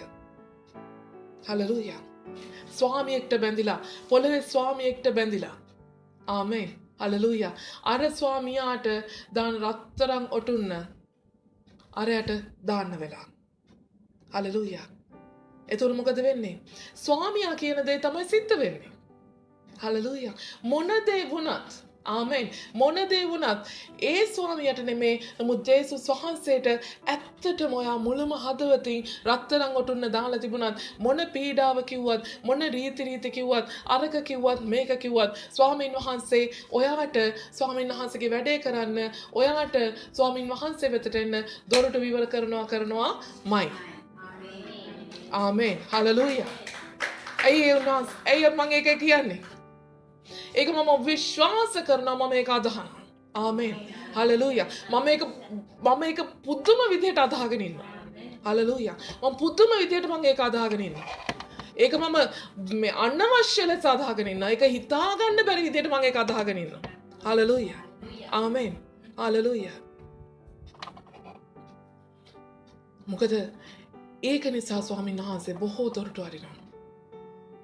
හලෙලූයා. ස්වාමියෙක්ට බැඳිලා පොළවේ ස්වාමියෙක්ට බැඳිලා. ආමෙන්. හලෙලූයා. අර ස්වාමියාට දාන රත්තරන් ඔටුන්න අරයට දාන්න වෙලා. හලෙලූයා. එතකොට මොකද වෙන්නේ? ස්වාමියා කියන දේ තමයි සිද්ධ වෙන්නේ. හලෙලූයා. මොන දේ වුණත් ආමෙන්. මොන දේ වුණත් ඒ ස්වාමියාට නෙමේ නමුත් ජේසුස් වහන්සේට ඇත්තටම ඔයා මුළුම හදවතින් රත්තරන් ඔටුන්න දාලා තිබුණත් මොන පීඩාව කිව්වත් මොන රීති කිව්වත් අරක කිව්වත් මේක කිව්වත් ස්වාමීන් වහන්සේ ඔයාට ස්වාමීන් වහන්සේගේ වැඩේ කරන්න ඔයාට ස්වාමීන් වහන්සේ වෙතට එන්න දොරටු විවර කරනවාමයි. ආමෙන්. හලෙලූයා. ඇයි මම ඒක කියන්නේ? ඒක මම විශ්වාස කරනවා මම ඒක අදහනවා. ආමෙන්. හලෙලූයා. මම ඒක පුදුම විදිහට අදහගෙන ඉන්නවා. හලෙලූයා. මම පුදුම විදිහට මම ඒක අදහගෙන ඉන්නවා. ඒක මම මේ අනවශ්‍ය ලෙස අදහගෙන ඉන්නවා. ඒක හිතා ගන්න බැරි විදිහට මම ඒක අදහගෙන ඉන්නවා. හලෙලූයා. ආමෙන්. හලෙලූයා. මොකද ඒක නිසා ස්වාමීන් වහන්සේ බොහෝ දොරටු අරිනවා.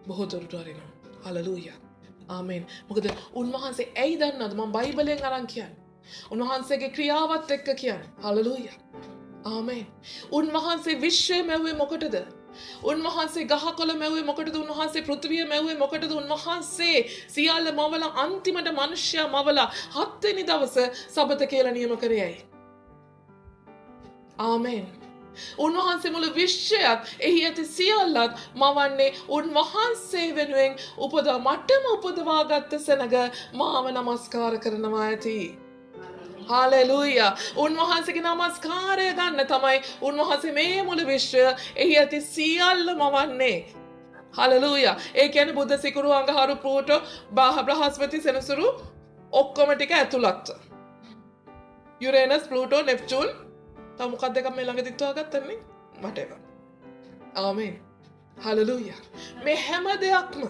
බොහෝ දොරටු අරිනවා. හලෙලූයා. ආමෙන්. මොකද උන්වහන්සේ ඇයි දන්නවද මම බයිබලයෙන් අරන් කියන්නේ. උන්වහන්සේගේ ක්‍රියාවත් එක්ක කියන්නේ. හලෙලූයා. ආමෙන්. උන්වහන්සේ විශ්වය මැව්වේ මොකටද? උන්වහන්සේ ගහකොළ මැව්වේ මොකටද? උන්වහන්සේ පෘථිවිය මැව්වේ මොකටද? උන්වහන්සේ සියල්ල මවලා අන්තිමට මිනිස්සයා මවලා 7 වෙනි දවස සබත කියලා නියම කරේයි. ආමෙන්. උන්වහන්සේ මුළු විශ්වයත් එහි ඇති සියල්ලත් මවන්නේ උන්වහන්සේ වෙනුවෙන් මටම උපදවාගත්ත සෙනඟ මාව නමස්කාර කරනවා ඇති. හලෙලූයා. උන්වහන්සේගේ නමස්කාරය ගන්න තමයි උන්වහන්සේ මේ මුළු විශ්වය එහි ඇති සියල්ල මවන්නේ. හලෙලූයා. ඒ කියන්නේ බුද්ධ සිකුරු අඟහරු ප්ලූටෝ බ්‍රහස්පති සෙනසුරු ඔක්කොම ටික ඇතුළත්. යුරේනස් ප්ලූටෝ නෙප්චූන් මොකක්ද එකක් මේ ළඟ තිත්වා ගත්තන්නේ මට එක. ආමෙන්. හලෙලූයා. මේ හැම දෙයක්ම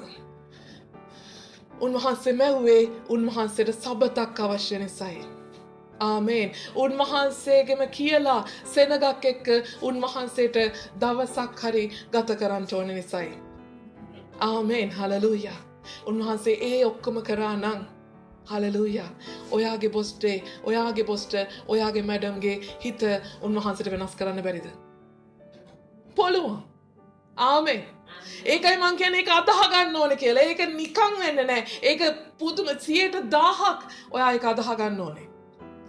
උන්වහන්සේ මැව්වේ උන්වහන්සේට සබතක් අවශ්‍ය නිසායි. ආමෙන්. උන්වහන්සේගෙම කියලා සෙනගක් එක්ක උන්වහන්සේට දවසක් හරි ගත කරන්න ඕන නිසායි. ආමෙන්. හලෙලූයා. උන්වහන්සේ ඒ ඔක්කොම කරා නම් හලෙලූයා. ඔයාගේ බොස්ට ඔයාගේ මැඩම්ගේ හිත උන්වහන්සේට වෙනස් කරන්න බැරිද? පුළුවන්. ආමෙන්. ඒකයි මං කියන්නේ ඒක අදහ ගන්න ඕනේ කියලා. ඒක නිකන් වෙන්නේ නැහැ. ඒක පුදුම 100,000ක් ඔයා ඒක අදහ ගන්න ඕනේ.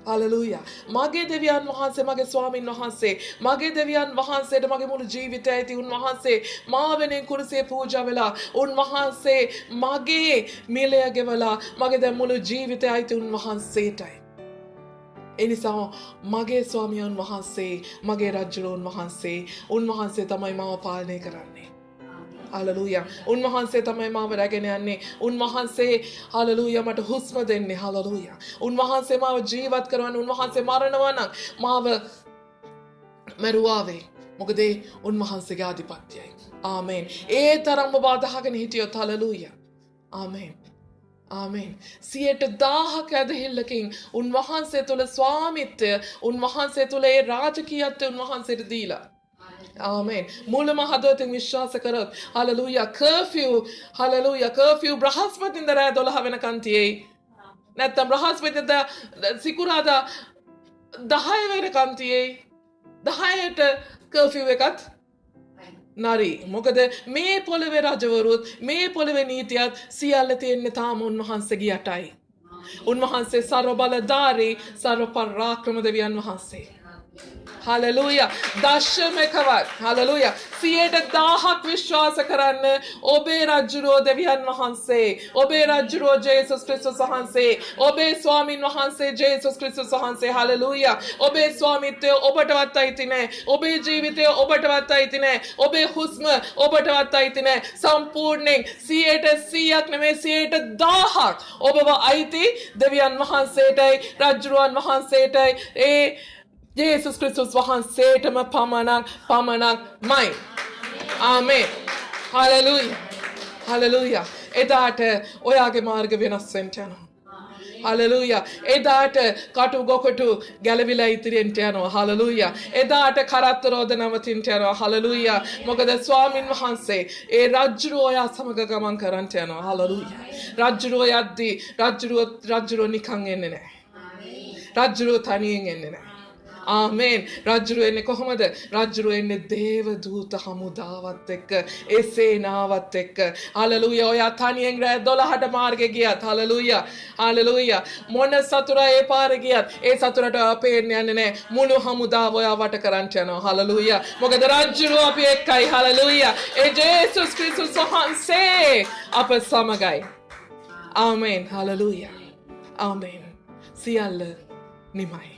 හලෙලූයා. මගේ දෙවියන් වහන්සේ මගේ ස්වාමින් වහන්සේ මගේ දෙවියන් වහන්සේට මගේ මුළු ජීවිතය ඇති උන්වහන්සේ මා වෙනුවෙන් කුරුසේ පූජා වෙලා උන්වහන්සේ මගේ මිලය ගෙවලා මගේ දැන් මුළු ජීවිතය ඇති උන්වහන්සේටයි. ඒ නිසා මගේ ස්වාමියන් වහන්සේ මගේ රජුරුවන් වහන්සේ උන්වහන්සේ තමයි මාව පාලනය කරන්නේ. හලෙලූයා. උන්වහන්සේ තමයි මාව රැගෙන යන්නේ. උන්වහන්සේ හලෙලූයා මට හුස්ම දෙන්නේ. හලෙලූයා. උන්වහන්සේ මාව ජීවත් කරවන්නේ. උන්වහන්සේ මරනවා නම් මාව මරුවාවේ. මොකද උන්වහන්සේගේ ආධිපත්‍යයි. ආමෙන්. ඒ තරම්ම බාධාගෙන හිටියොත් හලෙලූයා. ආමෙන්. ආමෙන්. 100,000ක ඇදහිල්ලකින් උන්වහන්සේ තුළ ස්වාමිත්වය උන්වහන්සේ තුළ ඒ රාජකීයත්වය උන්වහන්සේට දීලා. ආමෙන්. මුලම හදවතින් විශ්වාස කරොත් හලෙලූයා කර්ෆියු බ්‍රහස්පතින්දා රෑ 12 වෙනකන් තියෙයි. නැත්නම් බ්‍රහස්පතින්දා සිකුරාදා 10 වෙනකන් තියෙයි. 10ට කර්ෆියු එකත් නරි. මොකද මේ පොළවේ රජවරුත් මේ පොළවේ නීතියත් සියල්ල තියෙන්නේ තාම උන්වහන්සේගේ යටයි. උන්වහන්සේ සර්ව බලධාරී සර්ව පරාක්‍රම දෙවියන් වහන්සේ. Hallelujah. දශමකවත්. Hallelujah. 100,000ක් විශ්වාස කරන්න ඔබේ රජුරෝ දෙවියන් වහන්සේ, ඔබේ රජුරෝ ජේසුස් ක්‍රිස්තුස් වහන්සේ, ඔබේ ස්වාමින් වහන්සේ ජේසුස් ක්‍රිස්තුස් වහන්සේ. Hallelujah. ඔබේ ස්වාමිත්වය ඔබටවත් අයිති නැහැ. ඔබේ ජීවිතය ඔබටවත් අයිති නැහැ. ඔබේ හුස්ම ඔබටවත් අයිති නැහැ. සම්පූර්ණයෙන් 100%ක් නෙමෙයි 100,000ක් ඔබව අයිති දෙවියන් වහන්සේටයි රජුරුවන් වහන්සේටයි ඒ ජේසුස් ක්‍රිස්තුස් වහන්සේටම පමණක්මයි. ආමේන්. හලෙලූයා. හලෙලූයා. එදාට ඔයාගේ මාර්ග වෙනස් වෙන්න යනවා. හලෙලූයා. එදාට කටු ගොකටු ගැලවිලා ඉතිරියට යනවා. හලෙලූයා. එදාට කරත්ත රෝද නවතින්න යනවා. හලෙලූයා. මොකද ස්වාමින් වහන්සේ ඒ රජුරෝ ඔයා සමග ගමන් කරන්ට යනවා. හලෙලූයා. රජුරෝ යද්දී රජුරෝ නිකන් එන්නේ නැහැ. රජුරෝ තනියෙන් එන්නේ නැහැ. ආමේන්. රජුරෝ එන්නේ කොහොමද? රජුරෝ එන්නේ දේව දූත හමුදාවත් එක්ක, ඒ සේනාවත් එක්ක. හලෙලූයා. ඔයා තනියෙන් රෑ 12ට මාර්ගේ ගියත්, හලෙලූයා. හලෙලූයා. මොන සතුරා ඒ පාරේ ගියත්, ඒ සතුරට අපේන්නේ යන්නේ නැහැ. මුළු හමුදාව ඔයා වට කරන්ට යනවා. හලෙලූයා. මොකද රජුරෝ අපි එක්කයි. හලෙලූයා. ඒ ජේසුස් ක්‍රිස්තුස් වහන්සේ අප සමගයි. ආමේන්. හලෙලූයා. ආමේන්. සියල්ල නිමයි.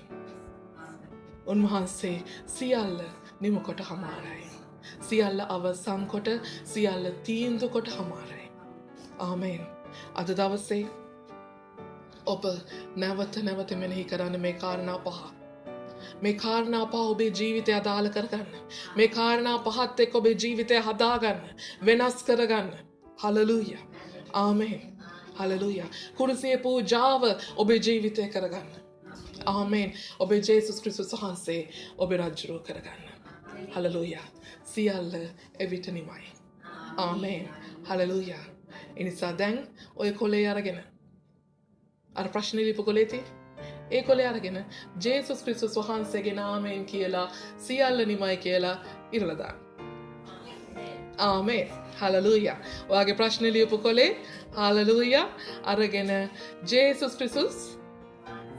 උන්වහන්සේ සියල්ල නිමකොට හමාරයි. සියල්ල අවසන් කොට, සියල්ල තීන්දුව කොට හමාරයි. ආමේන්. අද දවසේ ඔබ නැවත මෙනෙහි කරන්න මේ කාරණා පහ. මේ කාරණා පහ ඔබේ ජීවිතය අදාළ කරගන්න. මේ කාරණා පහත් එක්ක ඔබේ ජීවිතය හදාගන්න, වෙනස් කරගන්න. හලෙලූයා. ආමේන්. හලෙලූයා. කුරුසියේ පූජාව ඔබේ ජීවිතය කරගන්න. ආමේන්. ඔබේ ජේසුස් ක්‍රිස්තුස් වහන්සේ ඔබේ රජුරෝ කරගන්න. හලෙලූයා. සියල්ල එවිට නිමයි. ආමේන්. හලෙලූයා. එනිසා දැන් ඔය කොලේ අරගෙන අර ප්‍රශ්න ලියපු කොලේ ඒ කොලේ අරගෙන ජේසුස් ක්‍රිස්තුස් වහන්සේගේ නාමයෙන් කියලා සියල්ල නිමයි කියලා ඉරලා දාන්න. ආමේන්. හලෙලූයා. ඔයාගේ ප්‍රශ්න ලියපු කොලේ හලෙලූයා අරගෙන ජේසුස් ක්‍රිස්තුස්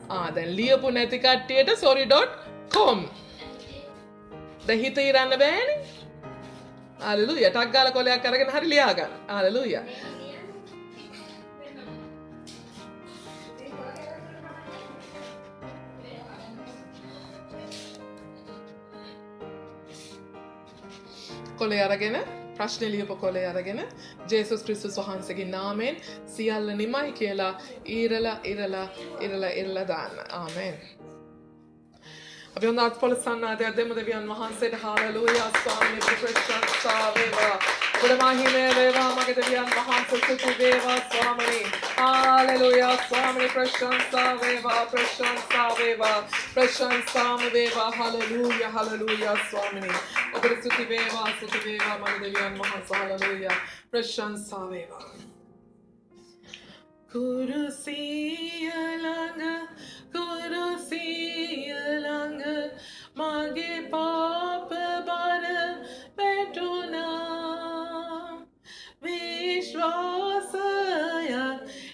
දැන් ලියපු නැති කට්ටියට sorry.com දැන් හිත ඉරන්න බෑනේ. හලෙලූයා. ටක් ගාලා කොලයක් අරගෙන හරි ලියා ගන්න. හලෙලූයා. කොලේ අරගෙන ප්‍රශ්න ලියපු කොලේ අරගෙන ජේසුස් ක්‍රිස්තුස් වහන්සේගේ නාමයෙන් සියල්ල නිමයි කියලා ඉරලා දාන්න. ආමේන්. අපි හොඳ අත්පොලසන්නාදයක් දෙමු දෙවියන් වහන්සේට. හාලෙලූයා. ස්වාමී ප්‍රශංසා වේවා. ඔබට මහිමය වේවා. මගේ දෙවියන් වහන්සේ ස්තුති වේවා ස්වාමී. හාලෙලූයා. ස්වාමී ප්‍රශංසා වේවා. ප්‍රශංසා වේවා. ප්‍රශංසාම වේවා. හාලෙලූයා. හාලෙලූයා ස්වාමී. ඔබට ස්තුති වේවා. ස්තුති වේවා මගේ දෙවියන් වහන්සේ. හාලෙලූයා. ප්‍රශංසා වේවා. කුරුසිය ළඟ මගේ පාප බර වැටුණා. විශ්වාසයක්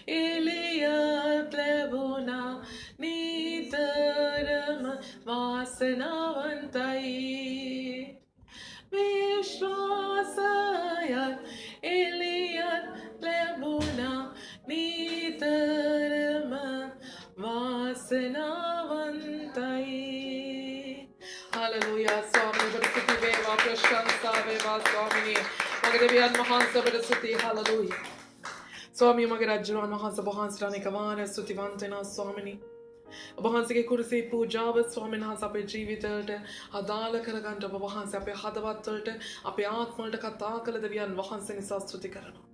එළියක් ලැබුණා. නිතරම වාසනාවන්තයි. විශ්වාසයක් එළියක් ලැබුණා. නිතරම වාසනාවන්තයි. හලෙලූයා. ස්වාමී ඔබට ස්තුති වේවා. ප්‍රශංසා වේවා ස්වාමී. මගේ දෙවියන් වහන්සේ ඔබට ස්තුති. හලෙලූයා. ස්වාමී මගේ රජුන් වහන්සේ වහන්සේට අනේක වාර ස්තුතිවන්ත වෙනවා ස්වාමී. ඔබ වහන්සේගේ කුරුසේ පූජාව ස්වාමීන් වහන්සේ අපේ ජීවිතවලට අදාළ කරගන්න ඔබ වහන්සේ අපේ හදවත් වලට අපේ ආත්ම වලට කතා කළ දෙවියන් වහන්සේ නිසා ස්තුති කරනවා.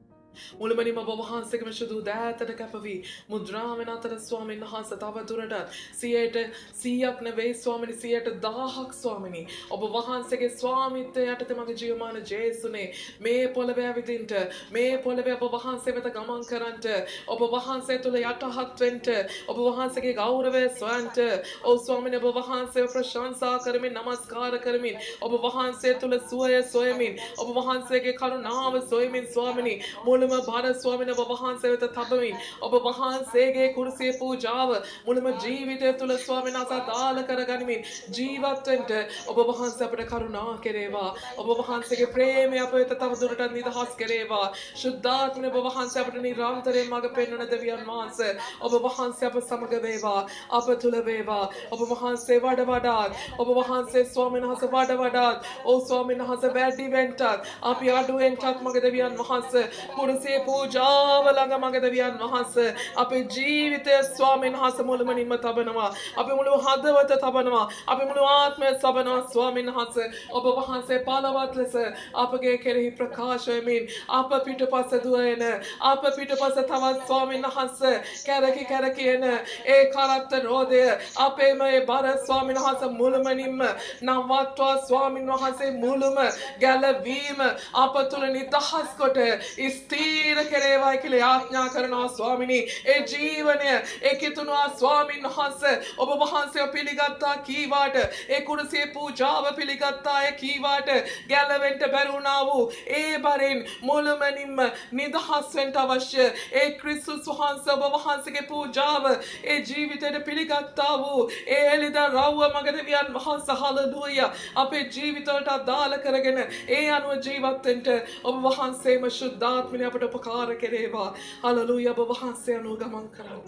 මුළුමනින්ම ඔබ වහන්සේගේම සුදු දෑතට කැපවී මුද්‍රාවෙන් අතර ස්වාමීන් වහන්සේ තව දුරටත් 100ක් නෙවෙයි ස්වාමීනි 100,000ක් ස්වාමීනි ඔබ වහන්සේගේ ස්වාමිත්වය යටතේ මගේ ජීවමාන ජේසුනේ මේ පොළවේ ඇවිදින්න මේ පොළවේ ඔබ වහන්සේ වෙත ගමන් කරන්නට ඔබ වහන්සේ තුල යටහත් වෙන්න ඔබ වහන්සේගේ ගෞරවය සොයන්ට ඔව් ස්වාමීනි ඔබ වහන්සේව ප්‍රශංසා කරමින් නමස්කාර කරමින් ඔබ වහන්සේ තුල සුවය සොයමින් ඔබ වහන්සේගේ කරුණාව සොයමින් ස්වාමීනි මුළු මුළුම භාර ස්වාමීන් වහන්සේ වෙත තබමින් ඔබ වහන්සේගේ කුරුසියේ පූජාව මුළුම ජීවිතය තුළ ස්වාමීන් වහන්සේ දාල කරගනිමින් ජීවත් වෙන්න ඔබ වහන්සේ අපට කරුණා කෙරේවා. ඔබ වහන්සේගේ ප්‍රේමය අප වෙත තව දුරටත් නිදහස් කෙරේවා. ශුද්ධාත්මය ඔබ වහන්සේ අපට නිරන්තරයෙන් මඟ පෙන්වන දෙවියන් වහන්සේ ඔබ වහන්සේ අප සමග වේවා. අප තුළ වේවා. ඔබ වහන්සේ වඩ වඩාත් ඔබ වහන්සේ ස්වාමීන් වහන්සේ වඩ වඩාත් ඔව් ස්වාමීන් වහන්සේ වැඩි වෙන්නත් අපි අඩුවෙන්ටත් මඟ දෙවියන් වහන්සේ කුරුසියේ පූජාව ළඟ මඟ දෙවියන් වහන්සේ අපේ ජීවිතය ස්වාමීන් වහන්සේ මුළුමනින්ම තබනවා. අපි මුළු හදවත තබනවා. අපි මුළු ආත්මය තබනවා ස්වාමීන් වහන්සේ. ඔබ වහන්සේ පළවත් ලෙස අපගේ කෙරෙහි ප්‍රකාශ වෙමින් අප පිටපස දුවන අප පිටපස තවත් ස්වාමීන් වහන්සේ කැරකි කැරකි එන ඒ කරත්ත රෝධය අපේම ඒ බර ස්වාමීන් වහන්සේ මුළුමනින්ම නවත්වා ස්වාමීන් වහන්සේ මුළුම ගැලවීම අප තුළ නිදහස් කොට ස්ථීර කෙරේවායි කියලා යාඥා කරනවා ස්වාමිනී. ඒ ජීවනය ඒ කිතුනවා ස්වාමීන් වහන්සේ ඔබ වහන්සේ පිළිගත්තා කීවාට ඒ කුරුසියේ පූජාව පිළිගත්තා ඒ කීවාට ගැලවෙන්න බැරුණා වූ ඒ බරින් මුළුමනින්ම නිදහස් වෙන්න අවශ්‍ය ඒ ක්‍රිස්තුස් වහන්සේ ඔබ වහන්සේගේ පූජාව ඒ ජීවිතයට පිළිගත්තා වූ ඒ එළිදා රව්ව මග දෙවියන් වහන්සේ හලෙලූයා අපේ ජීවිතවලට අදාළ කරගෙන ඒ අනුව ජීවත් වෙන්න ඔබ වහන්සේම ශුද්ධාත්මය අපට උපකාර කෙරේවා. හලෙලූයා ඔබ වහන්සේ අනුව ගමන් කරන්න.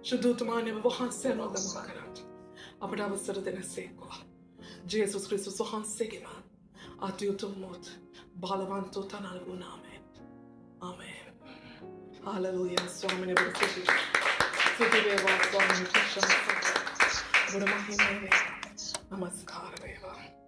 ශුද්ධාත්මය ඔබ වහන්සේ අනුව ගමන් කරන්න. අපට අවසර දෙනසේකවා. ජේසුස් ක්‍රිස්තුස් වහන්සේගේම අතිඋතුම් මොත් බලවන්ත තනල්ගු නාමයෙන්. ආමේන්. හලෙලූයා ස්වාමීන් වහන්සේ. සුදු වේවා ස්වාමීන් වහන්සේ. බුදුමහිමේ නමස්කාර වේවා.